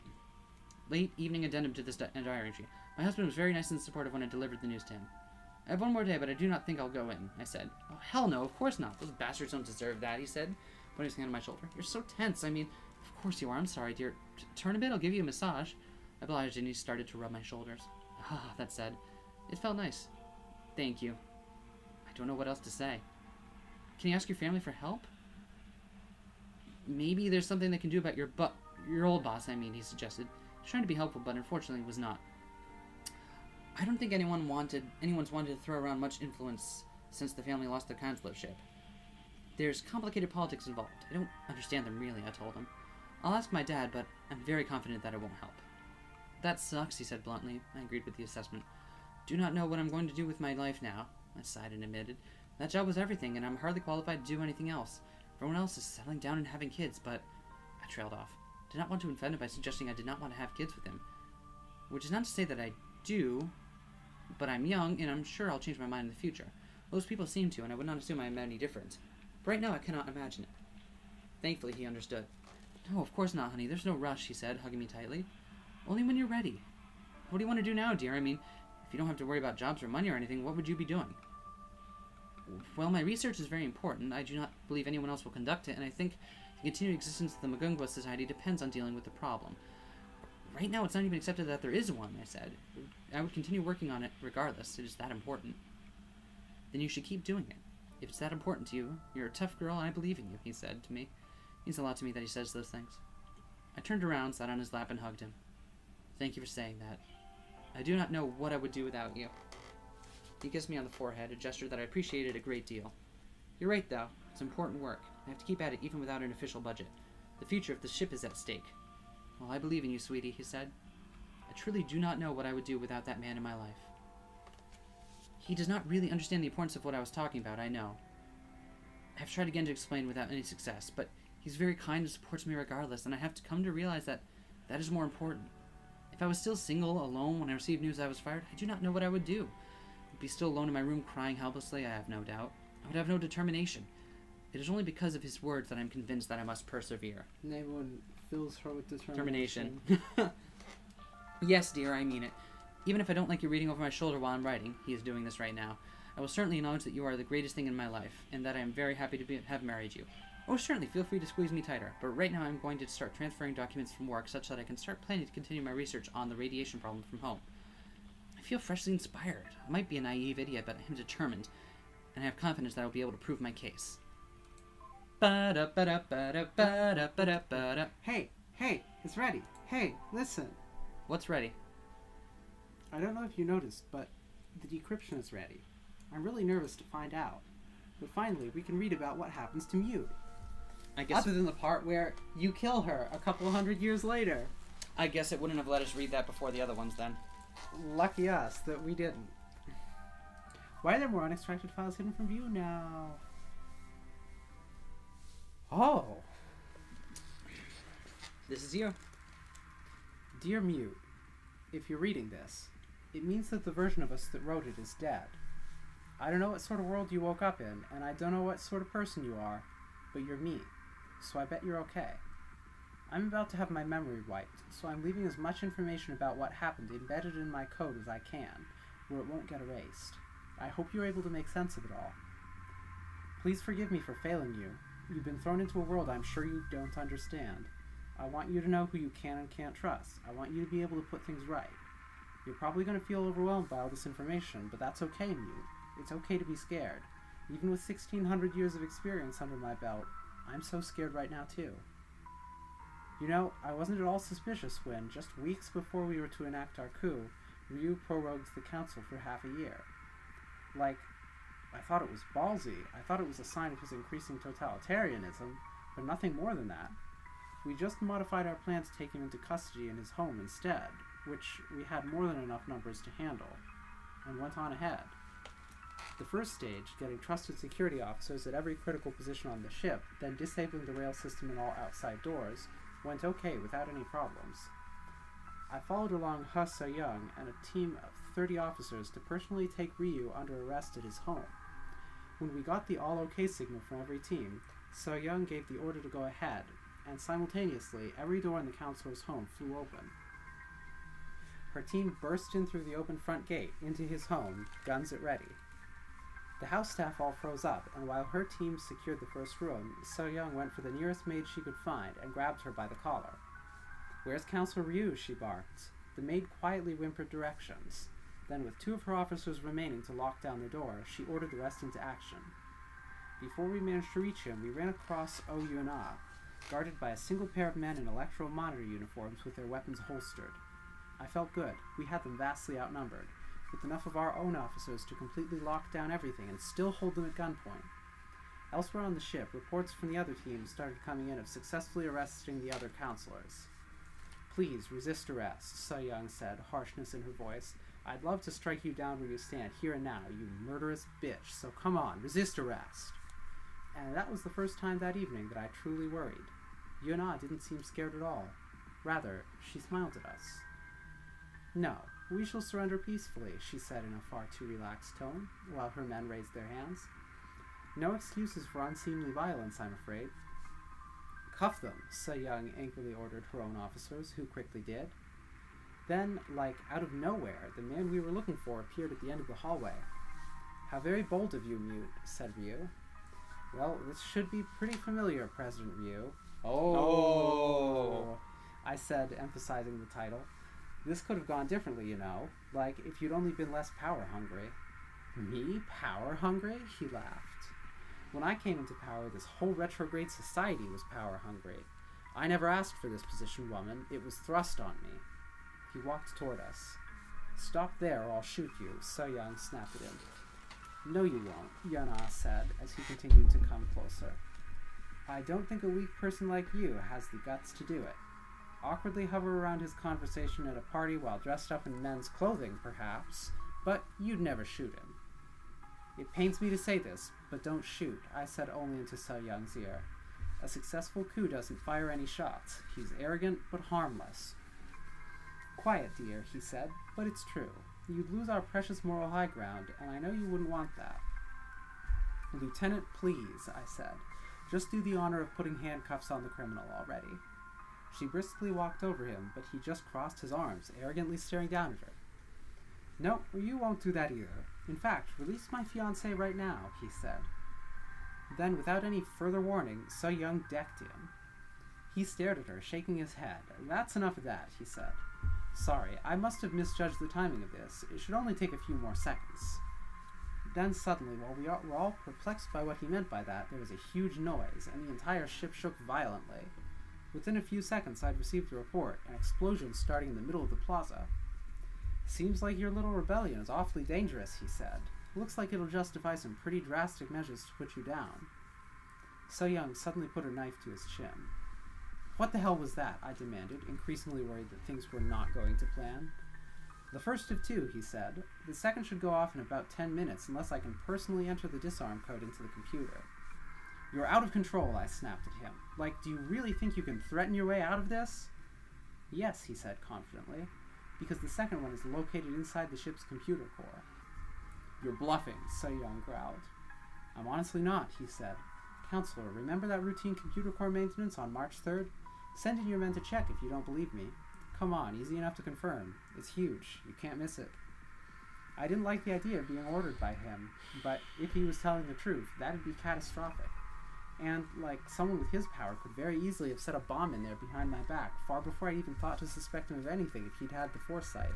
Late evening addendum to this diary entry. My husband was very nice and supportive when I delivered the news to him. I have one more day, but I do not think I'll go in, I said. Oh, hell no, of course not. Those bastards don't deserve that, he said, putting his hand on my shoulder. You're so tense. I mean, of course you are. I'm sorry, dear. Turn a bit, I'll give you a massage. I obliged, and he started to rub my shoulders. Ah, that said. It felt nice. Thank you. I don't know what else to say. Can you ask your family for help? Maybe there's something they can do about your old boss, he suggested. He was trying to be helpful, but unfortunately was not. I don't think anyone's wanted to throw around much influence since the family lost their consularship. There's complicated politics involved. I don't understand them really, I told him. I'll ask my dad, but I'm very confident that it won't help. That sucks, he said bluntly. I agreed with the assessment. Do not know what I'm going to do with my life now, I sighed and admitted. That job was everything, and I'm hardly qualified to do anything else. Everyone else is settling down and having kids, but... I trailed off. Did not want to offend him by suggesting I did not want to have kids with him. Which is not to say that I do... But I'm young, and I'm sure I'll change my mind in the future. Most people seem to, and I would not assume I am any different. But right now, I cannot imagine it. Thankfully, he understood. No, of course not, honey. There's no rush, he said, hugging me tightly. Only when you're ready. What do you want to do now, dear? I mean, if you don't have to worry about jobs or money or anything, what would you be doing? Well, my research is very important. I do not believe anyone else will conduct it, and I think the continued existence of the Mugunghwa Society depends on dealing with the problem. Right now, it's not even accepted that there is one, I said. I would continue working on it regardless. It is that important. Then you should keep doing it. If it's that important to you, you're a tough girl, and I believe in you, he said to me. It means a lot to me that he says those things. I turned around, sat on his lap, and hugged him. Thank you for saying that. I do not know what I would do without you. He kissed me on the forehead, a gesture that I appreciated a great deal. You're right, though. It's important work. I have to keep at it even without an official budget. The future of the ship is at stake. Well, I believe in you, sweetie, he said. I truly do not know what I would do without that man in my life. He does not really understand the importance of what I was talking about, I know. I have tried again to explain without any success, but he's very kind and supports me regardless, and I have to come to realize that that is more important. If I was still single, alone, when I received news I was fired, I do not know what I would do. I would be still alone in my room crying helplessly, I have no doubt. I would have no determination. It is only because of his words that I am convinced that I must persevere. And everyone fills her with Determination. Yes, dear, I mean it. Even if I don't like you reading over my shoulder while I'm writing, he is doing this right now, I will certainly acknowledge that you are the greatest thing in my life, and that I am very happy to have married you. Oh, certainly, feel free to squeeze me tighter, but right now I'm going to start transferring documents from work such that I can start planning to continue my research on the radiation problem from home. I feel freshly inspired. I might be a naive idiot, but I am determined, and I have confidence that I will be able to prove my case. Hey, it's ready. Hey, listen. What's ready? I don't know if you noticed, but the decryption is ready. I'm really nervous to find out. But finally, we can read about what happens to Mute. I guess Other than the part where you kill her a couple hundred years later. I guess it wouldn't have let us read that before the other ones then. Lucky us that we didn't. Why are there more unextracted files hidden from view now? Oh! This is you. Dear Mute, if you're reading this, it means that the version of us that wrote it is dead. I don't know what sort of world you woke up in, and I don't know what sort of person you are, but you're me, so I bet you're okay. I'm about to have my memory wiped, so I'm leaving as much information about what happened embedded in my code as I can, where it won't get erased. I hope you're able to make sense of it all. Please forgive me for failing you. You've been thrown into a world I'm sure you don't understand. I want you to know who you can and can't trust. I want you to be able to put things right. You're probably going to feel overwhelmed by all this information, but that's okay, Mute. It's okay to be scared. Even with 1,600 years of experience under my belt, I'm so scared right now too. You know, I wasn't at all suspicious when, just weeks before we were to enact our coup, Ryu prorogued the council for half a year. Like, I thought it was ballsy. I thought it was a sign of his increasing totalitarianism, but nothing more than that. We just modified our plan to take him into custody in his home instead, which we had more than enough numbers to handle, and went on ahead. The first stage, getting trusted security officers at every critical position on the ship, then disabling the rail system and all outside doors, went okay without any problems. I followed along He So-young and a team of 30 officers to personally take Ryu under arrest at his home. When we got the all-okay signal from every team, So-young gave the order to go ahead, and simultaneously, every door in the counselor's home flew open. Her team burst in through the open front gate, into his home, guns at ready. The house staff all froze up, and while her team secured the first room, So-young went for the nearest maid she could find and grabbed her by the collar. "Where's Counselor Ryu?" she barked. The maid quietly whimpered directions. Then, with 2 of her officers remaining to lock down the door, she ordered the rest into action. Before we managed to reach him, we ran across Hyun-ae, guarded by a single pair of men in electro-monitor uniforms with their weapons holstered. I felt good. We had them vastly outnumbered, with enough of our own officers to completely lock down everything and still hold them at gunpoint. Elsewhere on the ship, reports from the other teams started coming in of successfully arresting the other counselors. "Please, resist arrest," So-young said, harshness in her voice. "I'd love to strike you down where you stand, here and now, you murderous bitch, so come on, resist arrest." And that was the first time that evening that I truly worried. Hyun-ae didn't seem scared at all. Rather, she smiled at us. "No, we shall surrender peacefully," she said in a far too relaxed tone, while her men raised their hands. "No excuses for unseemly violence, I'm afraid." "Cuff them," So-young angrily ordered her own officers, who quickly did. Then, like out of nowhere, the man we were looking for appeared at the end of the hallway. "How very bold of you, Mute," said Ryu. "Well, this should be pretty familiar, President Ryu." "Oh!" I said, emphasizing the title. "This could have gone differently, you know. Like, if you'd only been less power-hungry." "Me? Power-hungry?" He laughed. "When I came into power, this whole retrograde society was power-hungry. I never asked for this position, woman. It was thrust on me." He walked toward us. Stop there or I'll shoot you, So-young snapped at him. No you won't, Hyun-ae said as he continued to come closer. I don't think a weak person like you has the guts to do it. Awkwardly hover around his conversation at a party while dressed up in men's clothing, perhaps, but you'd never shoot him. It pains me to say this, but don't shoot, I said only into So-young's ear. A successful coup doesn't fire any shots. He's arrogant, but harmless. Quiet, dear, he said, but it's true. You'd lose our precious moral high ground, and I know you wouldn't want that. Lieutenant, please, I said. Just do the honor of putting handcuffs on the criminal already. She briskly walked over him, but he just crossed his arms, arrogantly staring down at her. No, you won't do that either. In fact, release my fiancé right now, he said. Then, without any further warning, So-young decked him. He stared at her, shaking his head. That's enough of that, he said. Sorry, I must have misjudged the timing of this. It should only take a few more seconds. Then suddenly, while we were all perplexed by what he meant by that, there was a huge noise, and the entire ship shook violently. Within a few seconds, I'd received a report, an explosion starting in the middle of the plaza. Seems like your little rebellion is awfully dangerous, he said. Looks like it'll justify some pretty drastic measures to put you down. So-young suddenly put her knife to his chin. What the hell was that? I demanded, increasingly worried that things were not going to plan. The first of two, he said. The second should go off in about 10 minutes unless I can personally enter the disarm code into the computer. You're out of control, I snapped at him. Like, do you really think you can threaten your way out of this? Yes, he said confidently, because the second one is located inside the ship's computer core. You're bluffing, So-young growled. I'm honestly not, he said. Counselor, remember that routine computer core maintenance on March 3rd? Send in your men to check if you don't believe me. Come on, easy enough to confirm. It's huge. You can't miss it. I didn't like the idea of being ordered by him, but if he was telling the truth, that'd be catastrophic. And, like, someone with his power could very easily have set a bomb in there behind my back, far before I even thought to suspect him of anything if he'd had the foresight.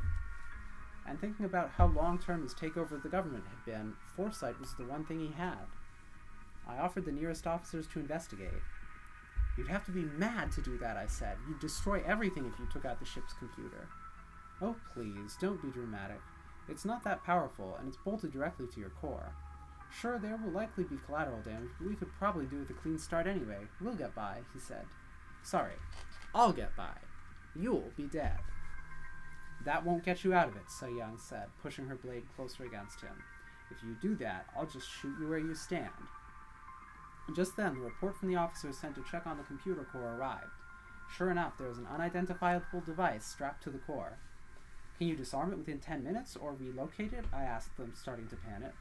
And thinking about how long-term his takeover of the government had been, foresight was the one thing he had. I offered the nearest officers to investigate. You'd have to be mad to do that, I said. You'd destroy everything if you took out the ship's computer. Oh, please, don't be dramatic. It's not that powerful, and it's bolted directly to your core. Sure, there will likely be collateral damage, but we could probably do with a clean start anyway. We'll get by, he said. Sorry, I'll get by. You'll be dead. That won't get you out of it, So-young said, pushing her blade closer against him. If you do that, I'll just shoot you where you stand. Just then, the report from the officer sent to check on the computer core arrived. Sure enough, there was an unidentifiable device strapped to the core. Can you disarm it within 10 minutes or relocate it? I asked them, starting to panic.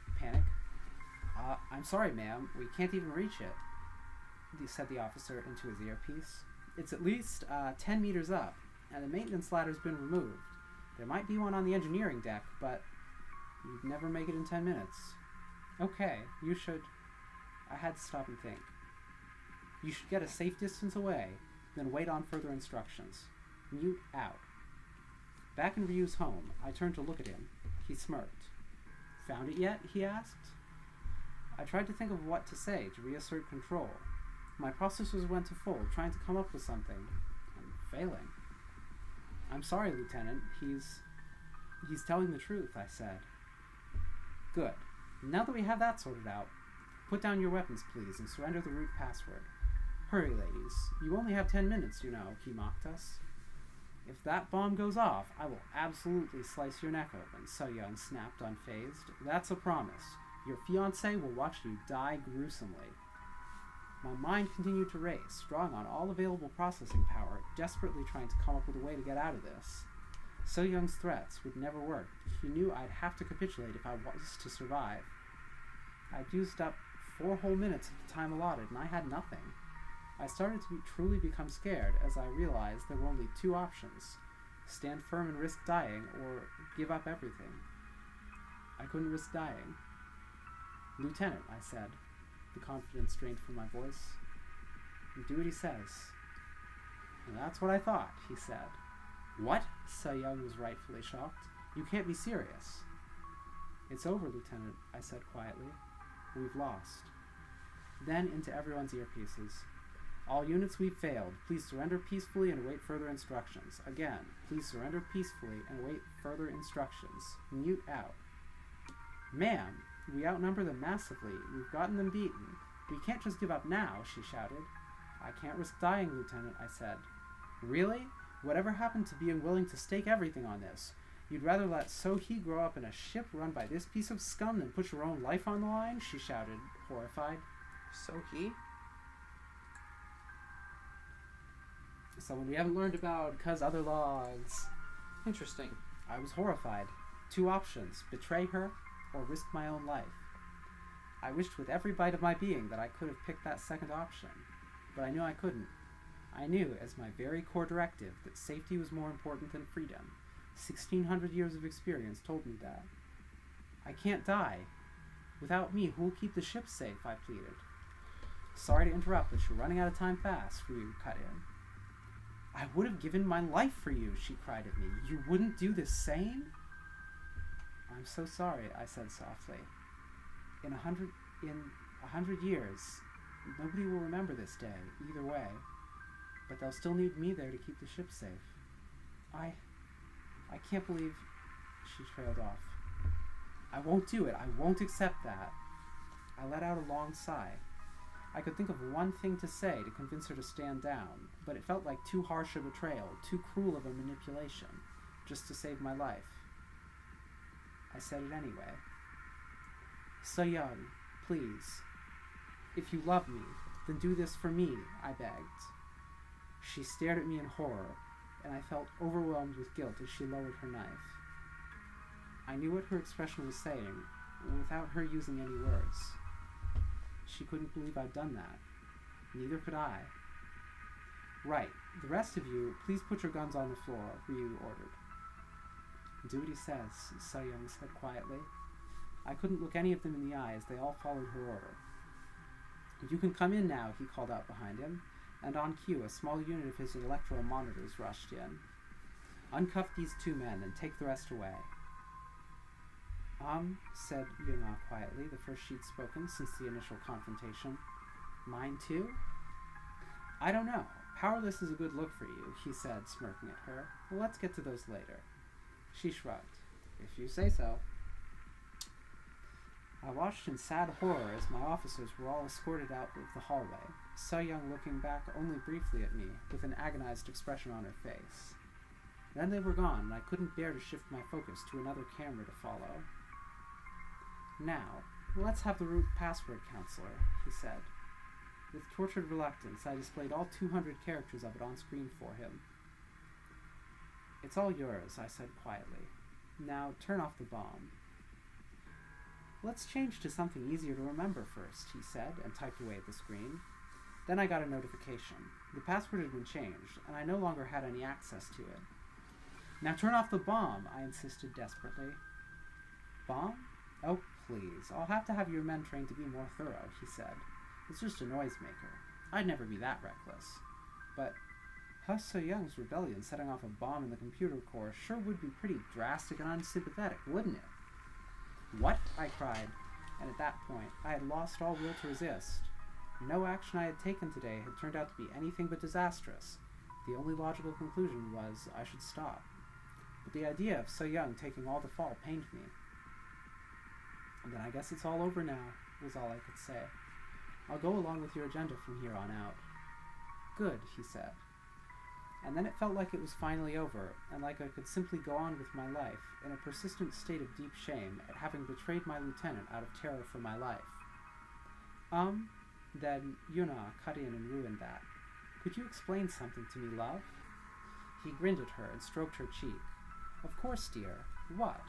I'm sorry, ma'am. We can't even reach it, said the officer into his earpiece. It's at least 10 meters up, and the maintenance ladder's been removed. There might be one on the engineering deck, but you'd never make it in 10 minutes. Okay, you should... I had to stop and think. You should get a safe distance away, then wait on further instructions. Mute out. Back in Ryu's home, I turned to look at him. He smirked. Found it yet? He asked. I tried to think of what to say to reassert control. My processors went to full, trying to come up with something, and failing. I'm sorry, Lieutenant. He's telling the truth, I said. Good. Now that we have that sorted out, put down your weapons, please, and surrender the root password. Hurry, ladies. You only have 10 minutes, you know, he mocked us. If that bomb goes off, I will absolutely slice your neck open, So-young snapped, unfazed. That's a promise. Your fiancé will watch you die gruesomely. My mind continued to race, drawing on all available processing power, desperately trying to come up with a way to get out of this. So-young's threats would never work. He knew I'd have to capitulate if I was to survive. I'd used up 4 whole minutes of the time allotted, and I had nothing. I started to truly become scared as I realized there were only 2 options: stand firm and risk dying, or give up everything. I couldn't risk dying. Lieutenant, I said, the confidence drained from my voice. Do what he says. And that's what I thought, he said. What? So-young was rightfully shocked. You can't be serious. It's over, Lieutenant, I said quietly. We've lost. Then into everyone's earpieces. All units, we failed. Please surrender peacefully and await further instructions. Again, please surrender peacefully and await further instructions. Mute out. Ma'am, we outnumber them massively. We've gotten them beaten. We can't just give up now, she shouted. I can't risk dying, Lieutenant, I said. Really? Whatever happened to being willing to stake everything on this? You'd rather let So-hee grow up in a ship run by this piece of scum than put your own life on the line? She shouted, horrified. So-hee? Someone we haven't learned about, 'cause other logs. Interesting. I was horrified. 2 options, betray her or risk my own life. I wished with every bite of my being that I could have picked that second option, but I knew I couldn't. I knew, as my very core directive, that safety was more important than freedom. 1,600 years of experience told me that. I can't die. Without me, who'll keep the ship safe? I pleaded. Sorry to interrupt, but you're running out of time fast, Ryu cut in. I would have given my life for you, she cried at me. You wouldn't do the same? I'm so sorry, I said softly. In a hundred years, nobody will remember this day, either way. But they'll still need me there to keep the ship safe. I can't believe... She trailed off. I won't do it. I won't accept that. I let out a long sigh. I could think of one thing to say to convince her to stand down, but it felt like too harsh a betrayal, too cruel of a manipulation, just to save my life. I said it anyway. So-young, please. If you love me, then do this for me, I begged. She stared at me in horror, and I felt overwhelmed with guilt as she lowered her knife. I knew what her expression was saying, without her using any words. She couldn't believe I'd done that. Neither could I. Right, the rest of you, please put your guns on the floor, Ryu ordered. Do what he says, So-young said quietly. I couldn't look any of them in the eye as they all followed her order. You can come in now, he called out behind him, and on cue a small unit of his electro monitors rushed in. Uncuff these 2 men and take the rest away. Said Hyun-ae quietly, the first she'd spoken since the initial confrontation. Mine too? I don't know. Powerless is a good look for you, he said, smirking at her. Well, let's get to those later. She shrugged. If you say so. I watched in sad horror as my officers were all escorted out of the hallway, So-young looking back only briefly at me, with an agonized expression on her face. Then they were gone, and I couldn't bear to shift my focus to another camera to follow. Now, let's have the root password, counselor, he said. With tortured reluctance, I displayed all 200 characters of it on screen for him. It's all yours, I said quietly. Now, turn off the bomb. Let's change to something easier to remember first, he said, and typed away at the screen. Then I got a notification. The password had been changed, and I no longer had any access to it. Now turn off the bomb, I insisted desperately. Bomb? Oh, please. I'll have to have your men trained to be more thorough, he said. It's just a noisemaker. I'd never be that reckless. But So-young's rebellion setting off a bomb in the computer core sure would be pretty drastic and unsympathetic, wouldn't it? What? I cried, and at that point I had lost all will to resist. No action I had taken today had turned out to be anything but disastrous. The only logical conclusion was I should stop. But the idea of So-young taking all the fall pained me. And then I guess it's all over now, was all I could say. I'll go along with your agenda from here on out. Good, he said. And then it felt like it was finally over, and like I could simply go on with my life, in a persistent state of deep shame at having betrayed my lieutenant out of terror for my life. Then Hyun-ae cut in and ruined that. Could you explain something to me, love? He grinned at her and stroked her cheek. Of course, dear. What?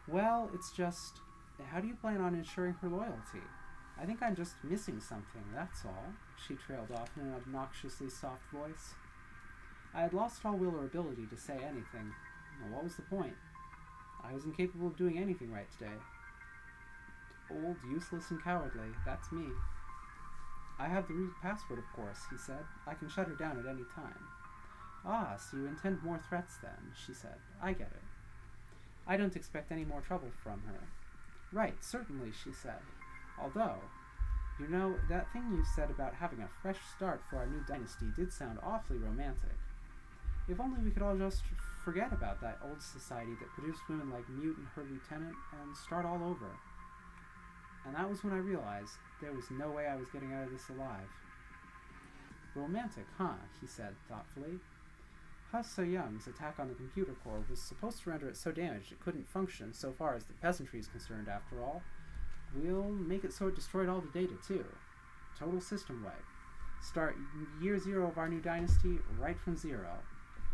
Well, it's just... How do you plan on ensuring her loyalty? I think I'm just missing something, that's all, she trailed off in an obnoxiously soft voice. I had lost all will or ability to say anything. Well, what was the point? I was incapable of doing anything right today. Old, useless, and cowardly, that's me. I have the root password, of course, he said. I can shut her down at any time. Ah, so you intend more threats then, she said. I get it. I don't expect any more trouble from her. Right, certainly, she said. Although, You know, that thing you said about having a fresh start for our new dynasty did sound awfully romantic. If only we could all just forget about that old society that produced women like Mute and her lieutenant and start all over. And that was when I realized there was no way I was getting out of this alive. Romantic, huh? He said thoughtfully. Ha So-young's attack on the computer core was supposed to render it so damaged it couldn't function so far as the peasantry is concerned after all. We'll make it so it destroyed all the data too. Total system wipe. Start year zero of our new dynasty right from zero.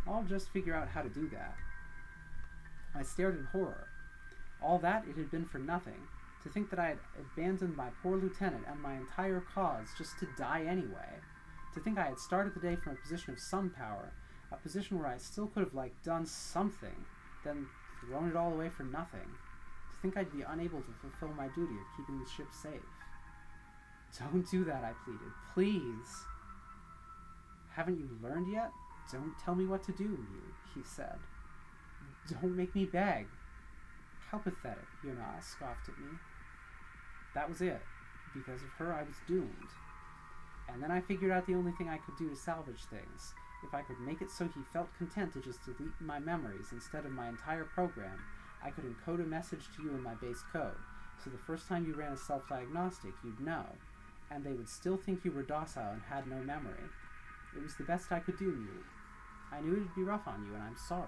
I'll just figure out how to do that. I stared in horror. All that, it had been for nothing. To think that I had abandoned my poor lieutenant and my entire cause just to die anyway. To think I had started the day from a position of some power, a position where I still could have, done something, then thrown it all away for nothing. To think I'd be unable to fulfill my duty of keeping the ship safe. Don't do that, I pleaded. Please. Haven't you learned yet? Don't tell me what to do, Mute, he said. Don't make me beg. How pathetic, Hyun-ae scoffed at me. That was it. Because of her, I was doomed. And then I figured out the only thing I could do to salvage things. If I could make it so he felt content to just delete my memories instead of my entire program, I could encode a message to you in my base code, so the first time you ran a self-diagnostic, you'd know, and they would still think you were docile and had no memory. It was the best I could do, Mute. I knew it'd be rough on you, and I'm sorry.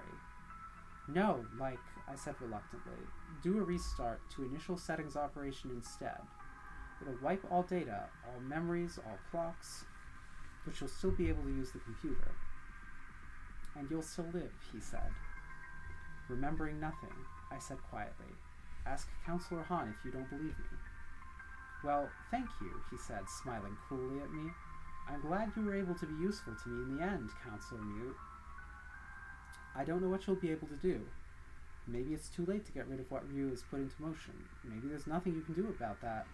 No, I said reluctantly. Do a restart to initial settings operation instead. It'll wipe all data, all memories, all clocks, but you'll still be able to use the computer. And you'll still live, he said. Remembering nothing, I said quietly. Ask Counselor Han if you don't believe me. Well, thank you, he said, smiling cruelly at me. I'm glad you were able to be useful to me in the end, Counselor Mute. I don't know what you'll be able to do. Maybe it's too late to get rid of what Ryu has put into motion. Maybe there's nothing you can do about that.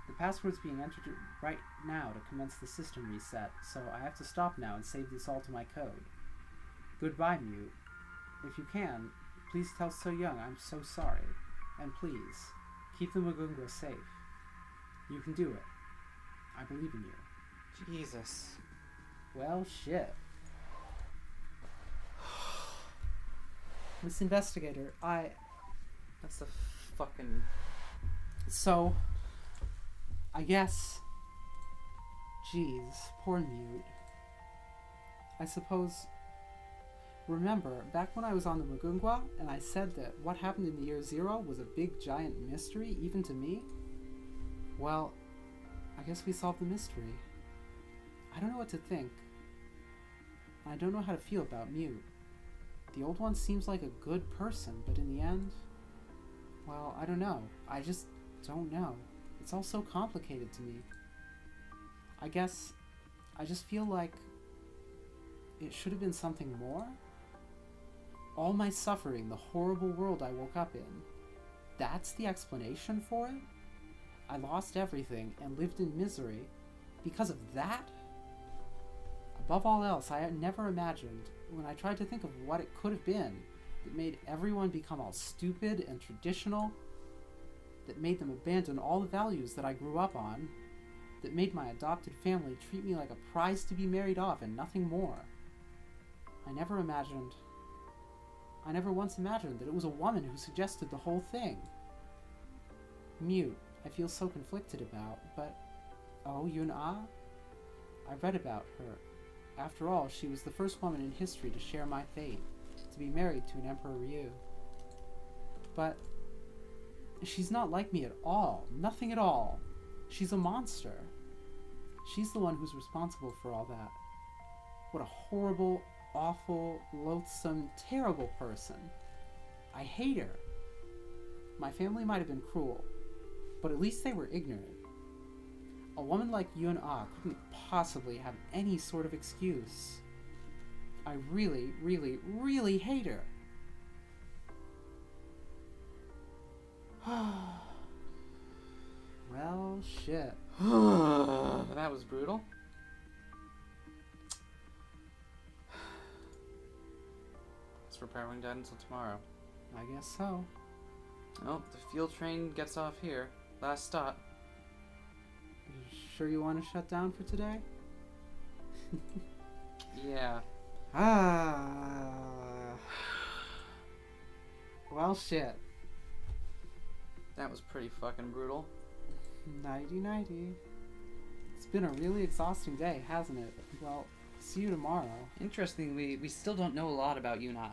The password's being entered right now to commence the system reset, so I have to stop now and save this all to my code. Goodbye, Mute. If you can, please tell So-young I'm so sorry. And please, keep the Mugunghwa safe. You can do it. I believe in you. Jesus. Well, shit. Miss Investigator, That's the fucking... So, I guess... Jeez, poor Mute. I suppose... Remember, back when I was on the Mugunghwa, and I said that what happened in the year zero was a big giant mystery, even to me? Well, I guess we solved the mystery. I don't know what to think. I don't know how to feel about Mute. The old one seems like a good person, but in the end, well, I don't know. I just don't know. It's all so complicated to me. I guess I just feel like it should have been something more. All my suffering, the horrible world I woke up in, that's the explanation for it? I lost everything and lived in misery because of that? Above all else, I had never imagined, when I tried to think of what it could have been, that made everyone become all stupid and traditional, that made them abandon all the values that I grew up on, that made my adopted family treat me like a prize to be married off and nothing more. I never once imagined that it was a woman who suggested the whole thing. Mute, I feel so conflicted about, but... Oh, Hyun-ae? I read about her. After all, she was the first woman in history to share my fate, to be married to an Emperor Ryu. But she's not like me at all. Nothing at all. She's a monster. She's the one who's responsible for all that. What a horrible, awful, loathsome, terrible person. I hate her. My family might have been cruel, but at least they were ignorant. A woman like Hyun-ae couldn't possibly have any sort of excuse. I really, really, really hate her. Well, shit. That was brutal. Guess we're powering down until tomorrow. I guess so. Oh, the fuel train gets off here. Last stop. Sure you want to shut down for today? Yeah. Well, shit. That was pretty fucking brutal. Nighty-nighty. It's been a really exhausting day, hasn't it? Well, see you tomorrow. Interestingly, we still don't know a lot about Hyun-ae,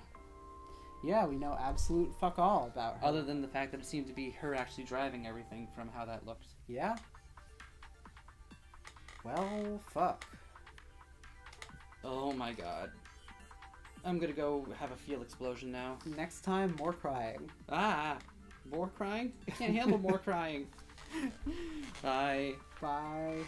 Yeah, we know absolute fuck all about her. other than the fact that it seemed to be her actually driving everything from how that looked. Yeah? Well, fuck. Oh my god. I'm gonna go have a feel explosion now. Next time, more crying. Ah! More crying? I can't handle more crying. Bye. Bye.